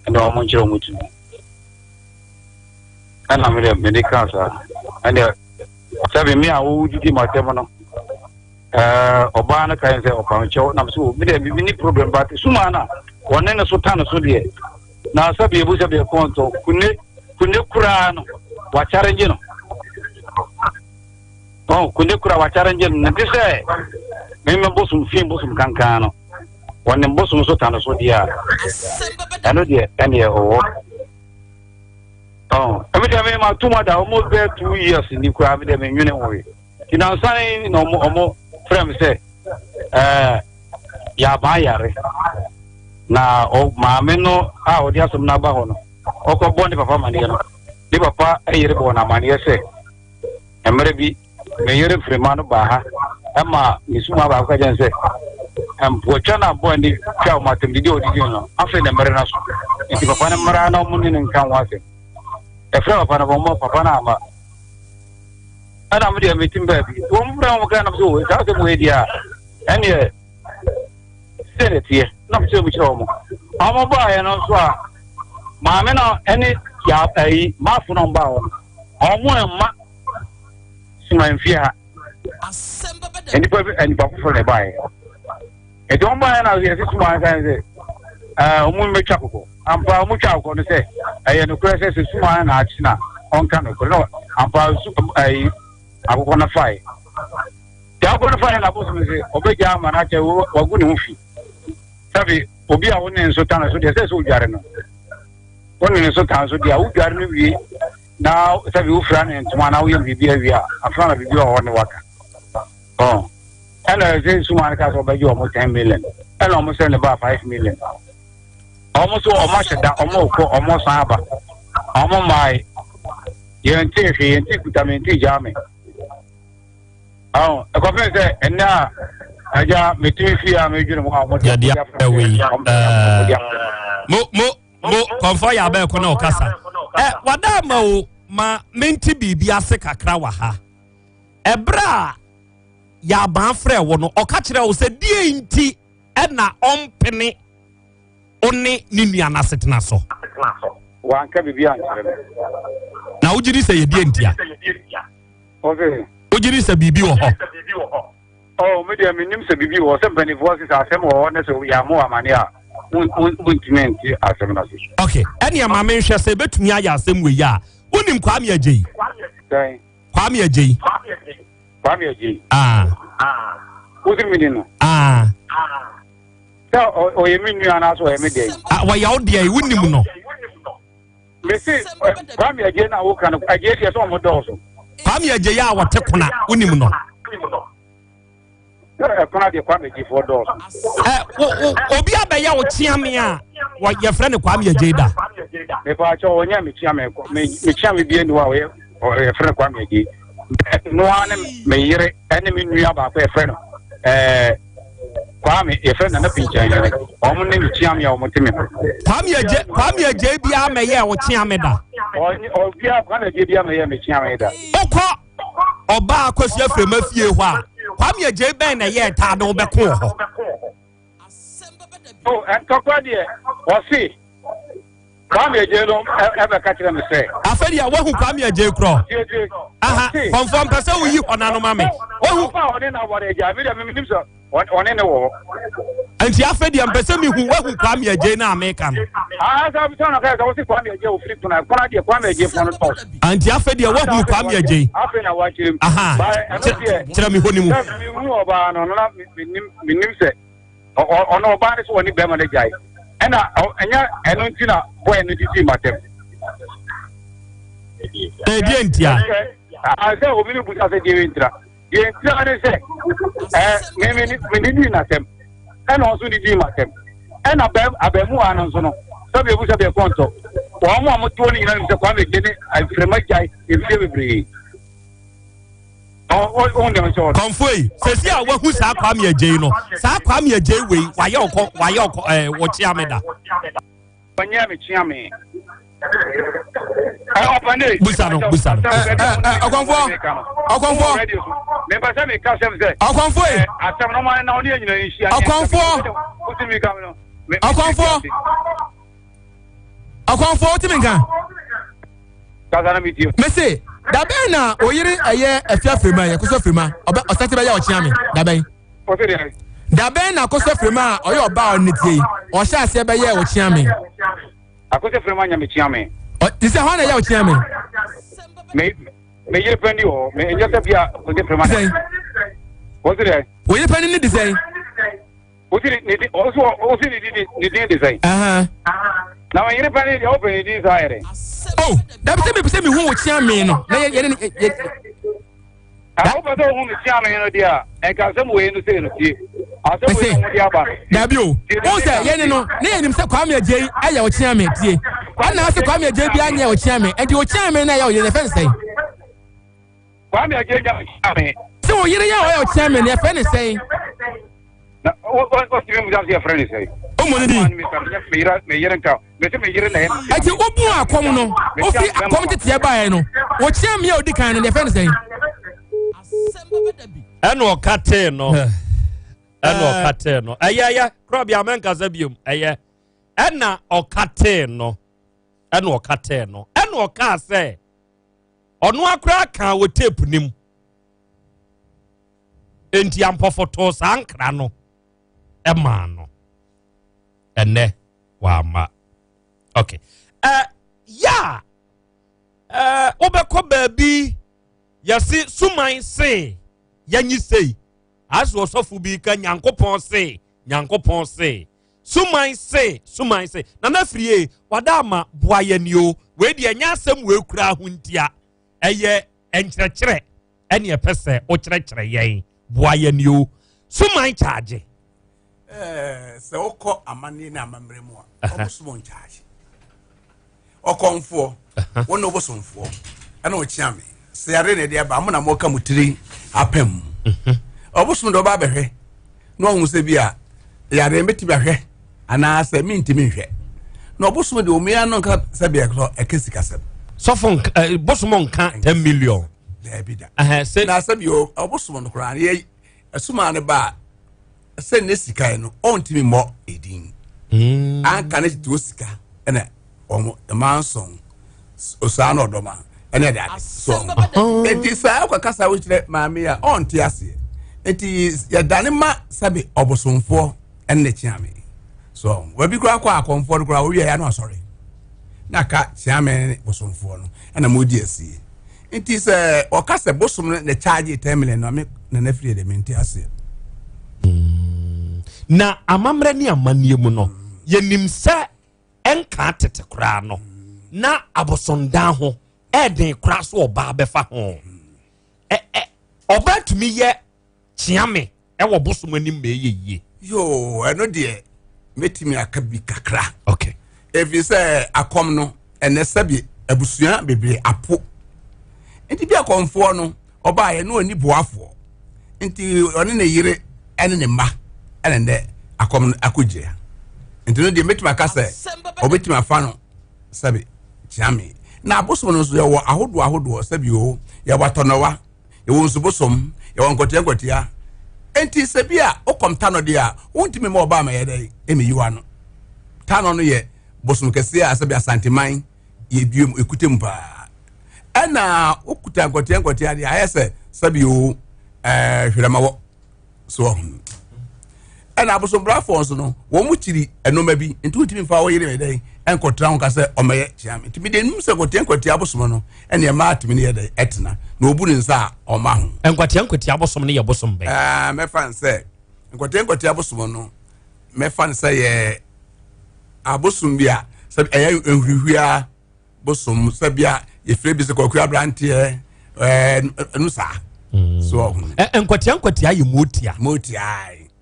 Speaker 13: ɛna wɔn nkyerɛ wɔn tumi ɛna mede kaa saa ɛnɛ sɛbi me a wodidi ma atɛm no ɔbaa no kae sɛ ɔpamkyɛw nam so mede mini problem but suma no a ɔne ne so ta no so deɛ na sɛ biebu sɛ biɛkɔntɔ kune koraa no wakyare ngye no kune koraa wakyare ngye no nte sɛ meme bosom fie bosom kankan no ɔne bosom so ta no so deɛ a ɛno deɛ ɛneɛ ɔwɔ ɛmedeɛ mema toma da ɔmo bɛɛ 2 years ni koraa medeɛ menwene wɔwe nti nansane na ɔmo frɛm sɛ yɛabaa yare na maame no a ɔde asɛm no aba hɔ no ɔkɔbɔ ne papa amanneɛ no ne papa ayere bɔ no amanneɛ sɛ mmerɛ bi meyere firima no baa ha ɛma mesuma baako ka gyɛn sɛ mpɔtwa no abɔɔ ne twa ɔmo atam didi a ɔdidi no afei ne mmerɛ no so nti papa no mmara na ɔmo ne ne nka ho asɛm ɛfrɛ papa no bɔmmɔ papa no ama ɛna mo deɛ metim baabi wɔn mbra wɔn kan nam so saa sɛ mo yɛ deɛ a ɛneɛ sɛ ne teɛ nam sɛ mo kyerɛ wɔn ɔmo baayɛ no nso a maame no ɛne yɛ maafo no baa wɔn ɔmo ɛma sumanfie ha nipa foforɔ na ɛbaayɛ ɛdi wɔn baayɛ na yɛsi suman kan sɛ ɔmo mmɛtwa kɔkɔ ampa ɔmo twa kɔkɔ no sɛ ɛyɛ nokorɛ sɛ sɛ suman na akyi na ɔnka nokorɛ na ampa akɔkɔ na fae te akɔkɔ na fae na abosom sɛ ɔbɛgya ama no akyɛ wagu ne ho fi sabi obi a wo ne nso ta no so deɛ sɛ sɛ wodware no wo ne nso ta no so deɛ a wodware no wie na sabi wofira ne ntoma na woyɛ biribi awie a afra na biribi wɔ hɔ ne waka ɛna sɛ suma no ka sɛ ɔbɛgye ɔmo 10 million ɛna ɔmo sɛ ne baa 5 million ɔmo so ɔmo ahyɛ da ɔmo kɔ ɔmo san aba ɔmo maae yɛnte hwee yɛnte kuta me yɛnte gyaa me ɛkɔpɛ sɛ ɛnɛ a agya metumi fie a medwene mu a
Speaker 3: mo kɔmfɔ yɛ abɛɛko na ɔkasa wada ma o ma menti biribi ase kakra wɔ ha ɛberɛ a yɛabaa frɛ wɔ no ɔka kyerɛ wo sɛ deɛ nti ɛna ɔmpene wo ne ne nua no asetena so
Speaker 13: wanka bibi ankyere
Speaker 3: na wogiri sɛ yɛdi ntia
Speaker 13: okay
Speaker 3: wogiri sɛ bibi wɔ hɔ
Speaker 13: oh me dia minim sɛ bibi wɔ sɛ mpanifoɔ sɛ asɛm wɔ hɔ ne sɛ yɛ mo amane a wontumi nti asɛm no so
Speaker 3: okay ɛne ama menhwɛ sɛ bɛtumi ayɛ asɛm wɔ yi a wonim Kwame Agyeyi Kwame Agyeyi
Speaker 13: wotiri mi ni no sɛ ɔyɛ me nua anaasɛ ɔyɛ me deɛ
Speaker 3: wɔyɛ wo deɛ wonim no
Speaker 13: mese Kwame Agyeyi na woka no Agyeyi deɛ sɛ ɔmo dɔɔso
Speaker 3: Kwame Agyeyi a wɔte kona wonim no
Speaker 13: ɛkona deɛ Kwame Agyeyi fo dɔɔso
Speaker 3: obi abɛyɛ wo kyeame a yɛfrɛ ne Kwame Agyeyi da
Speaker 13: mepaakyɛ ɔnyɛ me kyeame bie ni hɔ a yɛfrɛ no Kwame Agyeyi noa ne me yere ɛne me nua baako yɛfrɛ no Kwame yɛfrɛ no na pinkyan yere ɔmo ne me kyeame a ɔmo te me
Speaker 3: Kwame Agyeyi bia mɛyɛ wo kyeame da
Speaker 13: ɔbia Kwame Agyeyi bia mɛyɛ me kyeame da
Speaker 3: wokɔ ɔbaa akɔsi afrɛma fie hɔ a Kwame Agyeyi bɛn na yɛ taade wobɛko wɔ hɔ
Speaker 13: ɛntɔkwa deɛ ɔse Kwame Agyeyi no ɛbɛka kyerɛ me sɛ
Speaker 3: afɛdi a wahu Kwame Agyeyi korɔ aha kɔmfɔ mpɛ sɛ woyi hɔ nanoma me wahu
Speaker 13: ɔne na wɔde agya me deɛ menim sɛ ɔne ne wɔ hɔ
Speaker 3: nti afɛdi a mpɛ sɛ mehu wahu Kwame Agyeyi no a meka no
Speaker 13: sɛ kaya sɛ wosi Kwame Agyeyi ofiri kona kona deɛ Kwame Agyeyi fɔ no tɔs
Speaker 3: anti afɛdi a wahu Kwame Agyeyi
Speaker 13: afei na wakyerɛ m
Speaker 3: aha kyerɛ me hɔ ne mu
Speaker 13: mehu ɔbaa no na menim sɛ ɔno ɔbaa ne sɛ wɔne bɛrima no gyae ɛna ɛnyɛ ɛno nti na bɔɛ no didi matɛm
Speaker 3: ɛdeɛ ntia
Speaker 13: sɛ obi no busa sɛ deɛ ntira ne sɛ menidi natɛm ɛna ɔnso didi matɛm ɛna abɛmuwa no nso no sɛ bɛbu sɛ bɛkɔntɔ wɔn mo a motoɔ no nyina nim sɛ Kwame Agyeyi ne mframa gyae ɛfie bebree
Speaker 3: kɔnfoyi sɛsi a wahu saa Kwame Agyeyi no saa Kwame Agyeyi wei wayɛ wɔkyea me da
Speaker 13: ɔnyɛ me kyea me
Speaker 3: busa no ɔkɔnfoɔ
Speaker 13: mepɛ meka sɛm sɛ
Speaker 3: ɔkɔnfoyi
Speaker 13: asɛm no ma na ɔne anyina nhyia
Speaker 14: ɔkɔnfoɔ wotimi nka
Speaker 13: kasa na metio
Speaker 14: mese dabɛn na oyiri ɛyɛ afia firima yɛ kɔsɔ firima ɔsate bɛyɛ ɔkyea me dabɛn dabɛn na kɔsɔ firima a ɔyɛ ɔbaa ɔne tie ɔhyɛ aseɛ bɛyɛ ɔkyea me
Speaker 13: akɔsɔ firima nya me kyea me
Speaker 14: ti sɛ hɔ na ɛyɛ ɔkyea me
Speaker 13: me yere pɛni hɔ me ɛnyɛ sɛ bia akɔsɔ firima sɛn
Speaker 14: oyiri pɛni ne di sɛn
Speaker 13: osiri ne din de sɛn na me yere pɛni deɛ ɔpɛ ne din saa yɛrɛ
Speaker 14: oh dabi sɛ mi hu wo kyea me no na yɛ ne
Speaker 13: wopɛ sɛ wohu me kyea me no deɛ a ɛnka asɛm wei no sei no tie asɛm wei no de aba
Speaker 14: dabi o wo sɛ yɛne no ne yɛnim sɛ Kwame Agyeyi ayɛ wo kyea me tie ana sɛ Kwame Agyeyi bi anyɛ wo kyea me ɛnti wo kyea me no ɛyɛ wo yere yɛfɛ ne sɛn
Speaker 13: Kwame Agyeyi nya me kyea me
Speaker 14: sɛ wo yere yɛ a ɔyɛ wo kyea me no yɛfɛ ne sɛn
Speaker 13: na wɔtumi mu sɛ yɛfrɛ ne sɛn
Speaker 14: ɔmɔ ne di
Speaker 13: me yere nka mese me yere na yɛ
Speaker 14: ɛnti wobu akɔm no wofi akɔm teteɛ baeɛ no wo kyea me a wodi kan no yɛfɛ ne sɛn
Speaker 3: ɛna ɔka tee no ɛyɛ Krobea menkasa biom ɛyɛ ɛna ɔka tee no ɛna ɔkaa sɛ ɔno akora ka wɔ tape nim enti ampɔfoto saa nkra no ɛmaa no ɛnɛ wama okay wobɛkɔ baabi yɛse suman se yɛnyi sei as ɔsɔfo bi ka nyankopɔn se suman se nana frie wada ama boa yɛnio wei deɛ ɛnyɛ asɛm wei kura ho ntia ɛyɛ ɛnkyerɛkyerɛ ɛne ɛpɛ sɛ wokyerɛkyerɛ yɛn boa yɛnio suman charge
Speaker 21: sɛ wokɔ amanne ne amammerɛ mu a ɔbosomɔ nkyarge ɔkɔmfoɔ wo ne wobosomfoɔ ɛna ɔkyea me sɛ yare ne deɛ ba mo na mɔka mo tiri apam mu ɔbosom de ɔba bɛhwɛ na ɔhu sɛ bi a yare mɛtumi ahwɛ anaasɛ mentimi nhwɛ na ɔbosom de ɔmea no nka sɛ bia ɛka sikasɛm
Speaker 3: sɔfo bosom nka 10 million
Speaker 21: daabi da na sɛ bio ɔbosom no koraa ne asuma ne ba sɛ ne sika no ɔntimi mmɔ edin anka ne tete sika ɛna manson osano doma ene da so enti sa akakasa wo kire maame a on te ase enti ya dane ma sabe obosomfo enne chiame so we bi kura kwa akonfo kura wo wie ya no asori na ka chiame bosomfo no ena modi asie enti se okase bosom ne charge 10 million no me na free de menti ase
Speaker 3: na amamre ni amanie mu no yenim se enka tete kura no na abosondan ho eden kura so oba befa ho oba tumi ye chiame wo bosom anim me yeye
Speaker 21: yo eno de metimi akabi kakra
Speaker 3: okay
Speaker 21: if you say akom no ene sabi abusua bebre apo enti bi akomfo no oba ye no ani boafo enti one ne yire ene ne ma ene ne akom akogye enti no de metimi akase obetimi afa no sabi chiame na abosom no so ye wo ahodo sabi o ye watonowa ye wo nsubosom ye wo nkotia enti sebia okom tano dia wontimi ma oba ma ye dai emi yiwa no tano no ye bosom kese a sabia Asante man ye biom ekutem pa ana okuta nkotia dia ayese sabio hwiramawo so ana bosom brafons no wo mu chiri enoma bi enti wontimi fa wo yire me dai enkotra ho kase omaye chiam enti me de num se nkotia bosom no ene ye ma atimi ne ye dai etna na obu ne nsa oma ho
Speaker 3: nkotia bosom ne ye bosom be
Speaker 21: me fan se nkotia bosom no me fan se ye abosom bia sabi enhwihwia bosom sabia ye fre bi se kokua brante nusa so
Speaker 3: nkotia ye motia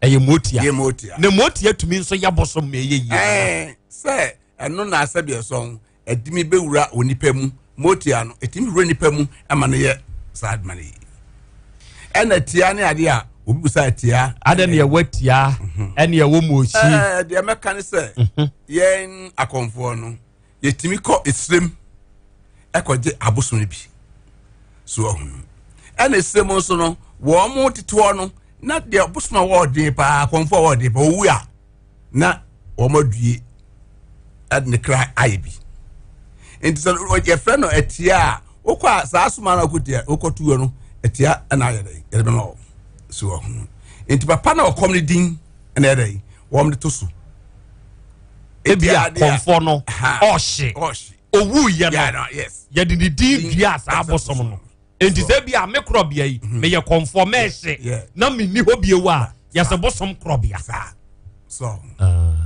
Speaker 3: ye motia ne motia tumi nso ya bosom me ye
Speaker 21: se eno na sabia so edimi bewura onipa mu motia no etimi wura nipa mu ama ne ye sad money ena tia ne ade a obi busa tia
Speaker 3: ade ne ye watia ene ye wo mochi
Speaker 21: de meka ne se yen akonfo no yetimi ko esrem ekoje abosom bi so ena esrem so no wo mo tito no na de abosom wo de pa akonfo wo de pa owu a na wo madue ad ne kra ayebi enti so ye friend no etia okwa sa asuma na okutia okotuo no etia na ayede yerebe ma so enti papa na okom ne din na yede wom de tosu
Speaker 3: ebia konfo no oshi owu ye no
Speaker 21: yes
Speaker 3: ye de din dua sa abosom no enti se bia me krobia yi me ye konfo me hye na me ni hobie wa ye se bosom krobia
Speaker 21: so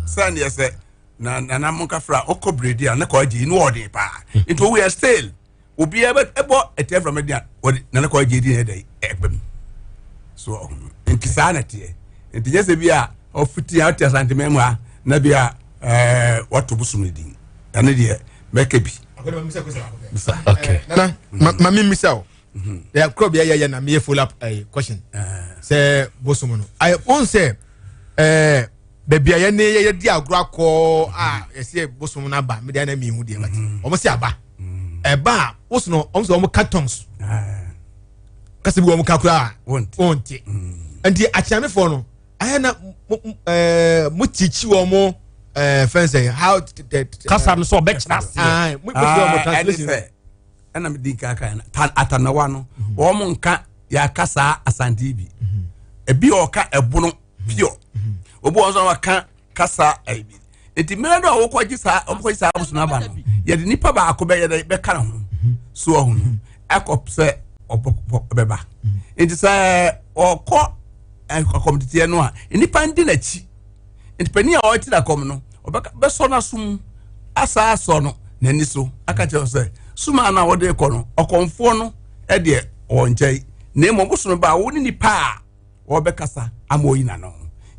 Speaker 21: san ye se na monka fra okobredi na ko agi no ode pa into we are still obi ebo ete from media na ko agi di dey egbem so nkisa na tie enti jese bia ofuti out Asante memu a na bia watu busum din na de make bi
Speaker 14: okay na me misao ya Krobea ya na me follow up question say busum no I won't say bebia ye ne ye di agro akọ yesi bosom na ba me dia na mi hu de bati omo si aba eba wosono omo so omo cartons kasi bi omo kakura wonti enti achiame for no ayana mo tichi omo fence how
Speaker 3: kasa no so be chase
Speaker 14: mo ko omo translation
Speaker 21: ana me din kaka na atanawa no omo nka ya kasa Asante bi ebi oka ebono pure obo onzo waka kasa aibi enti mero a wokoji sa aboso na ba no ye de nipa ba akobe ye be kana ho so ohun akop se obeba enti sa okọ akomtete no a nipa ndi na chi enti pani a o ti da kom no obeka be so na sum asa so no nani so aka che se suma na wo de kọ no okomfo no e de o nchai na mo boso no ba wo ni nipa a wo be kasa amoyi na no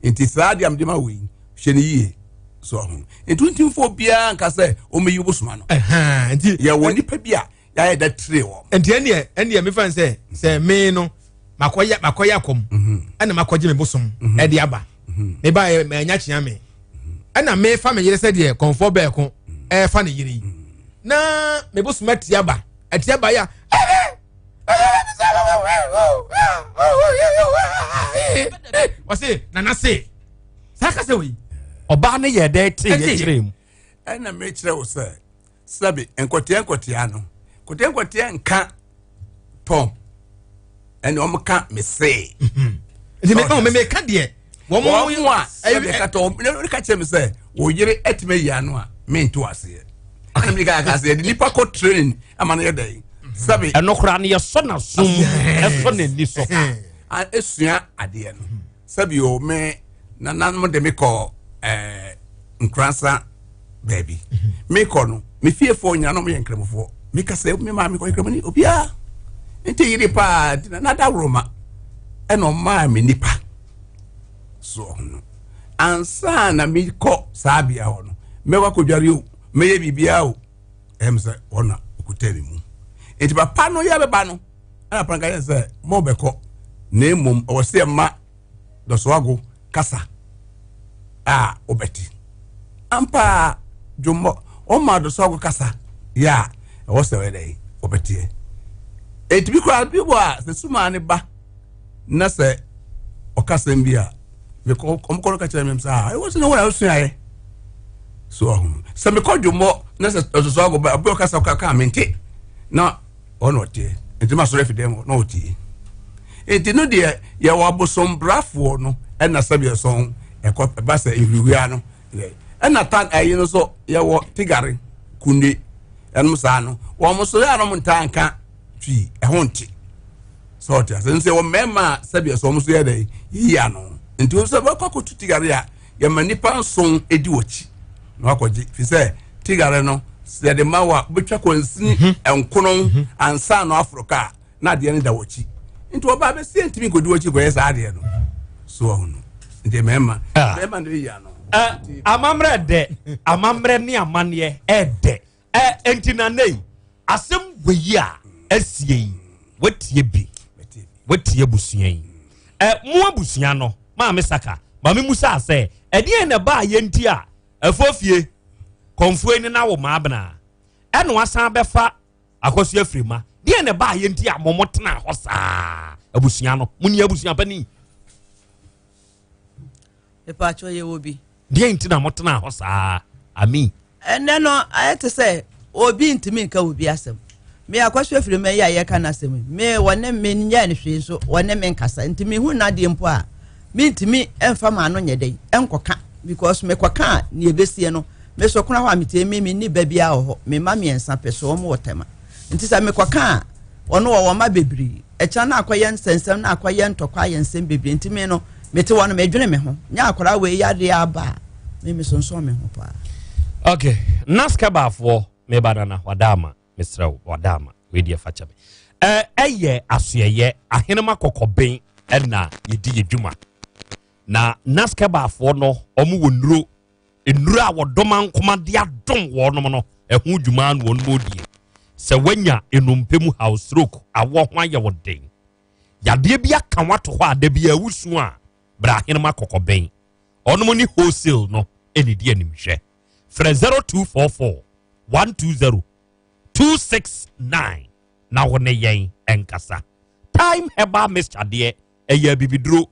Speaker 21: enti saadi am de ma wi hwene yie so ho enti ntimfo bia nka se o meyi bosuma no
Speaker 14: enti
Speaker 21: ya woni pa bia ya ye da tre wo
Speaker 14: enti ene me fan se me no makoya kom ana makoje me bosom e de aba me ba me nya chia me ana me fa me yire se de konfo be ko e fa ne yire na me bosuma ti aba ya wase nana se saka se we
Speaker 3: oba ne ye de te ye kirem
Speaker 21: ana me kire wo se sabi enkotia no kotia nka Tom and omka me say
Speaker 14: me ka de wo mo
Speaker 21: sabi ka Tom no ka che me say wo yire etime ya no a me nto ase am ni ka say nipa ko training amana ye dai sabi
Speaker 3: enokra ne ye so na som eso ne ni so
Speaker 21: a esua ade no sabi o me nanan mo de me ko nkransa baby me ko no me fiefo nya no me nkremofo me ka say me ma me ko nkremani obia nti yiri pa na da roma eno ma me nipa so no ansa na me ko sabia ho no me wa ko dware o me ye bibia o em say ona okutari mu enti papa no ya beba no ana pranka ye say mo be ko na emom o se ma do so ago kasa obeti ampa jumbo o ma do so ago kasa ya o se we dai obeti enti bi kwa bi bo a se suma ne ba na se o kasa mbia me ko ko ka chere me sa I was no where so aye so se me ko jumbo na se so ago ba o kasa ka mente na ono tie enti ma so refi dem no tie enti no de ye wa bosom brafo no na sabia so ekọ ba se ihuhua no na tan ayi no so ye wo tigare kunde enum sa no wo mo so ya no montanka twi ehonti so tia se wo mema sabia so mo so ye dai ya no enti wo so ba kwa kotu tigare ya ye manipa nson edi ochi no akọji fi se tigare no se de mawa betwa konsini enkono ansa no Africa na de ne da ochi enti oba be se ntimi godi ochi go yesa ade no so ono nti mema no ya no amamre ni amane ede enti na nei asem weyi a asie watie bi watie busua yi mu abusua no ma me saka ma me musa ase ede na ba ye nti a afofie konfue ni na wo ma abna eno asan befa akoso afrima de na ba ye nti a momotena hosa abusua no muni abusua pani
Speaker 16: epacho ye obi
Speaker 3: de nti na motena hosa ami
Speaker 16: ene no ayete say obi ntimi nka obi asem me akoso afrima ya ye kana asem me wone me nya ne hwe so wone me nkasa ntimi hu na de mpo a me ntimi emfa ma no nyedei enkoka because me koka ne ebesie no me so kuna ho amete me ni babia ho me ma me ensa peso o mo wotema nti sa me koka ono wo ma bebri echa na akoye nsensem na akoye ntokwa ye nsem bebri nti me no mete wono me dwene me ho nya akora we yade aba me sonso me ho pa
Speaker 3: okay naska bafo me badana wadama Mr. wadama we dia facha me eye asuyeye ahenema kokoben na yedi yedwuma na naska bafo no omu wonuro enuru a wodoma nkoma de adom wonom no ehu dwuma no wonmo die se wanya enumpemu house stroke awo ho aye woden yade bia kan wato ho ade bia awusu a bra henema kokoben onom ni wholesale no eni die animhwe fra 0244 120 269 na wone yen enkasa time heba Mr. de eye bibidro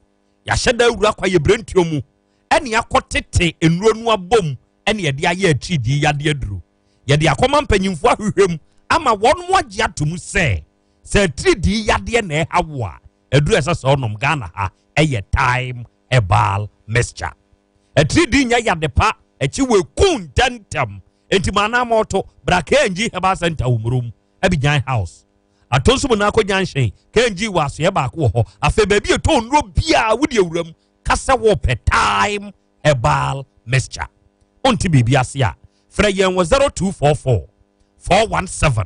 Speaker 3: ya hyeda awura kwa ye brentio mu eni akotete enuro nu abom eni ye de aye atridi yade aduro ye de akoma mpanyimfo ahwehwem ama wonmo agye atom se atridi yade na hawo a aduro esase onom Ghana ha eye time herbal mixture atridi nya yade pa echi we kun tantam enti mana moto bra kenji herbal center umurum abijan house atonso na akọ janshen kenji waso ye ba ko ho afa ba bi to nro bia wudi awuram kasa wo pe time herbal mixture onti bibia ase a fra yen 0244 417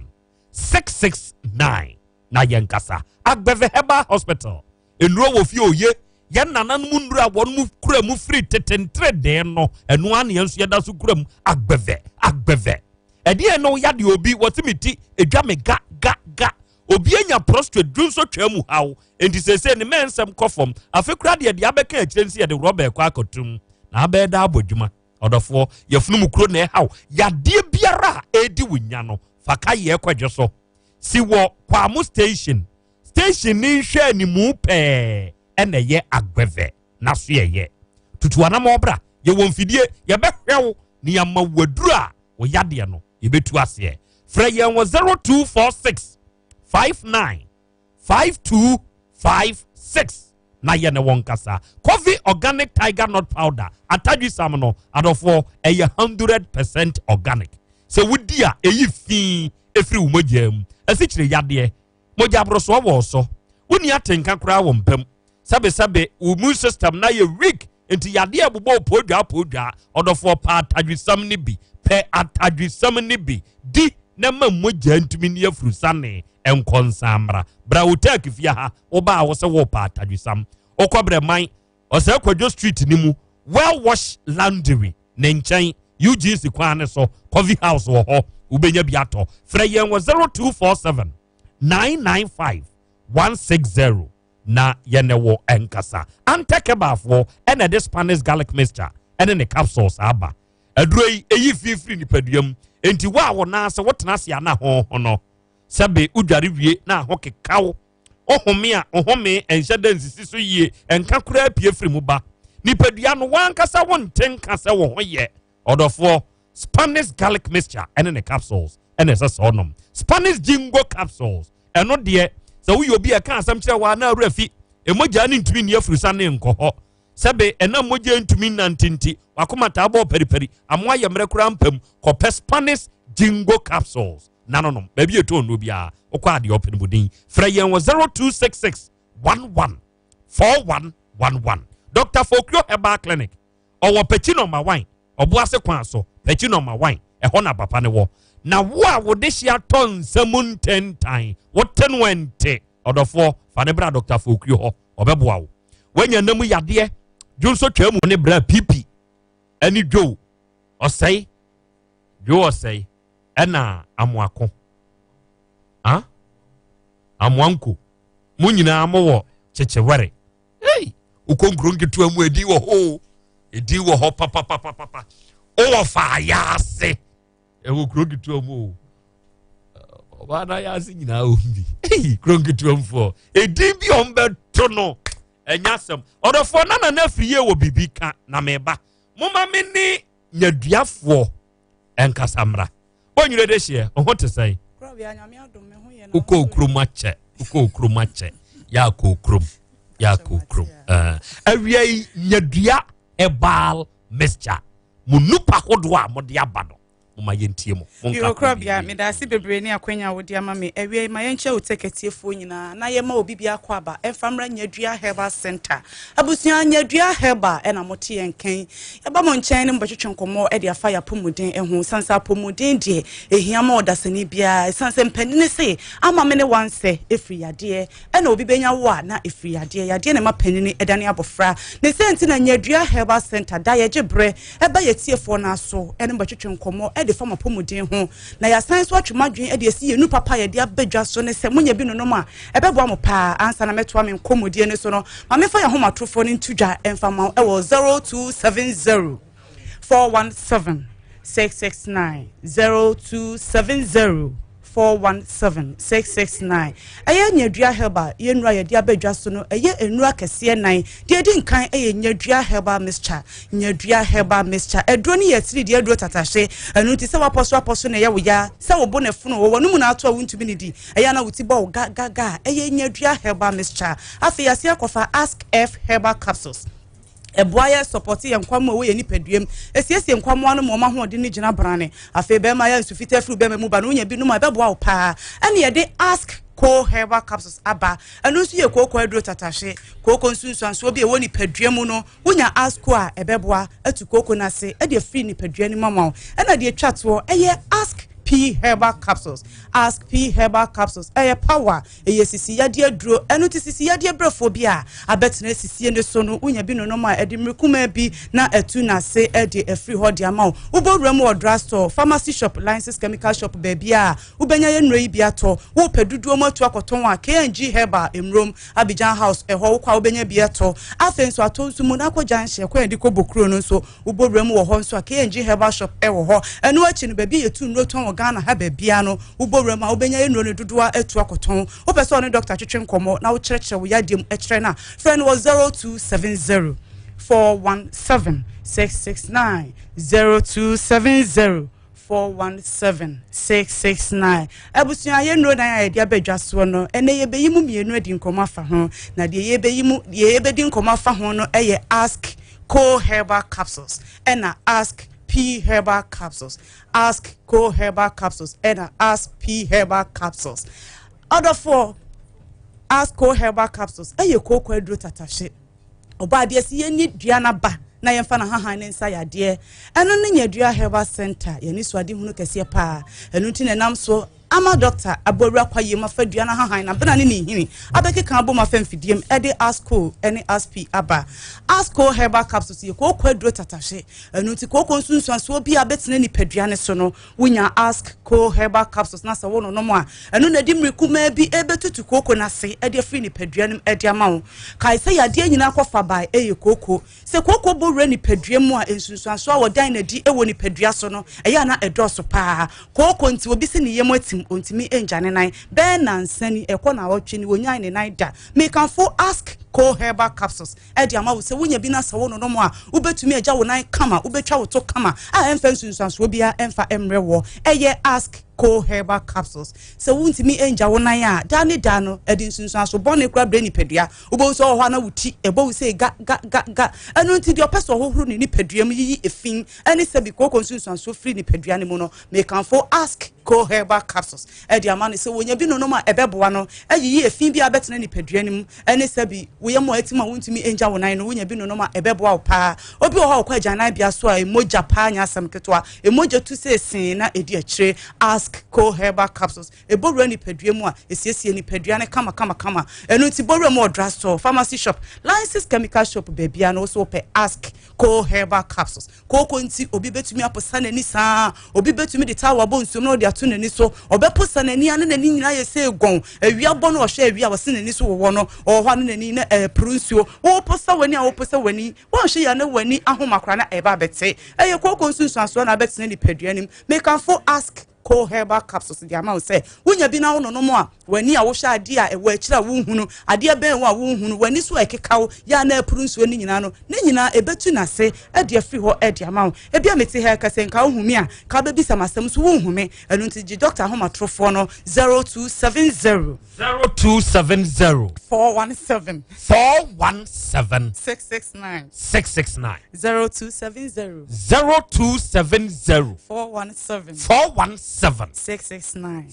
Speaker 3: 669 na yen kasa agbeve herbal hospital enro wo fi oye yen nanan mu nru a won mu kura mu free tetentre de no enu an yen so yeda so kura mu agbeve edi eno ya de obi wotimiti edwa me ga obi enya prostrate dunso twam hawo enti sese ne mensem kofom afekura de abeka achirensi ye de robe kwa akotum na abeda abodwuma odofo yefunu mu kuro na hawo yade biara edi wunya no faka ye kwadwe so si wo kwamu station ni hwe ni mu pe ene ye agbeve na so ye tutuana mo bra ye won fidie ye behwewo ni yama wadura wo yade no yɛbɛtu aseɛ frɛ yɛn wɔ 0246 59 5256 na yɛne wɔn kasa coffee organic tiger nut powder atadwi sam no adɔfoɔ ɛyɛ 100% organic sɛ wodi a ɛyi fii ɛfiri wo mogya mu ɛsi kyerɛ yadeɛ mogya aborosoɔ wɔ so woni atenka koraa wɔ mpam sɛbesɛbe wo immune system na yɛ weak nti yadeɛ bobɔ podwa ɔdɔfoɔ pa atadwi sam ne bi pɛ atadwi sam ne bi di na ma mogya ntumi ne afuru sane enkonsamra bra hotel fia ha oba wo se wo pa atadwisam okobre man ose kwadwo street ni mu well wash laundry ne nchen UGC kwan so coffee house wo ho ubenya biato frɛ yɛn wo 0247 995 160 na yɛne wo enkasa anteke bafo ene the Spanish garlic mixture ene ne capsules aba aduroi eyi fifiri nipaduam enti wa wo na se wotena se ana ho no sɛbe udware wie na ho kekaw ohome a ohome enhyɛ nsisi so yie enka kura pie firi mu ba nipadua no wankasa wonten ka sɛ wo ho yɛ ɔdɔfoɔ Spanish garlic mixture ene ne capsules ene sɛ sonom Spanish jingo capsules eno de sɛ wo yobi e ka asɛm kyerɛ wa na awurafi emogya ne ntumi ne afurusa ne nkɔ hɔ sɛbe ena mogya ntumi nantinti wakoma taabo periperi amoa yɛ mmerɛ kura mpam kɔpɛ Spanish jingo capsules nanonom baby eto no bia okwa de open budin frɛ yɛn wɔ 0266 11 4111 Dr. Fokrio Herbal Clinic ɔwɔ Pechi number 1 ɔboase kwan so Pechi number 1 ɛhɔ na papa ne wɔ na wo a wo de hia ton samun 10 time wo ten wente ɔdɔfo fa ne bra Dr. Fokrio hɔ ɔbɛboa wo wanya namu yadeɛ dwonso twam ne bra pipi ani dwo ɔsɛe ɛna amoako amoanko mu nyinaa mo wɔ kyekyewerɛ ukonkro nketewa mu edi wɔ hɔ papa o wɔ fa yaase ɛwɔ kro nketewa mu ɔba na yaase nyinaa ombi kro nketewa mfo edi bi ɔmbɛto no ɛnyasɛm ɔdɔfo na afiri yɛ wɔ bibi ka na meba moma me ne nyaduafoɔ ɛnkasamra onyire de hye oho te sai uko okrumache ya ko okrum awia nyadua ebal mixture munupa hodo a mode abado mama yentie mo
Speaker 17: yo Krobea me da se bebre ne akwanya wodi ama me awia ma yenche wo teketiefo nyina na ye ma obi bia kwa ba efamra nyadua herbal center abusia nyadua herbal e na mote yenkan ye ba mo nchen ne mbotwetwe nkomo e de afa ya pomuden ehu sansa pomuden de ehia ma odasani bia sansa mpanine se ama me ne wanse efri yade e na obi benya wo a na efri yade ne ma panine edane abofra ne senti na nyadua herbal center da ye gebre e ba yetiefo na so e ne mbotwetwe nkomo de fama pomuden ho na ya san so atwemadwen e de asi yenu papa ye de abadwa so ne se munya bi no ma ebebo am pa ansa na meto am nkomodie ne so no ma me fa ya homatrofo ne ntudwa emfama e wo 0270 417 669 0270 417 669 eye nyadua herbal ye nura ye dia badwa so no eye enura kese nan de di nkan eye nyadua herbal mixture edro ne ye tiri de edro tatahye enu ti se waposo ne ye wo ya se wo bo ne funu wo no mu na ato a wuntumi ne di eye na wuti bo ga eye nyadua herbal mixture afi ya se akofa ask F herbal capsules eboya support ye nkwamo wo ye nipaduam esiesie nkwamo anu mo ma ho de ni gina brane afi be ma ya nsufita fru be mu ba no nya bi no ma beboa wo pa ene ye de ask co herbal capsules aba anu su ye koko adro tatahye koko nsunsuanso bi e wo nipaduam no wonya ask co a ebeboa atu koko na se e de free nipadua ni mama ena de twato eye ask P herbal capsules ask P herbal capsules power sisi yade aduro eno ti sisi yade brafobia abetene sisi ende so no unya bi no ma edi mrekuma bi na atu na se edi free hodi ama ubowura mu drugstore pharmacy shop license chemical shop bebia ubenya ye nro bi ato wo peduduo mu atu akoton a KNG herbal emrom Abidjan house ho kwa ubenya bi ato afenso ato nsu mu na akogyanhye kwa edi kobokuro no so ubowura mu wo ho nso a KNG herbal shop wo ho eno achi no bebi yetu nro ton Ghana ha bebia no ubowura ma ubenya ye nro ne dodoa atu akoton wo person ne doctor twetwe nkomo na wo kyerɛkyerɛ wo yadem ɛkyerɛ na friend was 0270 417 669 0270 417-669. Abusua ye no na ya dia bedwa so no ene ye beyi mu mienu adi nkoma fa ho na de ye beyi mu de ye bedi nkoma fa ho no eye ask co herbal capsules and ask P herbal capsules. Ask co herbal capsules and ask P herbal capsules. Other 4 ask co herbal capsules eye ko kwadro tatashe. Oba de si ye ni duana ba na yemfa na hahan ne nsa yade eno ne nyadua herbal center ye ni so ade hunu kese pa enu nti ne nam so ama doctor abowura kwaye ma fadua na hahan na bena ne ne hini abeke kan bo ma famfidiem ede asko ene asp aba asko herbal capsules ye ko kwadro tatashe enu nti ko konsunsuan so bi abetene ni padua ne so no wunya ask ko herbal capsules na sa wono no mo a enu na di mriku ma bi ebetutu koko na se ede free ni padua ne ede ama wo kai se yade nyina kofa bai eye koko se koko bo re ni padua mu a ensunsuan so a wodan na di ewo ni padua so no eya na edoso pa koko nti obi se ni yemo ontimi enjane nan be na nsani ekọ na wotwe ni wonyan ne nan da me kan fo ask co herbal capsules edi ama wo se wonya bi na sa wo no no mo a ubetumi eja wo nan kama ubetwa wo to kama a emfa nsunsuanso bia emfa emre wo eye ask co herbal capsules se wuntimi enja wo nan a da ne da no edi nsunsuanso bone kura bre ni pedua ubo so ho na wuti ebo wo se ga enu nti de opeso hohuru ni ni pedua mu yi efin eni se bi ko nsunsuanso free ni pedua ne mu no me kan fo ask co herbal capsules edi ama ne se wonya bi no no ma ebeboa no ayi efin bi abetena ni pedua ne mu eni se bi woyɛ mo atima wontumi enja wo nan no wonya bi no no ma ebeboa wo pa obi wo ha kwa agyanan bia so a emoja pa nya asem ketwa emoja tu se sin na edi akire ask co herbal capsules ebowura ni padua mu a esiesie ni padua ne kama enu ti bowura mo drugstore pharmacy shop license chemical shop bebia no so pe ask co herbal capsules koko nti obi betumi aposa nani saa obi betumi de tawa bo nsuom no de ato nani so obeposa nani ane nani nyina ye se gon awia bo no ohwe awia wo se nani so wo no ohwa no nani na prunsuo wo posa wani a wo posa wani wo hwe ya na wani ahomakra na eba bete eye koko nsunsuanso na betene ni padua nim make am for ask co herbal capsules di ama say wonya bi na wo no mo a wani a wo hwa ade a ewa akira wo hunu ade ben wo a wo hunu wani so ekekawo ya na apurunsuo ni nyina no ne nyina ebetu na se ade afri ho ade ama e bia meti ha ka senka wo humi a ka ba bi samasem so wo hume enu nti ji doctor homa trofo no 0270 417 669 0270 417 669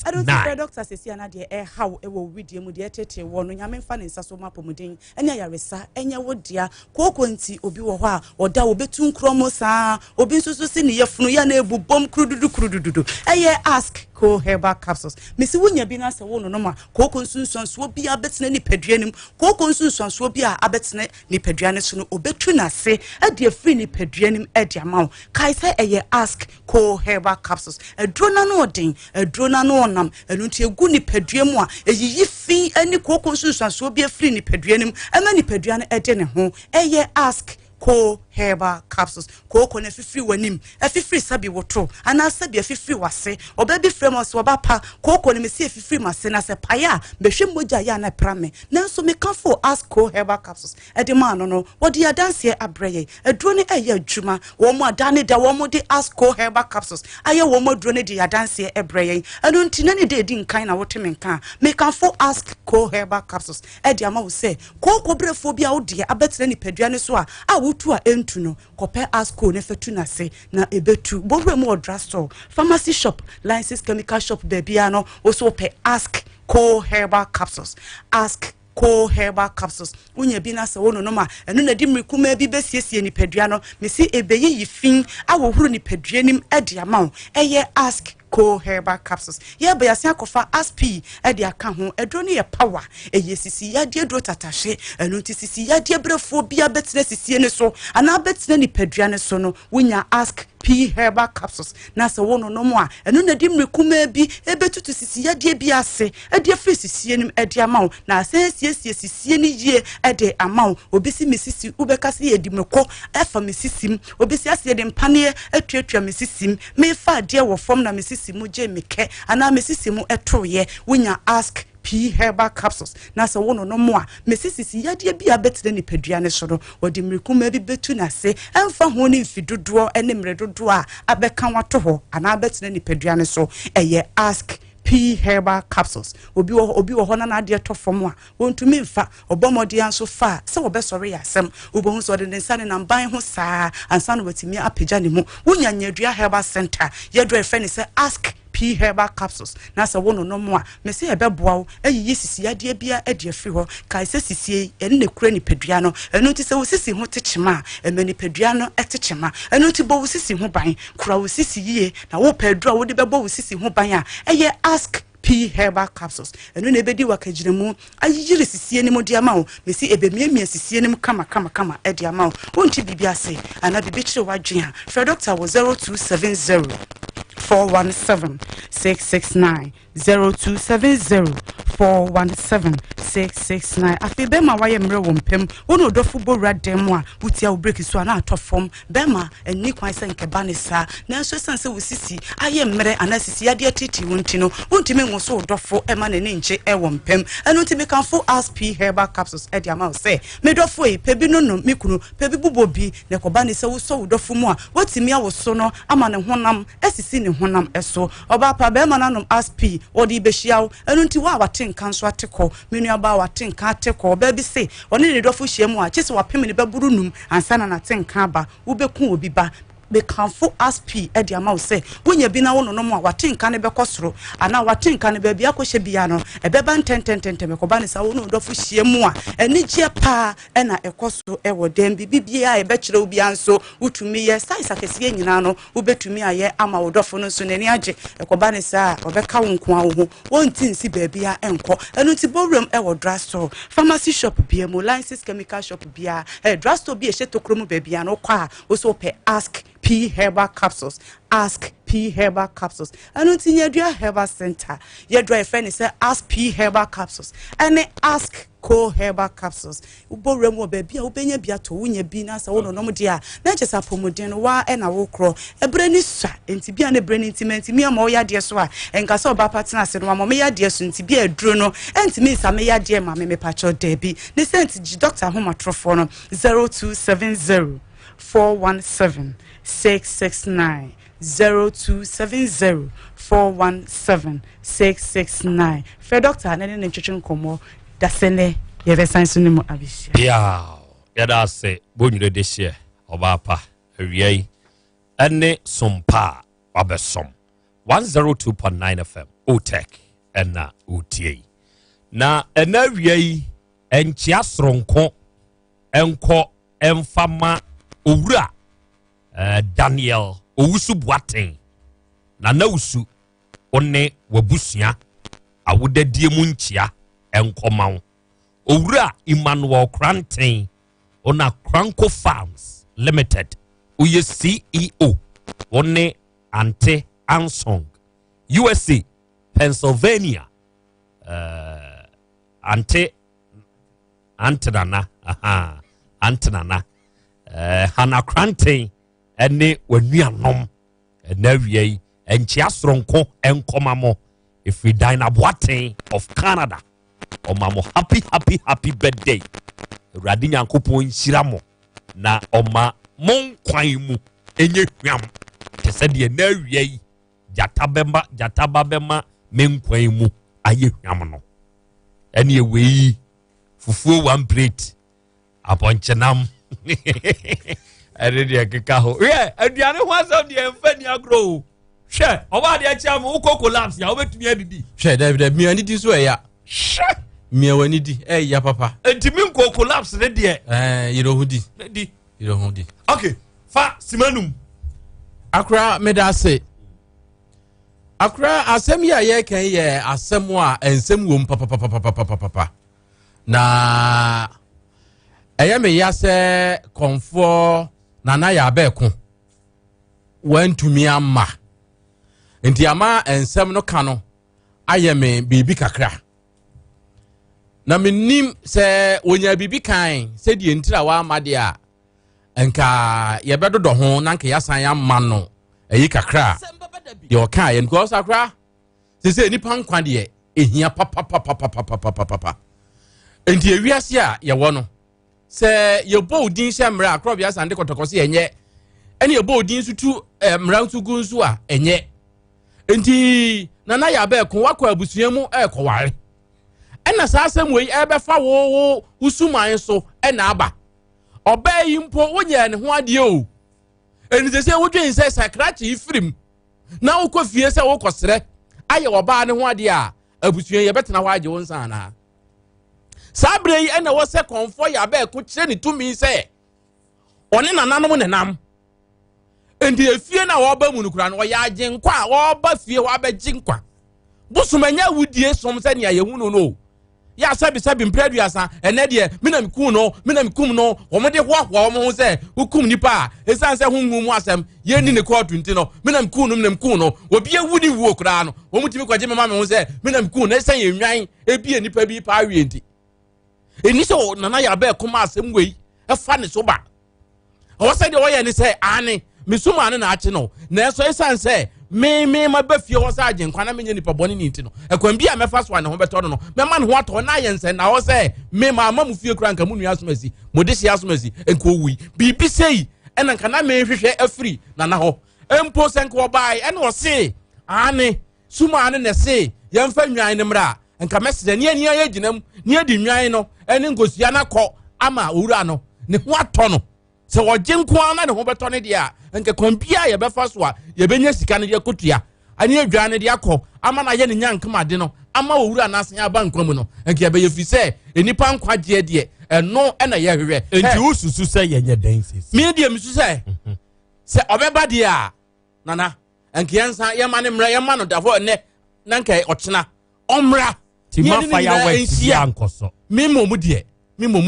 Speaker 17: I don't think doctor says na de how e wo widie mu de tete wo no nyame mfa ne nsa so mapomuden enya yaresa enya wodia koko nti obi wo ho a oda obetu nkromo saa obi nsusu si ne yefunu ya na ebubom krududu eye ask co herbal capsules misi wonya bi na se wo no no ma koko nsunsuanso bi abetena ni padua nim koko nsunsuanso bi a abetena ni padua ne so no obetu na se e de free ni padua nim e de amawo kai se eye ask co herbal capsules edrona no odin edrona no onam enu nti egu ni padua mu a eyiyi fi ani koko nsunsuanso bi free ni padua nim ama ni padua ne ede ne ho eye ask co herbal capsules koko na fifiri wanim afifiri sabi woto ana sabi afifiri wase obabi fremos obapa koko na mesi afifiri mase na se paya behwe moja ya na prame nanso me kanfo ask co herbal capsules ede ma no wodi adanse abreye eduro ne eye adwuma wo mo adane da wo mo de ask co herbal capsules aye wo mo duro ne de adanse ebreye anu ntina ne de di nkan na wote menka me kanfo ask co herbal capsules ede ama wo se koko brefo bia wo de abetene ni padua ne so a wotu a no kope asko ne fetu na se na ebetu bowre mo drugstore pharmacy shop license chemical shop bebia no also pe ask co herbal capsules ask co herbal capsules unya bi na se wono no ma eno na di mrikuma bi besiesie ni padua no mesi ebeyi yifin awohuru ni padua nim ede amawo eye ask co herbal capsules ye ba yasia kofa asp ede aka ho edro ne ye power eye sisi ya de edro tatashe enu nti sisi ya de brefo bia betene sisi ne so ana betene ni padua ne so no wunya ask P herbal capsules na se wono no mo a enu na di mrikuma bi ebetutu sisi ya de bia ase ede free sisi nim ede amawo na se siesie sisi ni ye ede amawo obisi misisi ubekase ye di mreko efa misisim obisi ase de mpane atuatua misisim me fa de wo fom na misisi mu je meke ana misisi mu etoye wunya ask P herbal capsules na se wono no mo a mesisisi yade bia betre ni padua ne so no wodi mrikuma bi betu na se emfa ho ne mfidodo ene mredodo a abeka wato ho ana betre ni padua ne so eye ask P herbal capsules obi wo ho na ade to fom a wontumi mfa obomodi anso fa se wo besore ya asem obohu so de nsane na mban ho saa ansa no watimi apagya ne mu wonya nyadua herbal center yedo efe ne se ask P herbal capsules na se wono no mo a me se ebeboa wo ayiyi sisi ade bia ade afri ho kai se sisi ene ne kura ni padua no eno ti se wo sisi ho techema emani padua no etechema eno ti bo wo sisi ho ban kura wo sisi yie na wo padua wo de bebo wo sisi ho ban a eye ask P herbal capsules eno na ebedi wakagiremu ayiri sisi ni mo di ama wo me se ebemiemie sisi ni mo kama ede ama wo wonti bibia se ana bibi kire wadwen a for doctor wo 0270 417 669 0270 417 669 afi bema waye mre wo mpem wono dofo bowra dem a wutia wo break so na atofom bema eni kwan se nkeba ne sa na so sanse wo sisi aye mre anasisi yade titi wonti no wonti me nwoso dofo ema ne nche e wo mpem eno ti me kan fo asp herbal capsules e dia ma wo se me dofo e pebi no me kunu pebi bubobi ne koba ne se wo so wo dofo mu a wotimi a wo so no ama ne honam esisi ne honam eso oba pa bema nanom asp odi behia eno nti wa waten kanso ateko menu aba waten ka ateko ba bi se oni ne dofo hyiam a chese wapem ne baburu num ansana na ten ka ba wo beku obi ba be kanfo asp e dia ma wo se wonya bi na wo no mo a waten ka ne be kosoro ana waten ka ne ba bia ko hye bia no e be ba ntententente me ko ba ne sa wo no dofo hyiam a eni gye pa e na ekoso e wo dem bibia e be kire obi anso wutumi ye size akese nyina no wo betumi aye ama wo dofo no so nani age e ko ba ne sa obeka wo nko a wo wonti nsi ba bia enko enu ti bowram e wo drugstore pharmacy shop bia mo license chemical shop bia drugstore bia hye tokromu ba bia no kwa wo so pe ask P herbal capsules ask P herbal capsules anu tinyadua herbal center yedra efe say ask P herbal capsules and ask co herbal capsules ubowram wo ba bia ubenya bia to wonya bi na sa wo no dia na chesa pomodin wa e na wo kro ebrani swa enti bia na ebrani intimate mi ama wo yade so a enka so ba partner se no ma me yade so enti bia aduro no enti mi sa me yade ma me pacho Dabi ne sent doctor homa trofo no 0270 417 669 0270 417 669 for doctor na ne chichen komo da sene ye be science ni mo abisia
Speaker 3: ya da se bonwure de hye oba pa awiai ene sompa abesom 102.9 FM otek ena otie na ena awiai enchia soronko enko emfama owura Daniel owusu buaten na nawusu one wabusua awodadie mu nchia enkomawo owura Emmanuel Kranten ona Kranko Farms Limited uye CEO one Ante Ansong USA Pennsylvania Antenana Hana Kranten ene wanuanom na wiei enchia soronko enkomamo ifi Dina Boaten of Canada omamo happy birthday Awurade Nyankopon nhyiramo na oma mon kwan mu enye hwam kese de na wiei jataba bema menkwan mu aye hwam no ene wei fufuo one plate abonchenam Ade keka ho aduane ho asam de emfani agro hwe oba de acha mu uko collapse ya obetumi adidi
Speaker 15: hwe David mi anidi so ya hwe mi wanidi ya papa
Speaker 3: entimi nko collapse ne de
Speaker 15: yirohudi
Speaker 3: okay fa simanum
Speaker 15: akra medase akra asem ya ye kan ye asem a ensem wom papa na me yase konfo nana ya abeko wantumi amma enti ama ensem no kano ayeme bibi kakra na menim se wonya bibi kan se die ntira wa amade a enka yebedodo ho na nka yasan ya ma no eyi kakra de o kan ye because akra se nipa nkwa de ehia papa enti ewiase a ye wo no se ye bo odin hye mra Krobea Asante kotokose enye ene ye bo odin sutu mra ntugu nso a enye enti nana ya ba ko wakọ abusuamu ekọware ena saa asem we ebefa wo usuman so ena aba oba yi mpo wonye ne ho ade o eni se wodwen se sakrachi ifrim na wokọ fie se wokọ sere aye oba ne ho ade a abusua ye betena ho age won san na sabre yi ena wo se konfo ya ba ko kire ni tumi se one nananom ne nam endi efie na wo ba mu nukura no ya age nkwa wo ba fie wo abaji nkwa busumanya wudie som se ne ayehunu no ya sabi mpreduasa ene de minam kum no wo mo de hoahoa wo mo se hukum nipa esan se hungu mu asem ye ni ne court nti no minam kum no obi awudi wuo kra no wo mutimi kwaje mama me ho se minam kum no esan ye nwan ebie nipa bi pa awie nti eni so nana ya ba kuma asem wei efa ne so ba wo se de wo ye ni se ane misuma ne na ache no na eso esan se me ma ba fie wo sa agye nkwana menye nipa boni ni nti no ekwan bi a mefa so ane ho beto no me ma ne ho ato na yense na wo se me ma mu fie kura nka mu nua asomasi modisi asomasi enko wi bibi sei ena nka na me hwehwe afiri na ho empo senko wo bai ene wo se ane suma ane ne se yemfa nwan ne mra nka mesede ne ani ya ginam ne adi nwan no ene ngosua na kọ ama owura no ne ho ato no se wo gye nko na ne ho beto ne dia nke kompia ye befa so a ye benya sika ne de kotua ani adwa ne de akọ ama na ye ne nyankama de no ama owura na asen aba nkwamu no nke be ye fi se enipa nkwaje de eno na ye hwehwe
Speaker 3: enti ususu se ye nye den sisi
Speaker 15: me de msu se obeba de a nana nke yensa ye ma ne mra ye ma no dafo ne na nke ochena omra
Speaker 3: ti ma fireworks ya nkoso
Speaker 15: me momu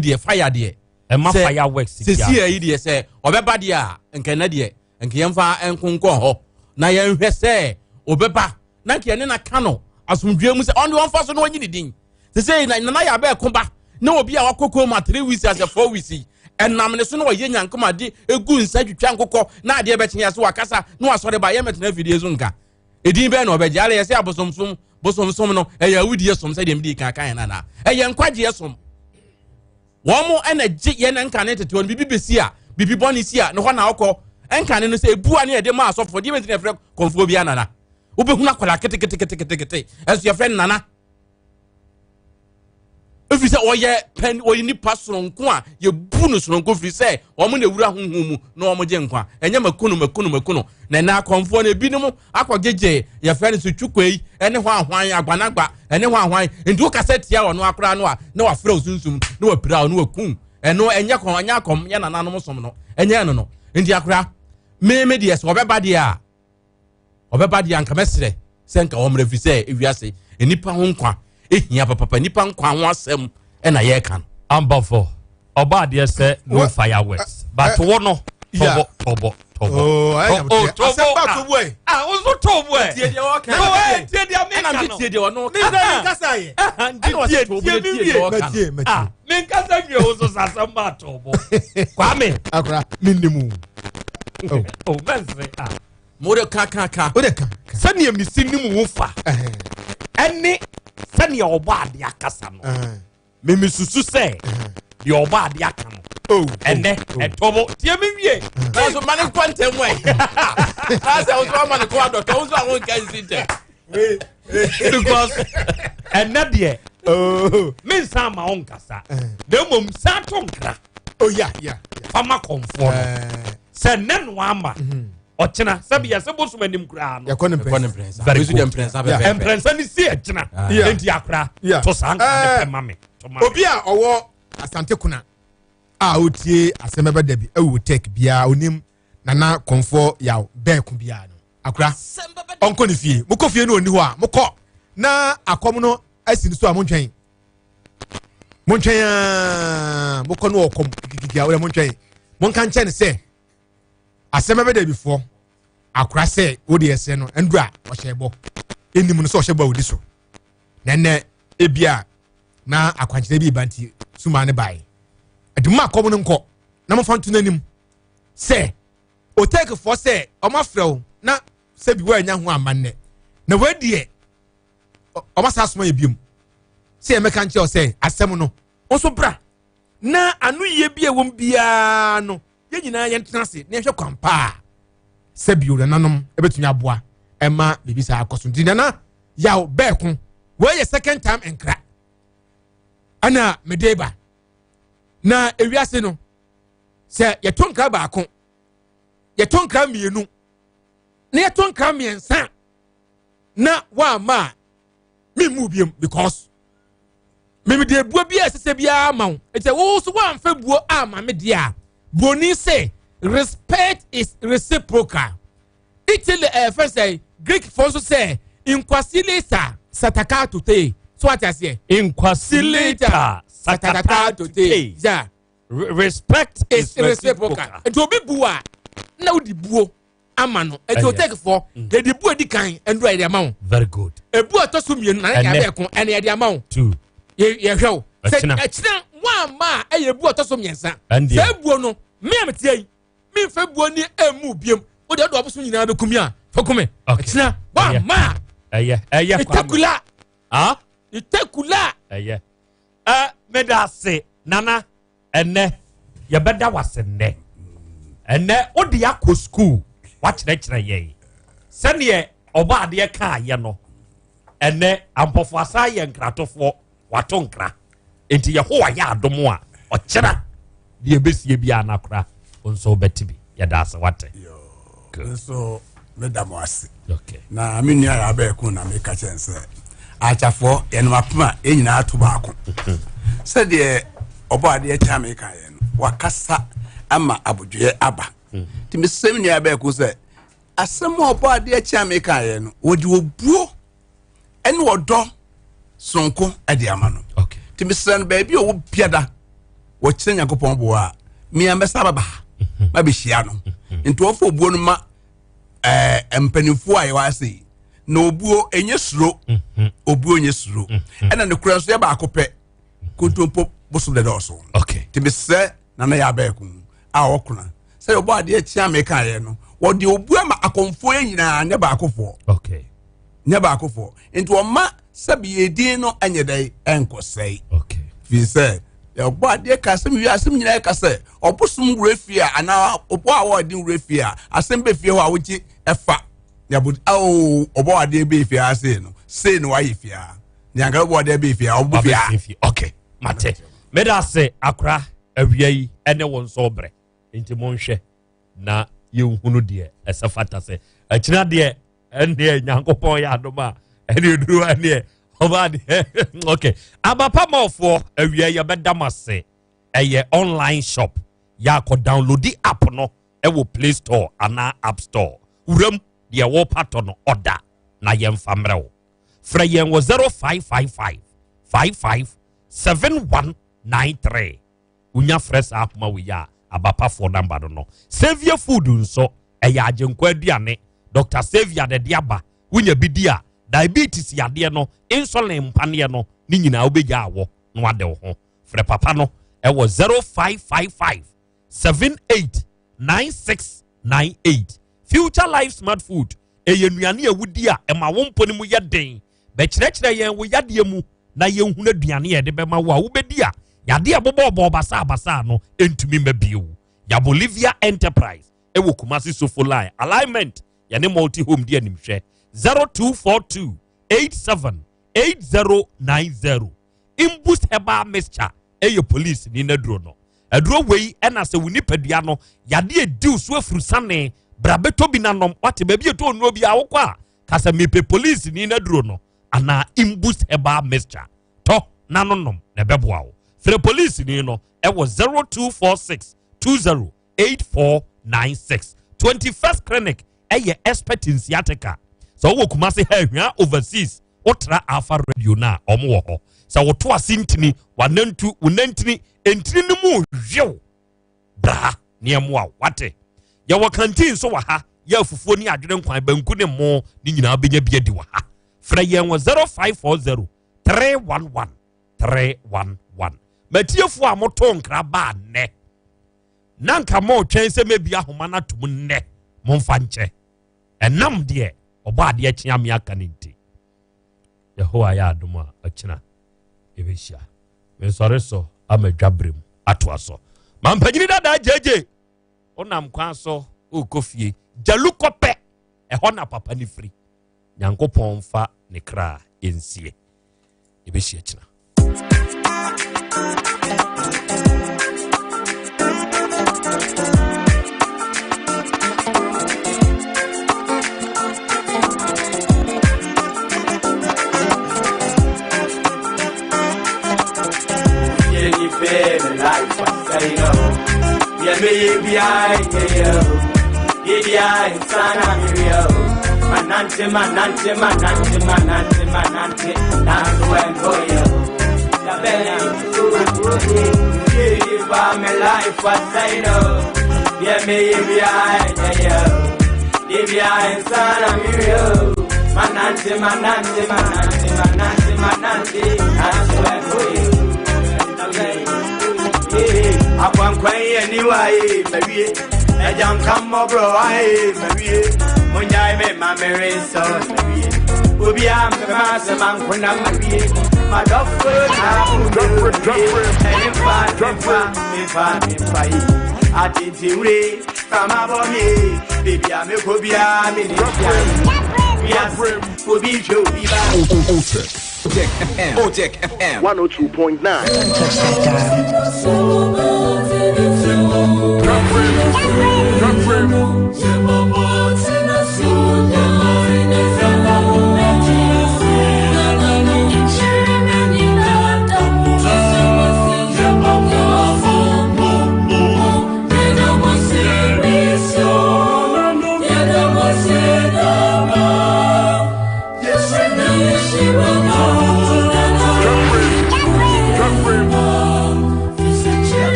Speaker 15: de fire de
Speaker 3: Emma fireworks
Speaker 15: sisi ayi de se obeba de a nke na de nke yemfa enkonko ho na yenhwe se obeba na nke ne na kano asumdwe mu se on won fa so no onyi din sisi na ya ba ekoba na obi a wakoko ma 3 weeks as a 4 weeks enam ne so no ye nyankoma de egu nsa twitwa nkokọ na ade be kyen so wakasa na wasore ba ye metena video zo nka edin be na obeja ale ye se abosomsom no eya wudie som se de mdi kan na eye nkwaje som womo energy ye na nka ne tete on bibi besi a bibi boni si a no ho na okọ enka ne no se ebu ane de ma asofo de metena frɛ konfo bia nana ubehuna kwala kete esu ye friend nana if you say oye pen oyi ni pasronko a ye bu no sonko firi say omo na ewura honhom mu na omo je nkwa enye makunu na na konfo na binom akọgeje ye friend so twukwei ene ho ahwan agbanagba ene ho ahwan ndu cassette ya ono akora no a na wa fra osunsum na wa pira no wa kun eno enye kon anya kom ya nananom som no enye no ndi akora me de yes obeba de anka mesre senka omre fi say ewiase enipa ho nkwa ehia papa nipa nkwa ho asem na ye kan
Speaker 3: ambafo oba de se no fireworks but wo no tobo
Speaker 14: Asamba to boy
Speaker 3: ozo to boy
Speaker 14: tie de wo kan
Speaker 15: tie de me na tie de ono
Speaker 14: mi na kasa ye
Speaker 3: tie me kasa mi ozo Asamba tobo kwame
Speaker 14: akra minnimu
Speaker 3: bense
Speaker 15: more ka
Speaker 14: o de kan
Speaker 3: sani mi sinimu wo fa ene sani oba ade akasa no me susu se the oba ade aka no ene etobo tie me wie
Speaker 15: na so mane kwantem we na se o so mane kwa doctor o so awon kan sinte
Speaker 3: because ene de me nsa ma on kasa de mom sa to nkra
Speaker 14: yeah
Speaker 3: fama comfort se nenu ama ochina sabi ya sebo suma nim kura no
Speaker 14: yakone
Speaker 15: prensa very good prensa be
Speaker 3: prensa ni si achina enti akra to sanka ne pema me
Speaker 14: obi a owo asante kuna a otie asemebe dabi ewo take bia onim nana konfo ya be ku bia no akra onko ni fie moko fie no oni ho a moko na akom no asini so a montwen moko no okom gigigia wo montwen monka nche ne se asemebe dabi fo akra se odi ese no ndura o hyebo enim no so o hyebo odi so nene ebia na akwankyere bi banti suma ne bai aduma akom no nko na mo fantu nanim se o take for se o ma frɛw na se bi wa nya ho amanne na wadie obasa asoma ebiom se e meka nche o se asem no onso bra na anu ye bia wom bia no ye nyina ye ntena se na ehwe kwampa se bio na nanom ebetumi aboa ema bibi sa akoso ndina na yaw beekun we ye second time enkra ana medeba na ewiase no se ye tonkra baako ye tonkra mienu na ye tonkra miensa na wa ma me mubiem because me de buo bia sese bia ma wo ete wo so wa mfa buo ama me dia boni say respect is reciprocal. Italy first say Greek for so say inquasilita satakato te. So what I say?
Speaker 3: Inquasilita satakato te.
Speaker 14: Yeah.
Speaker 3: Respect is reciprocal.
Speaker 14: And to be bua na di buo ama no. And to take for the buo di kan and right amount.
Speaker 3: Very good.
Speaker 14: E buo to so mien na ka be kon and the amount.
Speaker 3: 2.
Speaker 14: Ye hwew. Say echina wa ma e ye buo to so miensa. Say buo no me amtie me fa buo ni emu biem. O de do oboso nyina be kumi a fakume. Echina wa ma. Itekula.
Speaker 3: Ah?
Speaker 14: Itekula.
Speaker 3: Medase nana ene ye beda wasenne. Ene odi akọ school wa kyerɛkyerɛ ye. Sɛne oba ade ka ye no. Ene ampofo asa ye nkratofo wato nkra. Enti ye ho ya adomo a ɔkyerɛ de ebesie bia na kora onso betibi ye da ase wate.
Speaker 21: So medamo ase.
Speaker 3: Okay.
Speaker 21: Na me nua ya ba ku na me ka chense. Achafo ye no mapema enyina ato baako. Se de oba ade cha me ka ye no. Wakasa ama abodwe aba. Ti me sem nua ba ku se asem oba ade cha me ka ye no. Wodi obuo ene wodo sonko ade ama no.
Speaker 3: Okay.
Speaker 21: Ti me sem ba bi o biada wo kyerɛ Nyankopɔn bo a me ambesa baba ma be hia no nti ofo obuo no ma empanifo a yewa sei na obuo enye suro obuo enye suro ɛna ne kura so ya ba akopɛ kontompo boso de dɔso.
Speaker 3: Okay.
Speaker 21: Ti be sɛ na na ya ba ku a okuna sɛ obo ade atia me ka ye no wo de obuo ma akomfo nyina ne ba akofo.
Speaker 3: Okay.
Speaker 21: Ne ba akofo nti o ma sabi edin no anye dai enkosai.
Speaker 3: Okay.
Speaker 21: Fi sɛ obo ade ka asem wi asem nyina ka sɛ obosum wurefia ana obo a wo din wurefia asem be fie ho a wogi efa yabud obo ade be fie ase no sei no wa yefia nyanga obo ade be fie obo fie.
Speaker 3: Okay. Mate meda se akra awia yi ene won so bre enti monhwe na ye hunu de esafata se akina de ene Nyankopon ya adoma ene duru ene okay. Abapa mofo awia ya bedamase eye online shop ya ko download the app no e wo Play Store ana App Store. Uram de wo pato no order na ye mfamre wo. Fra yen wo 0555 557193. Unya fresh app ma we ya abapa for number no. Savior food nso eye agenkwa aduane. Dr. Savior de diaba unya bidia diabetes yade no insulin mpane no ni nyina obegya awo no ade wo ho frɛ papa no e wo 0555 789698 Future Life Smart Food eye nuane awudi a ema wo mponi mu yeden be kyerɛkyerɛ yen wo yade mu na yen hu na duane ye de be ma wo a wo bedi a yade abobo basa no entumi mabio ya Bolivia Enterprise e wo Kumasi Sofolai alignment ya ne multi home dia nimhwɛ 0242 878090 Imboost Herbal Mixture eye police ni naduro no aduro wei ena se woni padua no yade ediw so afurusane brabeto bi nanom wate ba bi eto no bi awokwa kasa mepe police ni naduro no ana Imboost Herbal Mixture to nanonom na beboa wo fre police ni no e wo 0246 208496 21st clinic eye expert in sciatica. So wo Kumasi hwa overseas otra Alpha Radio na omo wo ho so wo to asintini wanantu unantini entini no mu hwew bra ne mo a wate ya wo kantin so wa ha ya fufuo ni adwene nkwan banku ne mo ni nyina benya bia di wa ha fra yen wo 0540 311 311 matiefu a moto nkra ba ne nanka mo twen se mebi ahoma na tum ne momfa nche enam de oba ade akia me aka ninti Yehowa ya adom a akina ebehia me sore so amadwabrem atoaso mampanyini dada jeje onam kwan so okofie jalukope eho na papa ni free nyankopon fa ne kra ensie ebehia akina
Speaker 18: life say no yeah me behind you behind sana yo manante that's when go yo the belly yeah ba me life say no yeah me behind you behind sana yo manante that's when go yo Akwankwan anyway, maybe a young come over, maybe Munjai me mammy so maybe will be am the master man when I'm maybe my dog food I did you from above me, baby, I'm a Krobea, yes, will be true.
Speaker 19: OTEC FM 102.9.
Speaker 18: Touch that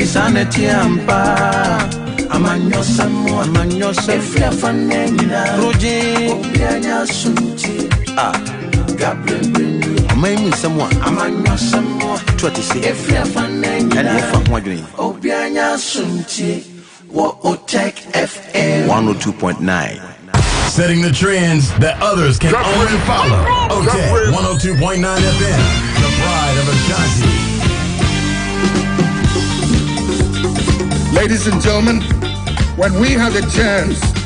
Speaker 18: Sanity ampa amanyo efia fanenina roje obianya sunti Gabriel
Speaker 19: Amaimu samwa
Speaker 18: amanyo samwa
Speaker 19: twati se
Speaker 18: efia fanenina
Speaker 19: and efa hwadwen
Speaker 18: obianya sunti wo OTEC FM
Speaker 19: 102.9. Setting the trends that others can only follow. OTEC 102.9 FM, the pride of Asante.
Speaker 23: Ladies and gentlemen, when we have a chance